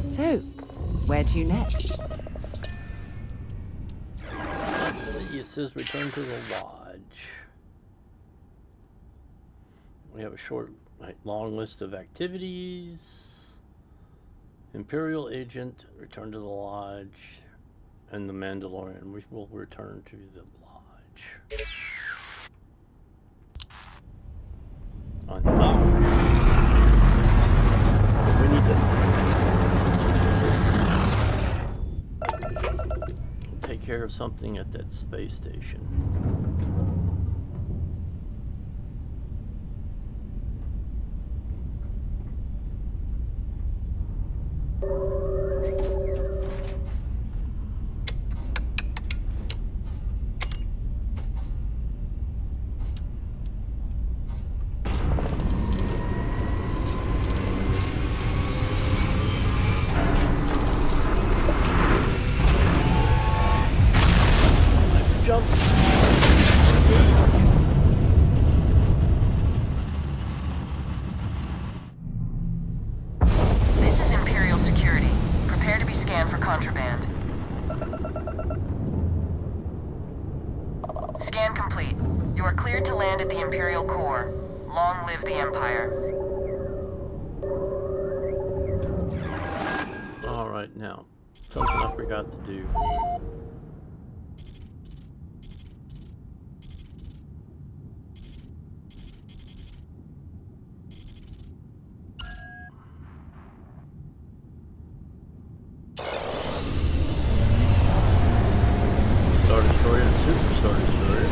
So, where to next? Let's see, it says return to the lodge. We have a short Right, long list of activities. Imperial agent, return to the lodge, and the Mandalorian. We will return to the lodge. Undock. We need to take care of something at that space station. Jump. This is Imperial Security. Prepare to be scanned for contraband. Scan complete. You are cleared to land at the Imperial core. Long live the Empire. Alright, now, something I forgot to do. Star Destroyer and Super Star Destroyer.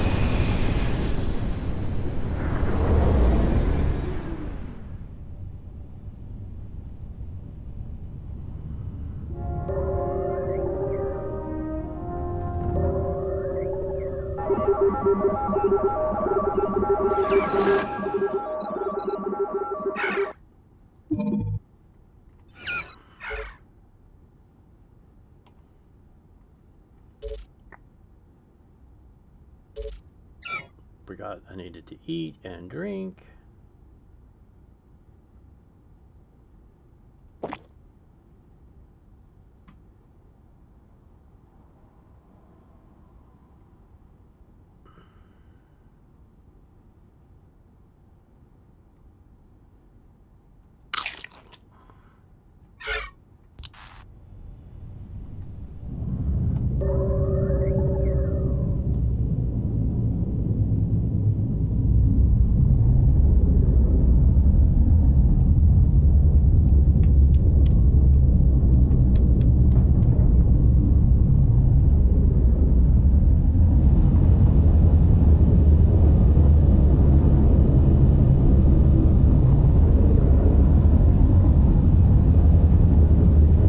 Forgot I needed to eat and drink.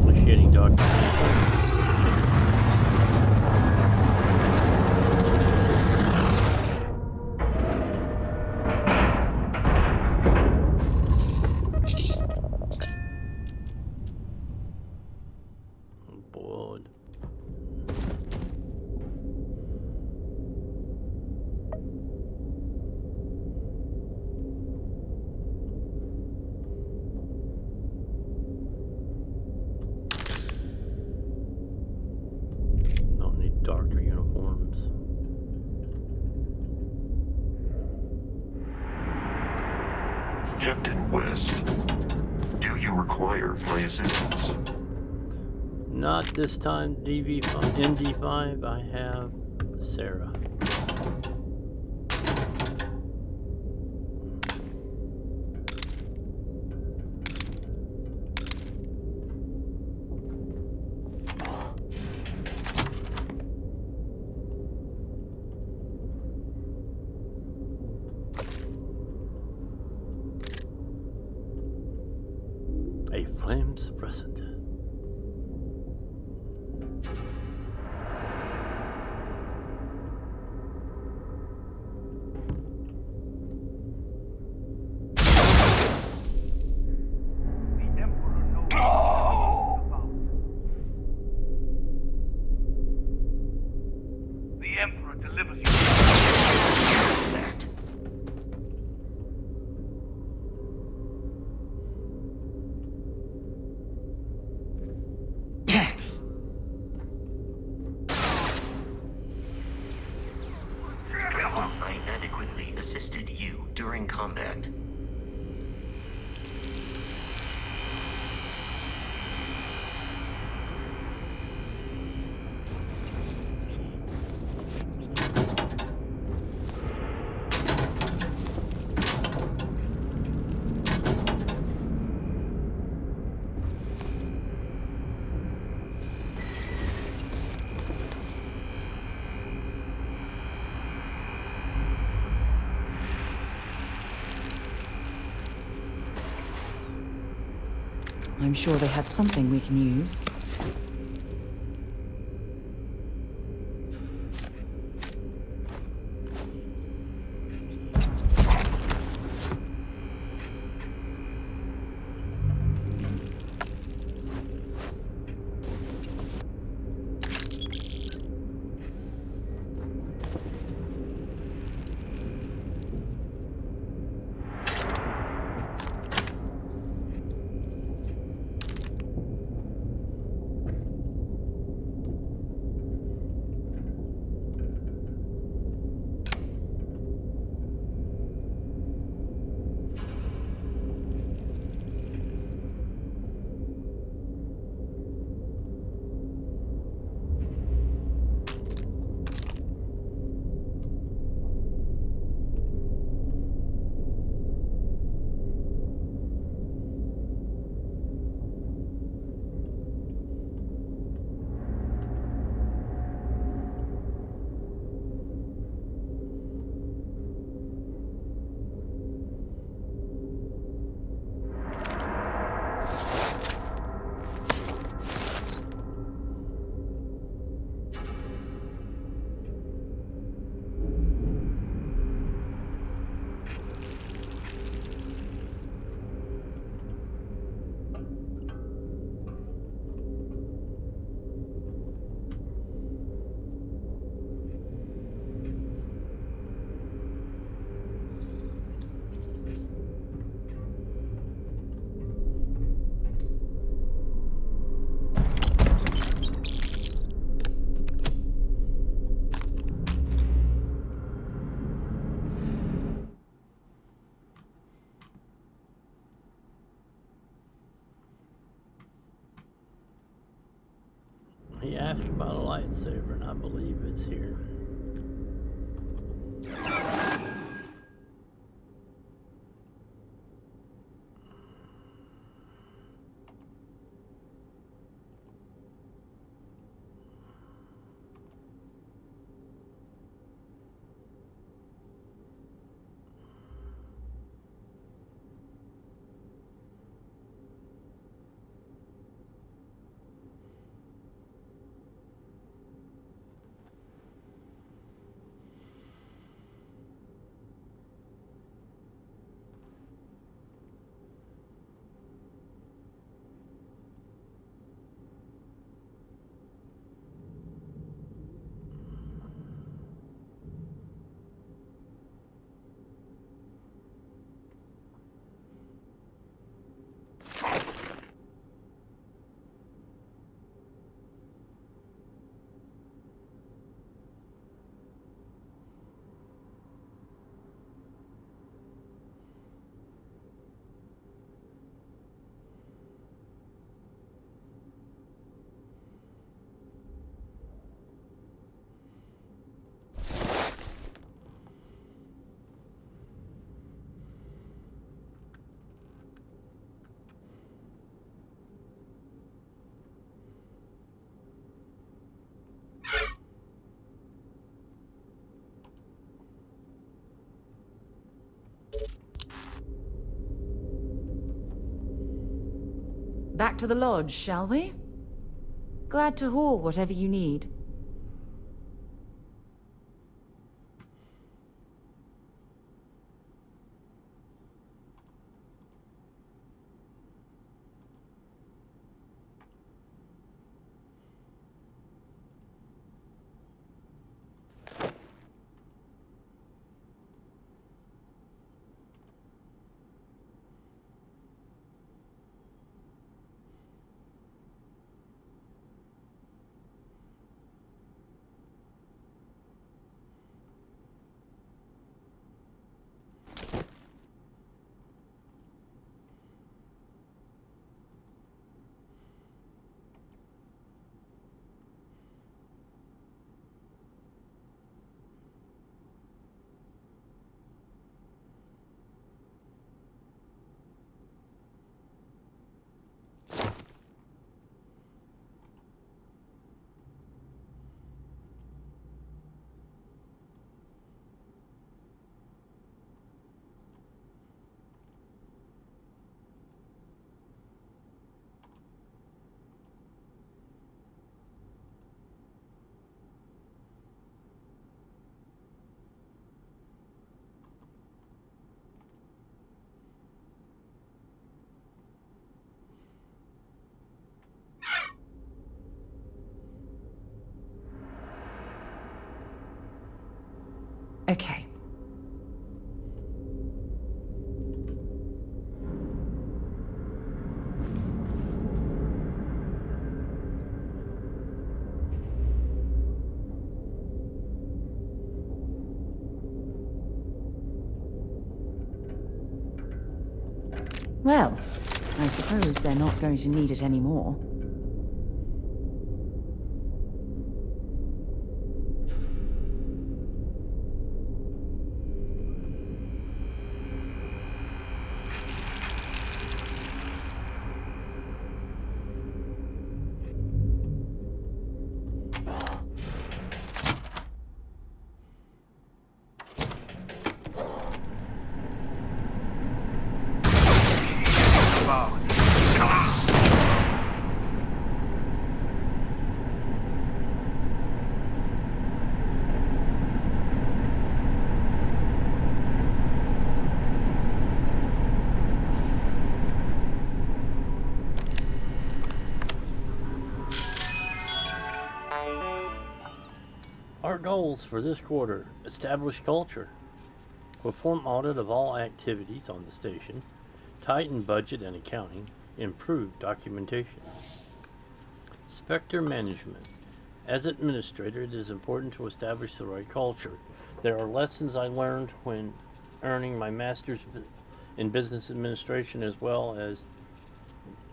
Initiating document. I'm bored. Don't need darker uniforms. Captain West, do you require my assistance? Not this time, DV5, ND5. I have Sarah. A flame suppressant. The Emperor delivers you. I adequately assisted you during combat. I'm sure they had something we can use. He asked about a lightsaber, and I believe it's here. Back to the lodge, shall we? Glad to haul whatever you need. Okay. Well, I suppose they're not going to need it anymore. Our goals for this quarter: establish culture, perform audit of all activities on the station, tighten budget and accounting, improve documentation. Spectre management. As administrator, it is important to establish the right culture. There are lessons I learned when earning my master's in business administration, as well as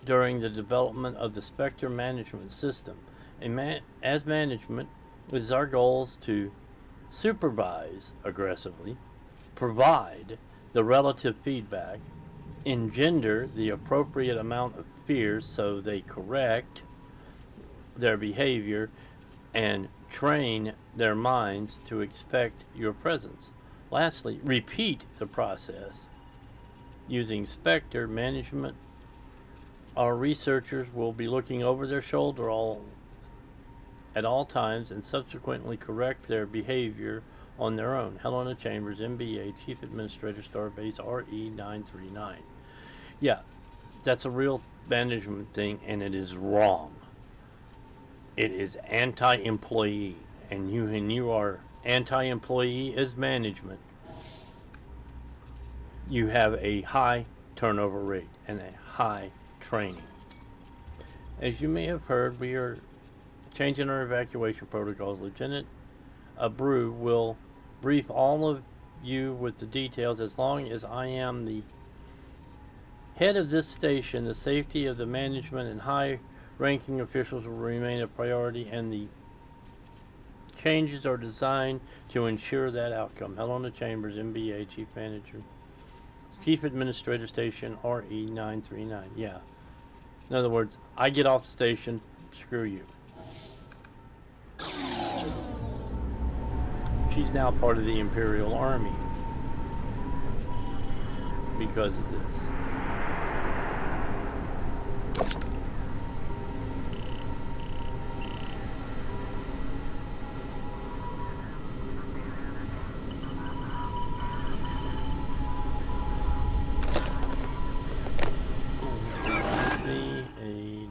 during the development of the Spectre management system. As management, it is our goals to supervise aggressively, provide the relative feedback, engender the appropriate amount of fear so they correct their behavior, and train their minds to expect your presence. Lastly, repeat the process using Spectre management. Our researchers will be looking over their shoulder at all times and subsequently correct their behavior on their own. Helena Chambers, MBA, Chief Administrator, Starbase RE939. Yeah, that's a real management thing, and it is wrong. It is anti-employee, and you are anti-employee as management. You have a high turnover rate and a high training. As you may have heard, we are changing our evacuation protocols. Lieutenant Abreu will brief all of you with the details. As long as I am the head of this station, the safety of the management and high-ranking officials will remain a priority, and the changes are designed to ensure that outcome. Helena Chambers, MBA, Chief Administrator, Station RE939. Yeah. In other words, I get off the station, screw you. She's now part of the Imperial Army because of this. Aid.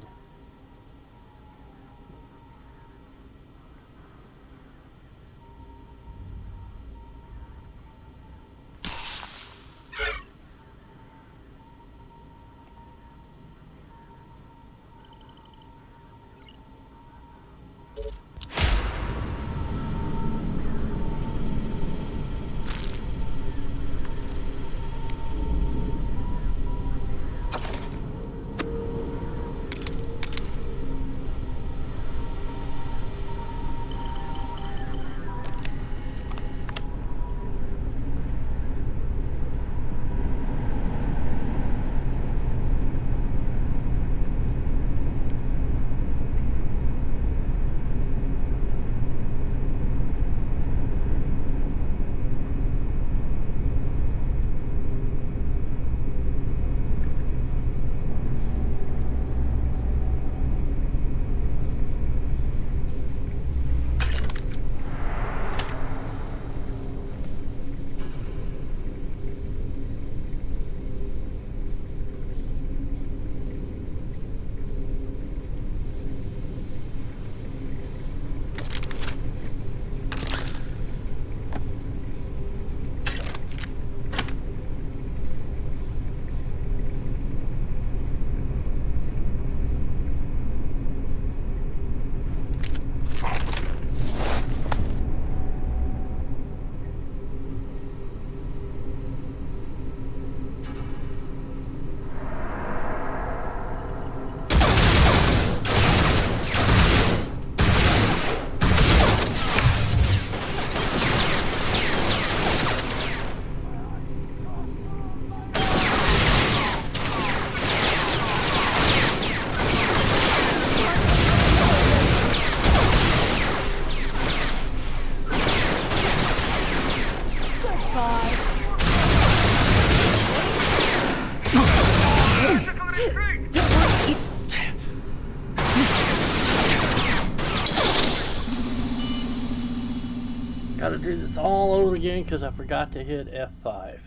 Gotta do this all over again because I forgot to hit F5.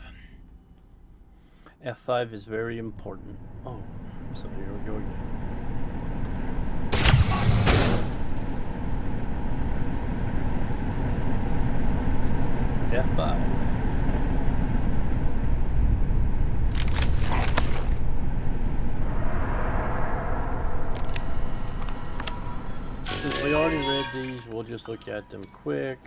F5 is very important. Oh, so here we go again. F5. Since we already read these, we'll just look at them quick.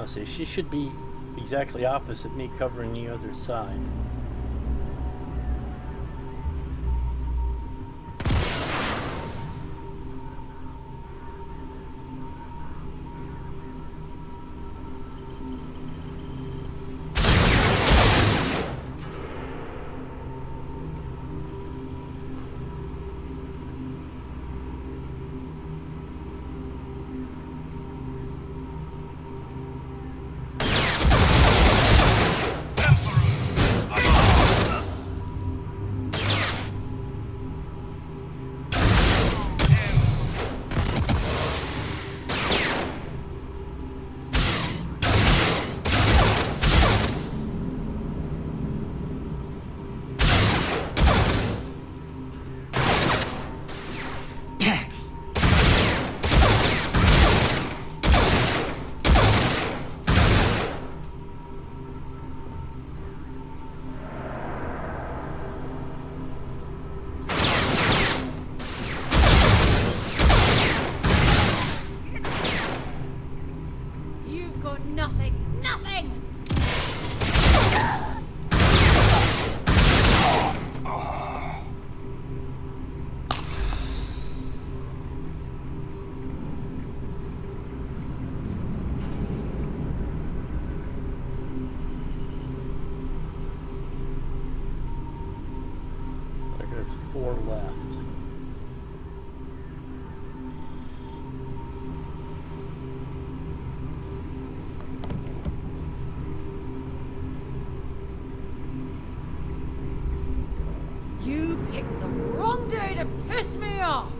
I'll see, she should be exactly opposite me, covering the other side. 4 left. You picked the wrong day to piss me off!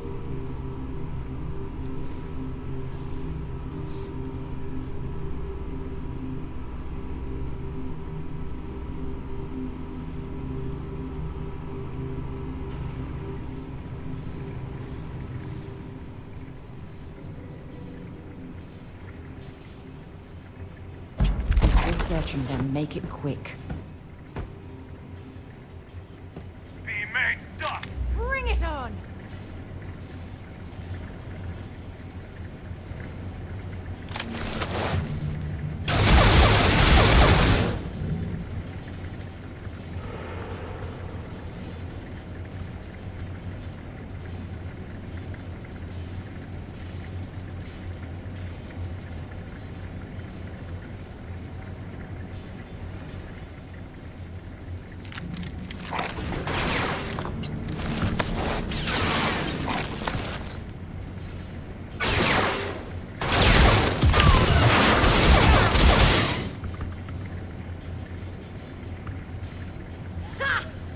Go searching them, make it quick. Bring it on!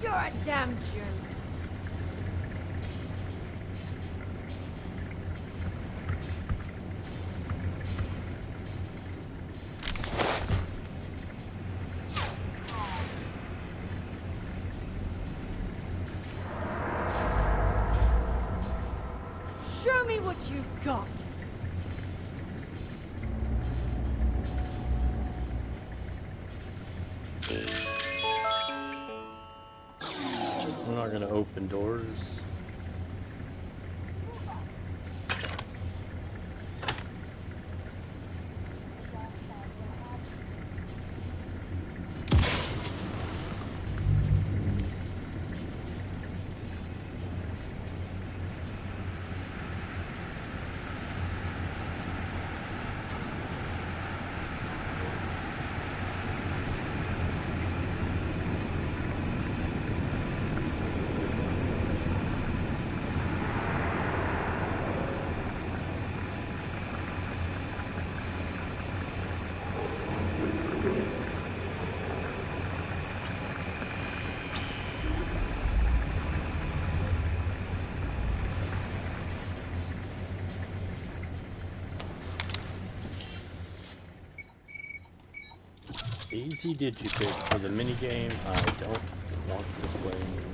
You're a damn jerk. Show me what you've got. We're not going to open doors. Easy digipig for the minigame I don't want to play anymore.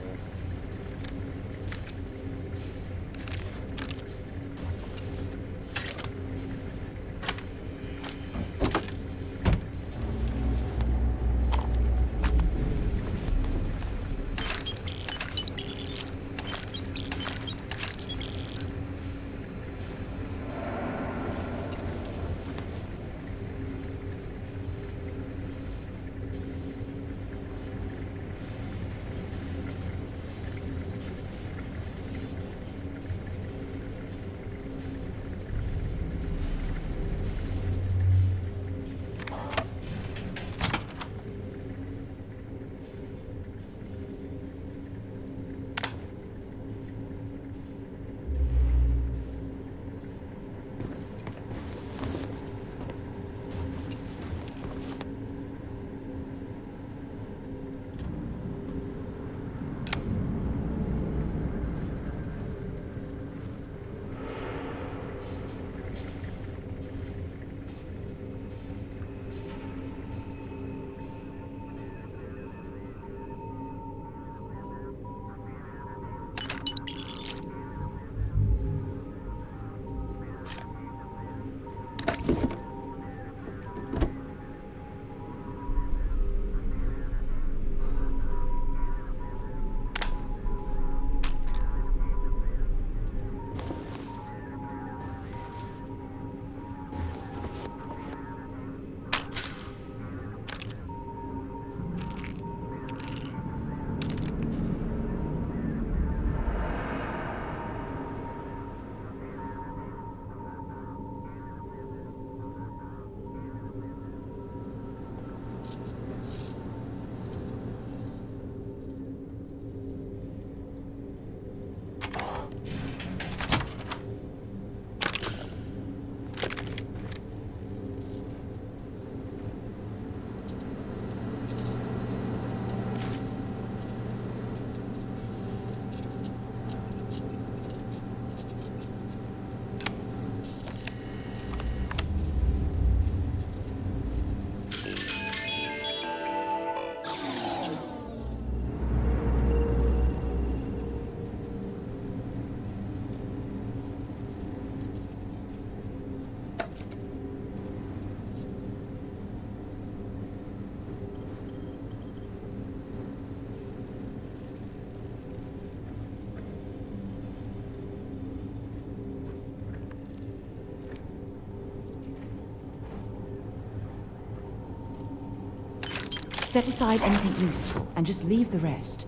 Set aside anything useful and just leave the rest.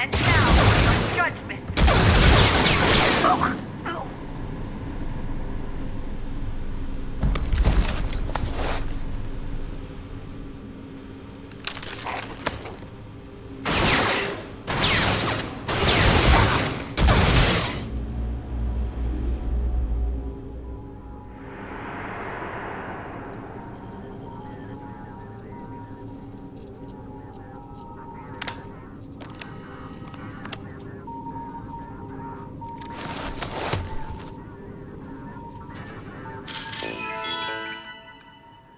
And now, your judgment.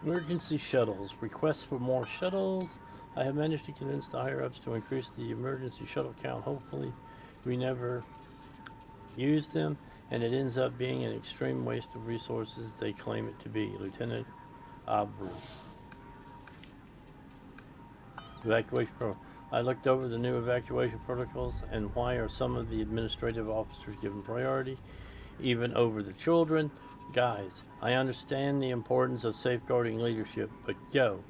Emergency shuttles. Requests for more shuttles. I have managed to convince the higher-ups to increase the emergency shuttle count. Hopefully, we never use them, and it ends up being an extreme waste of resources they claim it to be. Lieutenant Abreu. Evacuation protocol. I looked over the new evacuation protocols, and why are some of the administrative officers given priority, even over the children? Guys, I understand the importance of safeguarding leadership, but yo,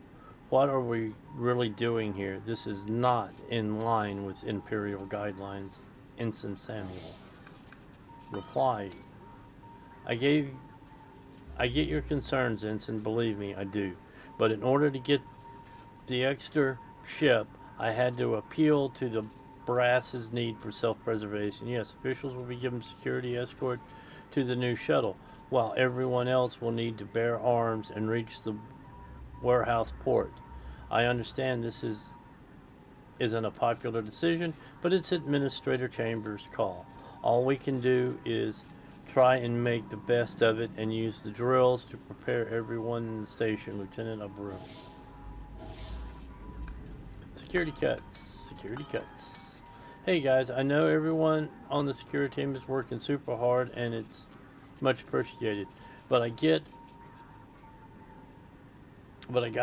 what are we really doing here? This is not in line with Imperial guidelines. Ensign Samuel. Reply. I get your concerns, Ensign, believe me, I do. But in order to get the extra ship, I had to appeal to the brass's need for self-preservation. Yes, officials will be given security escort to the new shuttle, while everyone else will need to bear arms and reach the warehouse port. I understand this isn't a popular decision, but it's Administrator Chambers' call. All we can do is try and make the best of it and use the drills to prepare everyone in the station. Lieutenant Abreu. Security cuts. Security cuts. Hey guys, I know everyone on the security team is working super hard and it's much appreciated, but I got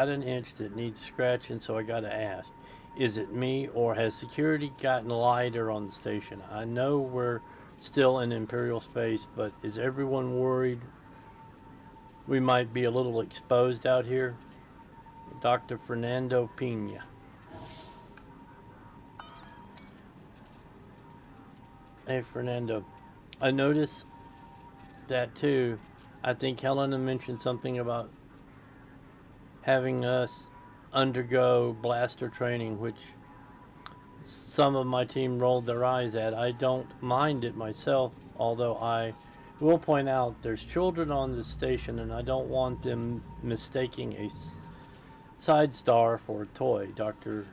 an inch that needs scratching, so I gotta ask, is it me or has security gotten lighter on the station? I know we're still in Imperial space, but is everyone worried we might be a little exposed out here? Dr. Fernando Pena. Hey Fernando, I noticed that too. I think Helena mentioned something about having us undergo blaster training, which some of my team rolled their eyes at. I don't mind it myself, although I will point out there's children on this station and I don't want them mistaking a side star for a toy. Dr.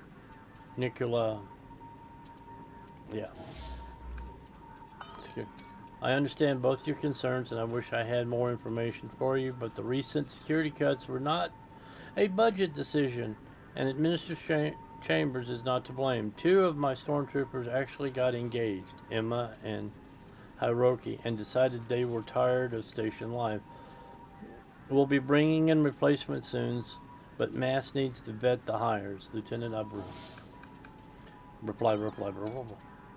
Nicola, yeah. I understand both your concerns and I wish I had more information for you, but the recent security cuts were not a budget decision, and Administrator Chambers is not to blame. 2 of my stormtroopers actually got engaged, Emma and Hiroki, and decided they were tired of station life. We'll be bringing in replacements soon, but Mass needs to vet the hires. Lieutenant Abreu. Reply.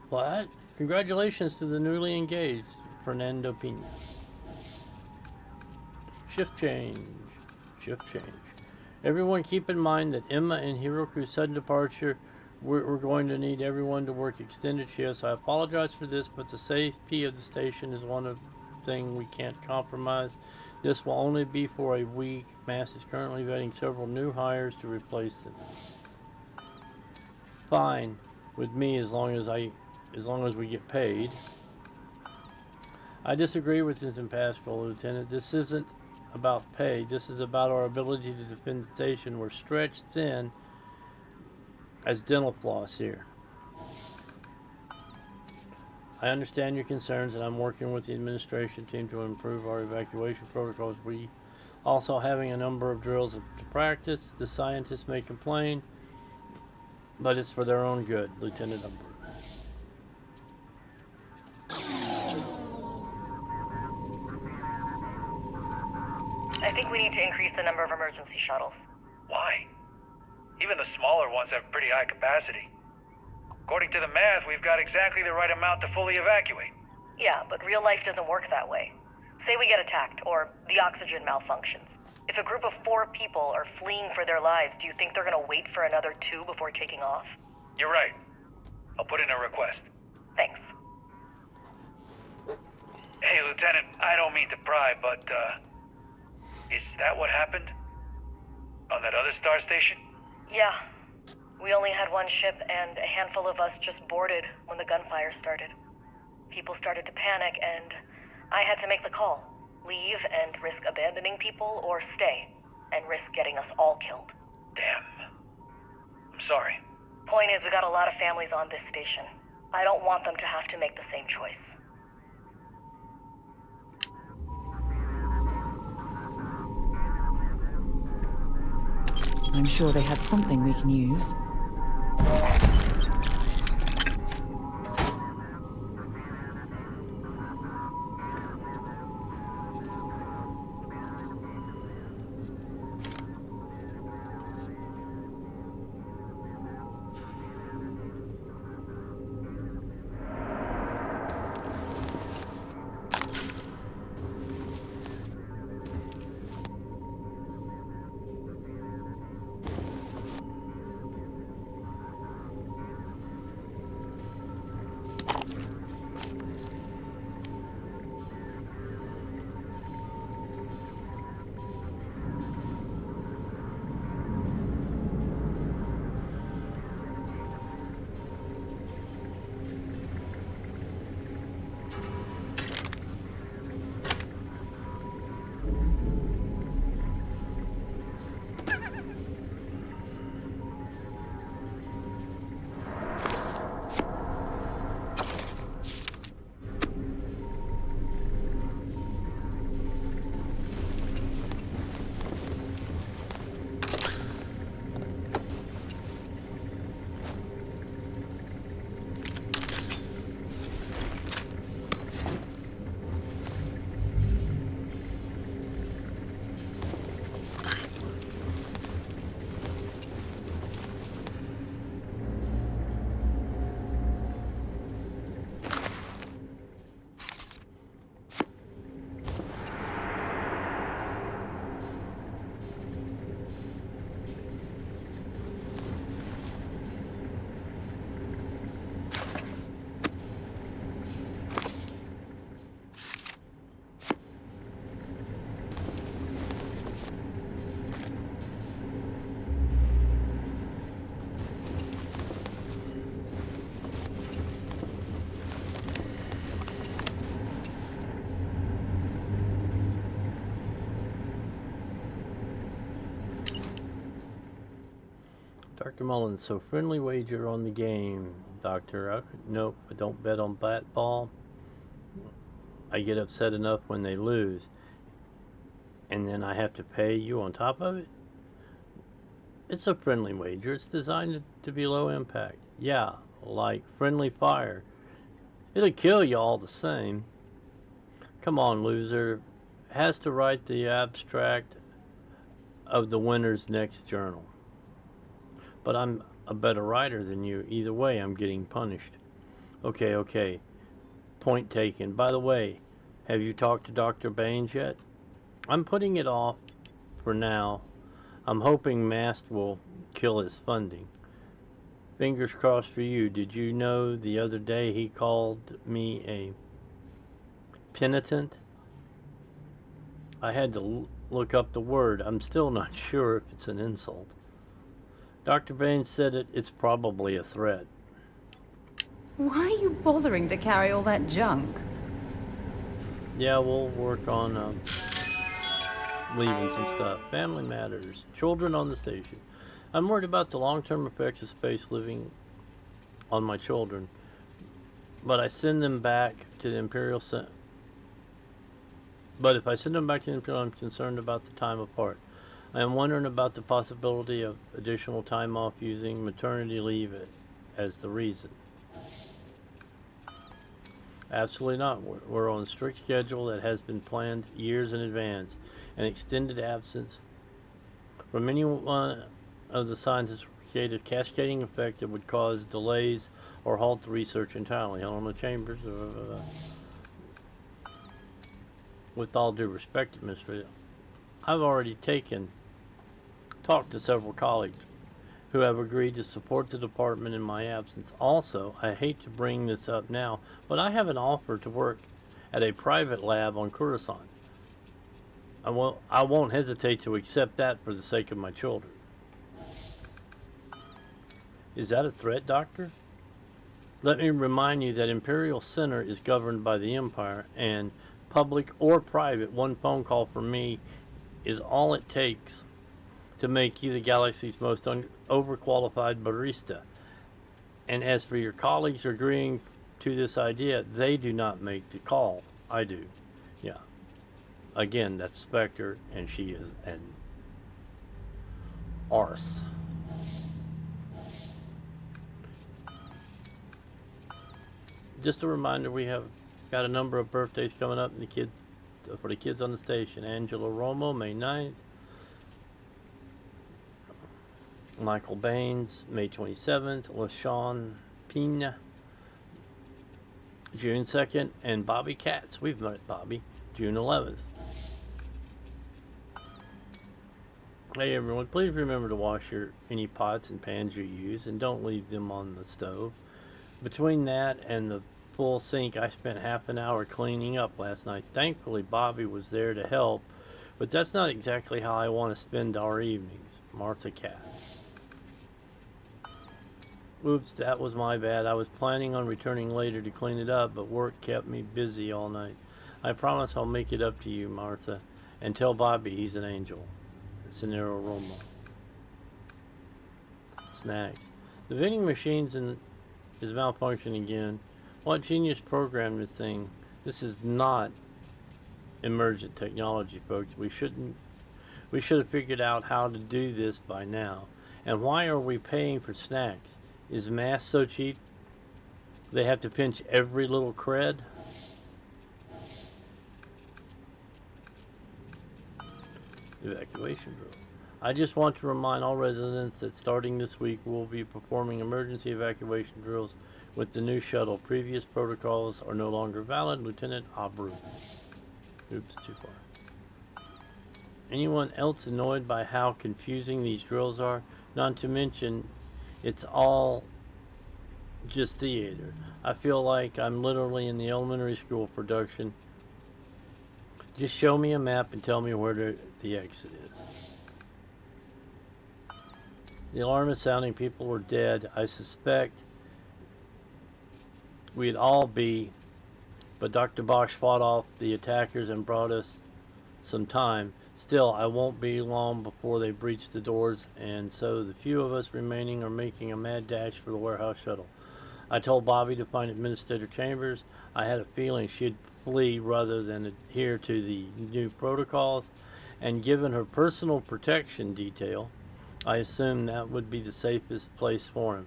What? Congratulations to the newly engaged, Fernando Pena. Shift change. Everyone keep in mind that Emma and Hiroku's sudden departure, we're going to need everyone to work extended shifts. I apologize for this, but the safety of the station is one of thing we can't compromise. This will only be for a week. Mass is currently vetting several new hires to replace them. Fine with me as long as we get paid. I disagree with this Pascal, Lieutenant. This isn't about pay. This is about our ability to defend the station. We're stretched thin as dental floss here. I understand your concerns, and I'm working with the administration team to improve our evacuation protocols. We also having a number of drills to practice. The scientists may complain, but it's for their own good, Lieutenant Umber. I think we need to increase the number of emergency shuttles. Why? Even the smaller ones have pretty high capacity. According to the math, we've got exactly the right amount to fully evacuate. Yeah, but real life doesn't work that way. Say we get attacked, or the oxygen malfunctions. If a group of 4 people are fleeing for their lives, do you think they're gonna wait for another 2 before taking off? You're right. I'll put in a request. Thanks. Hey, Lieutenant, I don't mean to pry, but, is that what happened? On that other star station? Yeah. We only had one ship, and a handful of us just boarded when the gunfire started. People started to panic, and I had to make the call. Leave and risk abandoning people, or stay and risk getting us all killed. Damn. I'm sorry. Point is, we got a lot of families on this station. I don't want them to have to make the same choice. I'm sure they had something we can use. Dr. Mullins, so friendly wager on the game, Doctor. Nope, I don't bet on bat ball. I get upset enough when they lose. And then I have to pay you on top of it? It's a friendly wager. It's designed to be low impact. Yeah, like friendly fire. It'll kill you all the same. Come on, loser. Has to write the abstract of the winner's next journal. But I'm a better writer than you. Either way, I'm getting punished. Okay. Point taken. By the way, have you talked to Dr. Baines yet? I'm putting it off for now. I'm hoping Mast will kill his funding. Fingers crossed for you. Did you know the other day he called me a penitent? I had to look up the word. I'm still not sure if it's an insult. Dr. Baines said it's probably a threat. Why are you bothering to carry all that junk? Yeah, we'll work on leaving some stuff. Family matters. Children on the station. I'm worried about the long-term effects of space living on my children, but I send them back to the Imperial Center. But if I send them back to the Imperial, I'm concerned about the time apart. I am wondering about the possibility of additional time off using maternity leave as the reason. Absolutely not. We're on a strict schedule that has been planned years in advance. An extended absence from any one of the scientists will create a cascading effect that would cause delays or halt the research entirely. On the chambers, with all due respect, Administrator, I've already talked to several colleagues who have agreed to support the department in my absence. Also, I hate to bring this up now, but I have an offer to work at a private lab on Coruscant. I won't hesitate to accept that for the sake of my children. Is that a threat, Doctor? Let me remind you that Imperial Center is governed by the Empire, and public or private, one phone call from me is all it takes to make you the galaxy's most overqualified barista. And as for your colleagues agreeing to this idea, they do not make the call. I do. Yeah. Again, that's Spectre, and she is an arse. Just a reminder, we have got a number of birthdays coming up for the kids on the station. Angela Romo, May 9th. Michael Baines, May 27th. LaShawn Pina, June 2nd. And Bobby Katz, we've met Bobby, June 11th. Hey everyone, please remember to wash any pots and pans you use and don't leave them on the stove. Between that and the full sink, I spent half an hour cleaning up last night. Thankfully, Bobby was there to help, but that's not exactly how I want to spend our evenings. Martha Katz. Oops, that was my bad. I was planning on returning later to clean it up, but work kept me busy all night. I promise I'll make it up to you, Martha, and tell Bobby he's an angel. Scenario Romo. Snacks. The vending machines is malfunctioning again. What genius programmed this thing? This is not emergent technology, folks. We should have figured out how to do this by now. And why are we paying for snacks? Is mass so cheap they have to pinch every little cred? Evacuation drill. I just want to remind all residents that starting this week we'll be performing emergency evacuation drills with the new shuttle. Previous protocols are no longer valid. Lieutenant Abru. Oops, too far. Anyone else annoyed by how confusing these drills are? Not to mention, it's all just theater. I feel like I'm literally in the elementary school production. Just show me a map and tell me where the exit is. The alarm is sounding. People were dead. I suspect we'd all be, but Dr. Bosch fought off the attackers and brought us some time. Still, I won't be long before they breach the doors, and so the few of us remaining are making a mad dash for the warehouse shuttle. I told Bobby to find Administrator Chambers. I had a feeling she'd flee rather than adhere to the new protocols, and given her personal protection detail, I assumed that would be the safest place for him.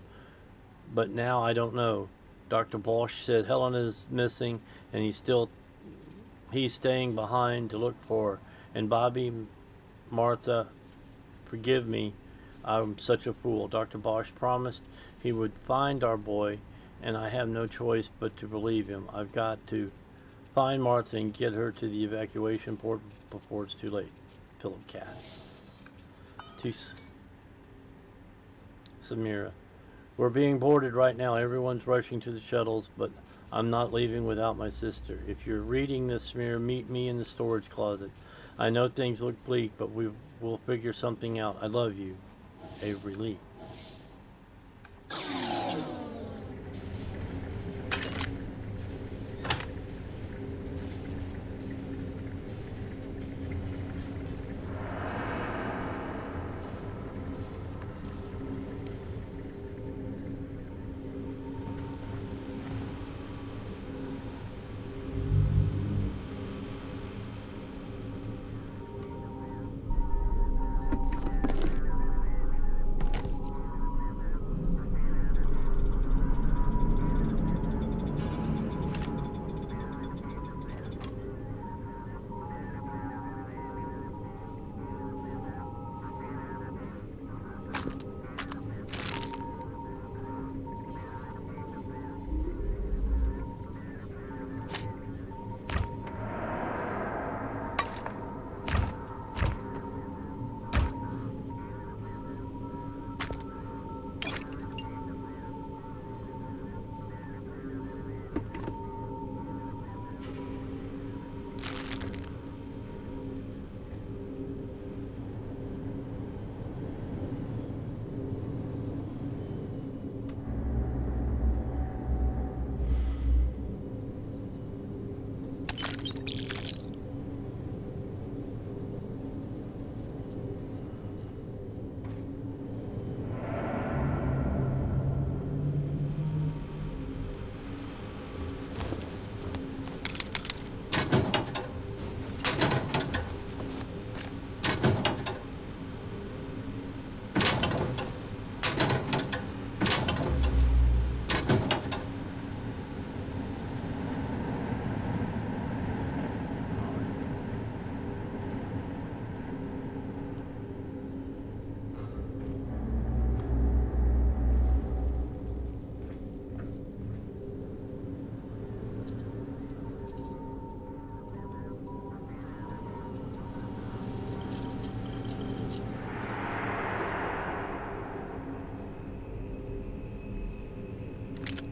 But now I don't know. Dr. Bosch said Helen is missing, and he's staying behind to look for her. And Bobby, Martha, forgive me, I'm such a fool. Dr. Bosch promised he would find our boy, and I have no choice but to believe him. I've got to find Martha and get her to the evacuation port before it's too late. Philip Katz. To Samira. We're being boarded right now. Everyone's rushing to the shuttles, but I'm not leaving without my sister. If you're reading this, Samira, meet me in the storage closet. I know things look bleak, but we will figure something out. I love you. Avery Lee.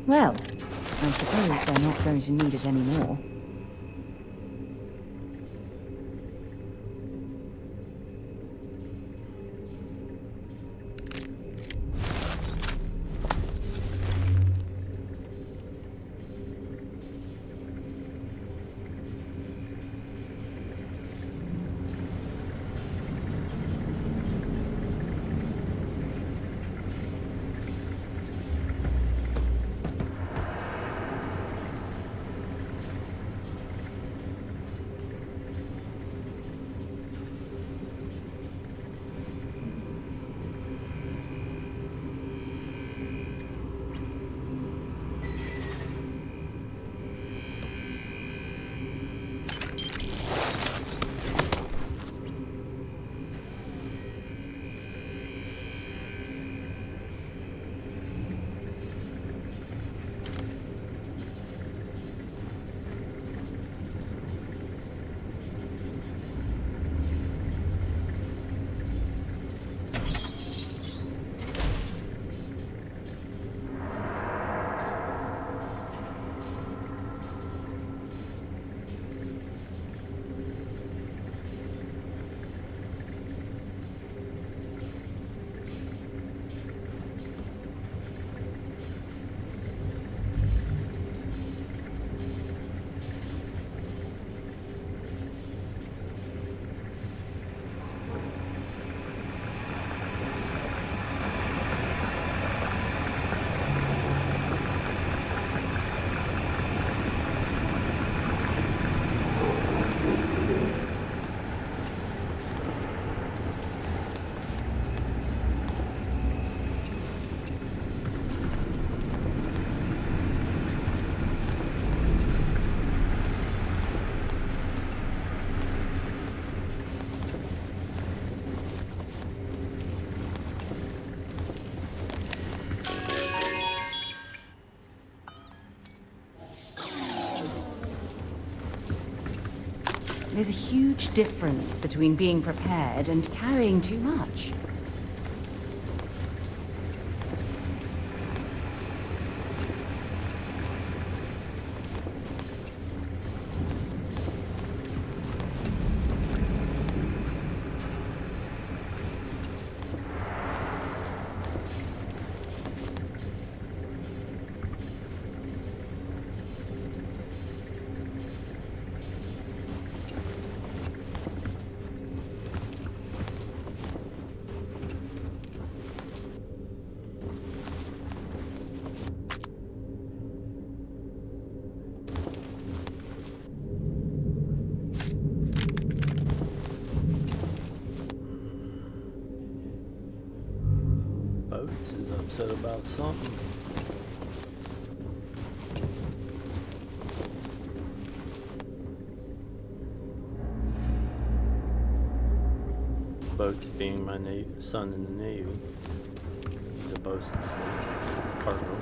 Well, I suppose they're not going to need it anymore. There's a huge difference between being prepared and carrying too much. upset about something. Boats being my son in the Navy. He's a boatswain's mate, cargo.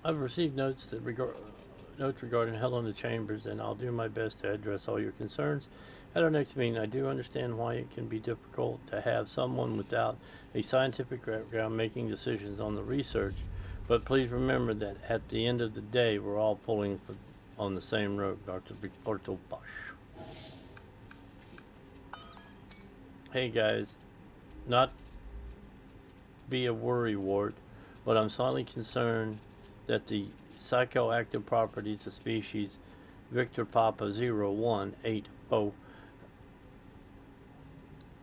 I've received notes regarding Helena Chambers, and I'll do my best to address all your concerns at our next meeting. I do understand why it can be difficult to have someone without a scientific background making decisions on the research, but please remember that at the end of the day, we're all pulling on the same rope, Dr. Ricardo Bosch. Hey guys, not be a worrywart, but I'm slightly concerned that the psychoactive properties of species Victor Papa 0180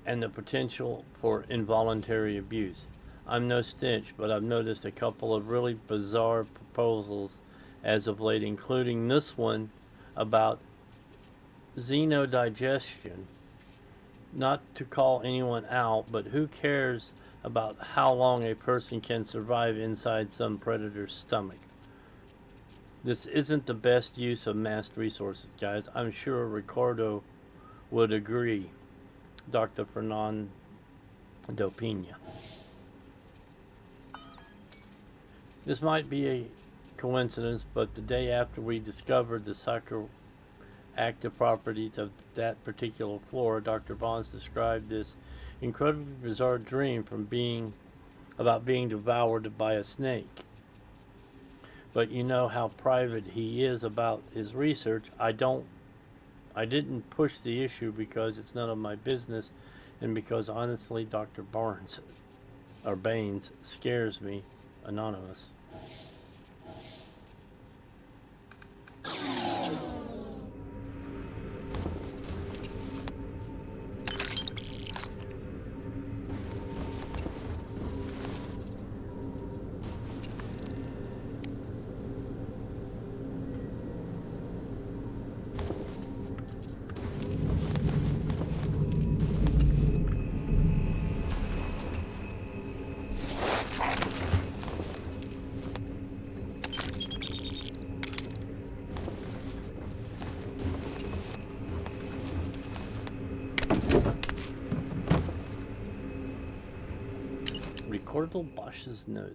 and the potential for involuntary abuse. I'm no stench, but I've noticed a couple of really bizarre proposals as of late, including this one about xenodigestion. Not to call anyone out, but who cares about how long a person can survive inside some predator's stomach? This isn't the best use of mass resources, guys. I'm sure Ricardo would agree. Dr. Fernando Pena. This might be a coincidence, but the day after we discovered the psychoactive properties of that particular flora, Dr. Bonds described this incredibly bizarre dream about being devoured by a snake. But you know how private he is about his research. I didn't push the issue because it's none of my business, and because honestly Dr. Baines scares me. Anonymous. Ricardo Bosch's notes.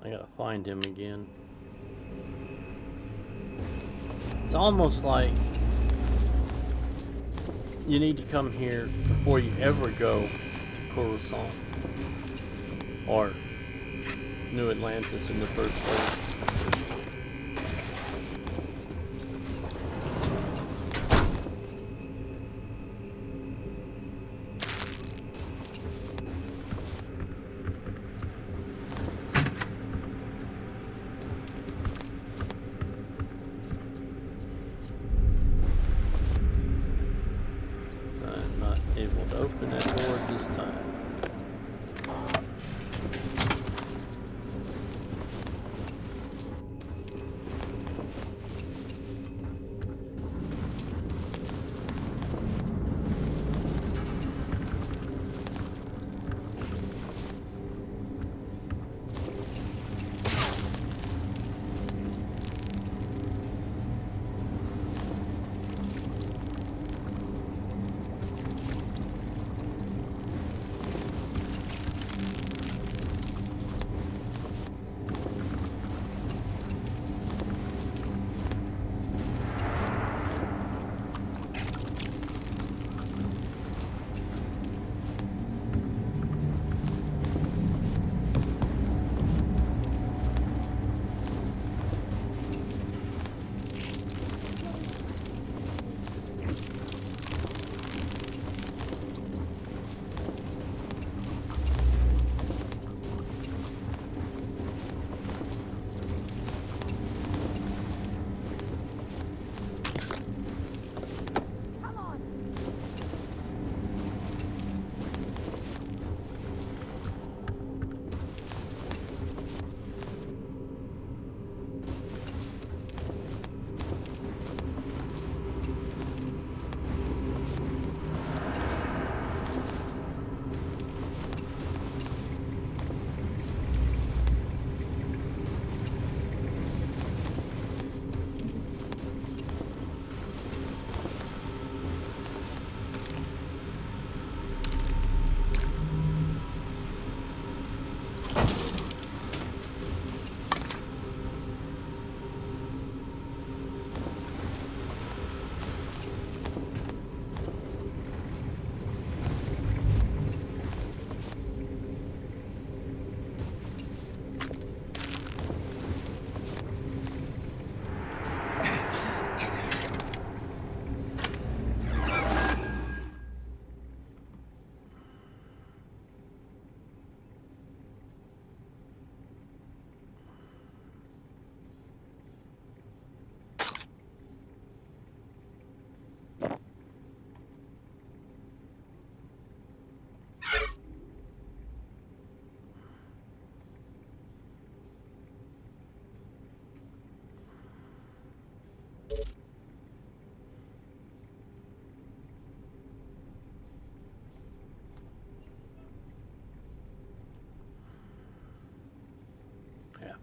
I gotta find him again. It's almost like you need to come here before you ever go to Coruscant or New Atlantis in the first place. Able to open that door this time.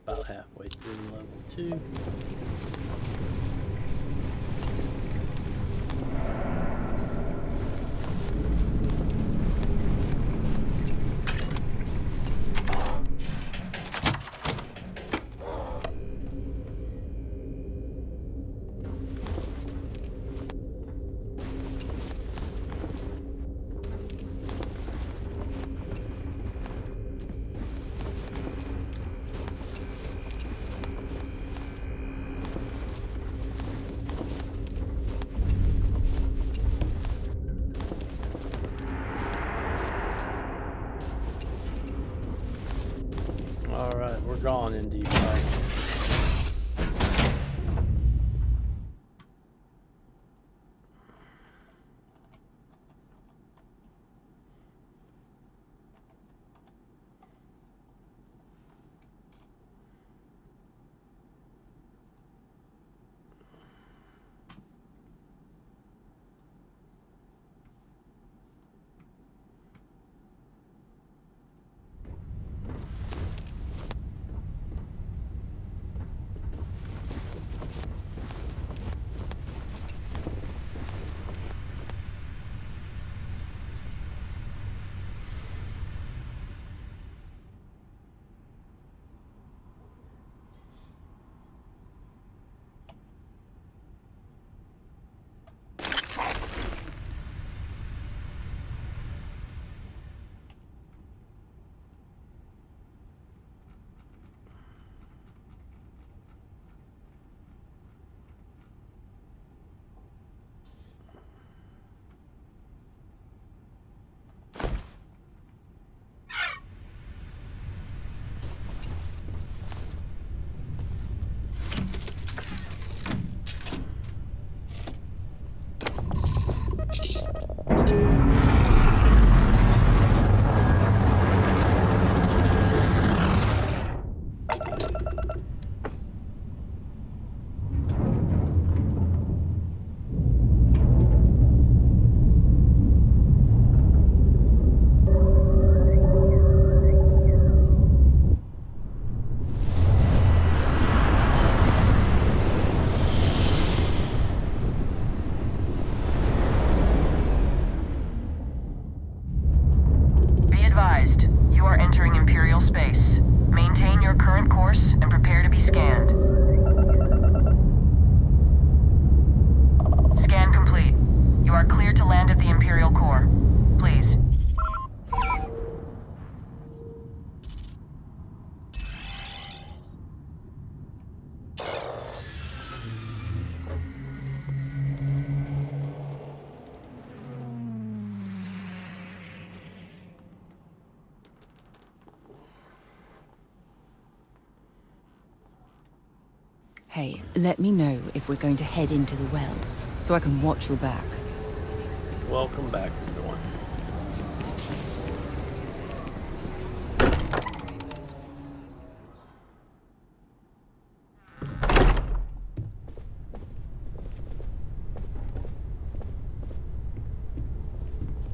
about halfway through level 2. Alright, we're gone in deep fight. Hey, let me know if we're going to head into the well, so I can watch your back. Welcome back to the one.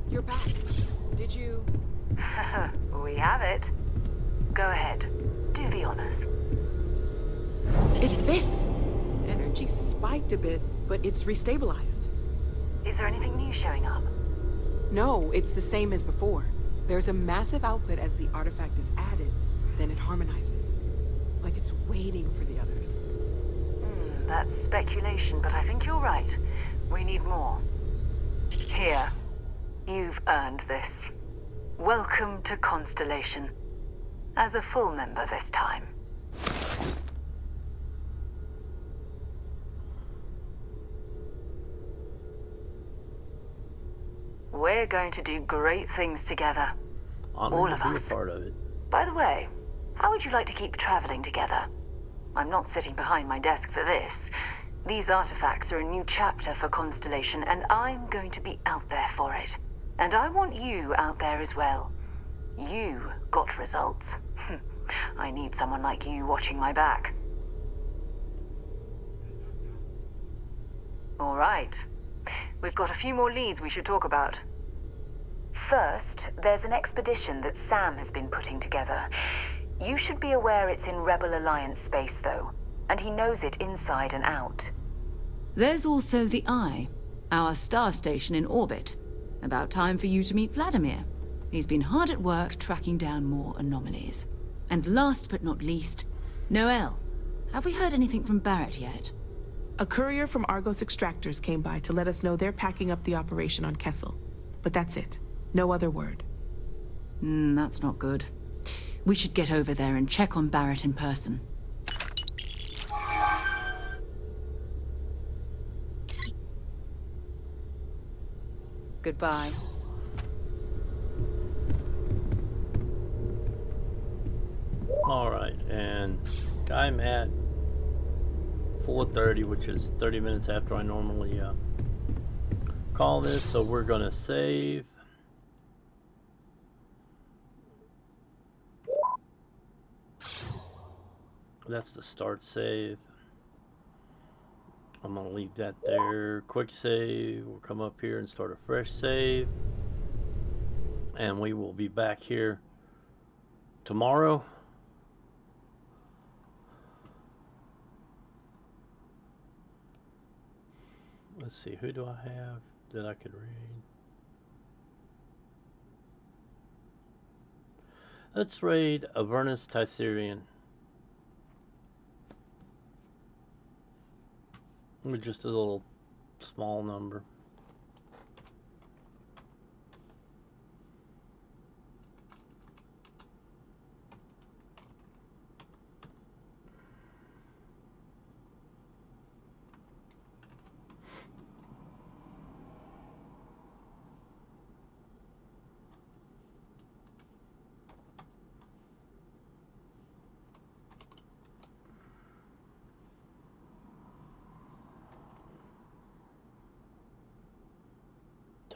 You're back. Did you... We have it. Go ahead. Do the honors. It fits. Energy spiked a bit, but it's restabilized. Is there anything new showing up? No, it's the same as before. There's a massive output as the artifact is added, then it harmonizes. Like it's waiting for the others. That's speculation, but I think you're right. We need more. Here. You've earned this. Welcome to Constellation. As a full member this time. We're going to do great things together. All of us. Part of it. By the way, how would you like to keep traveling together? I'm not sitting behind my desk for this. These artifacts are a new chapter for Constellation, and I'm going to be out there for it. And I want you out there as well. You got results. I need someone like you watching my back. All right. We've got a few more leads we should talk about. First, there's an expedition that Sam has been putting together. You should be aware it's in Rebel Alliance space, though, and he knows it inside and out. There's also the Eye, our star station in orbit. About time for you to meet Vladimir. He's been hard at work tracking down more anomalies. And last but not least, Noel. Have we heard anything from Barrett yet? A courier from Argos Extractors came by to let us know they're packing up the operation on Kessel. But that's it. No other word. That's not good. We should get over there and check on Barrett in person. Goodbye. Alright, and I'm at 4:30, which is 30 minutes after I normally call this, so we're gonna save. That's the start save. I'm gonna leave that there. Quick save. We'll come up here and start a fresh save. And we will be back here tomorrow. Let's see, who do I have that I could read? Let's raid Avernus Titherian. With just a little small number.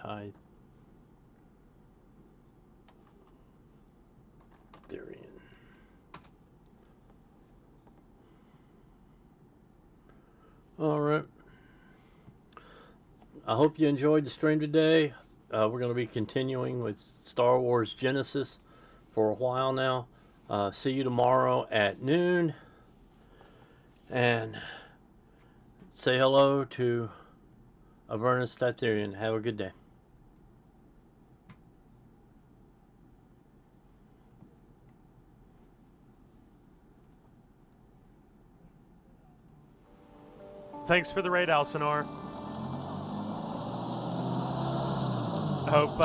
Titherian. All right. I hope you enjoyed the stream today. We're going to be continuing with Star Wars Genesis for a while now. See you tomorrow at noon. And say hello to Avernus Titherian. Have a good day. Thanks for the raid, Alcinor. Hope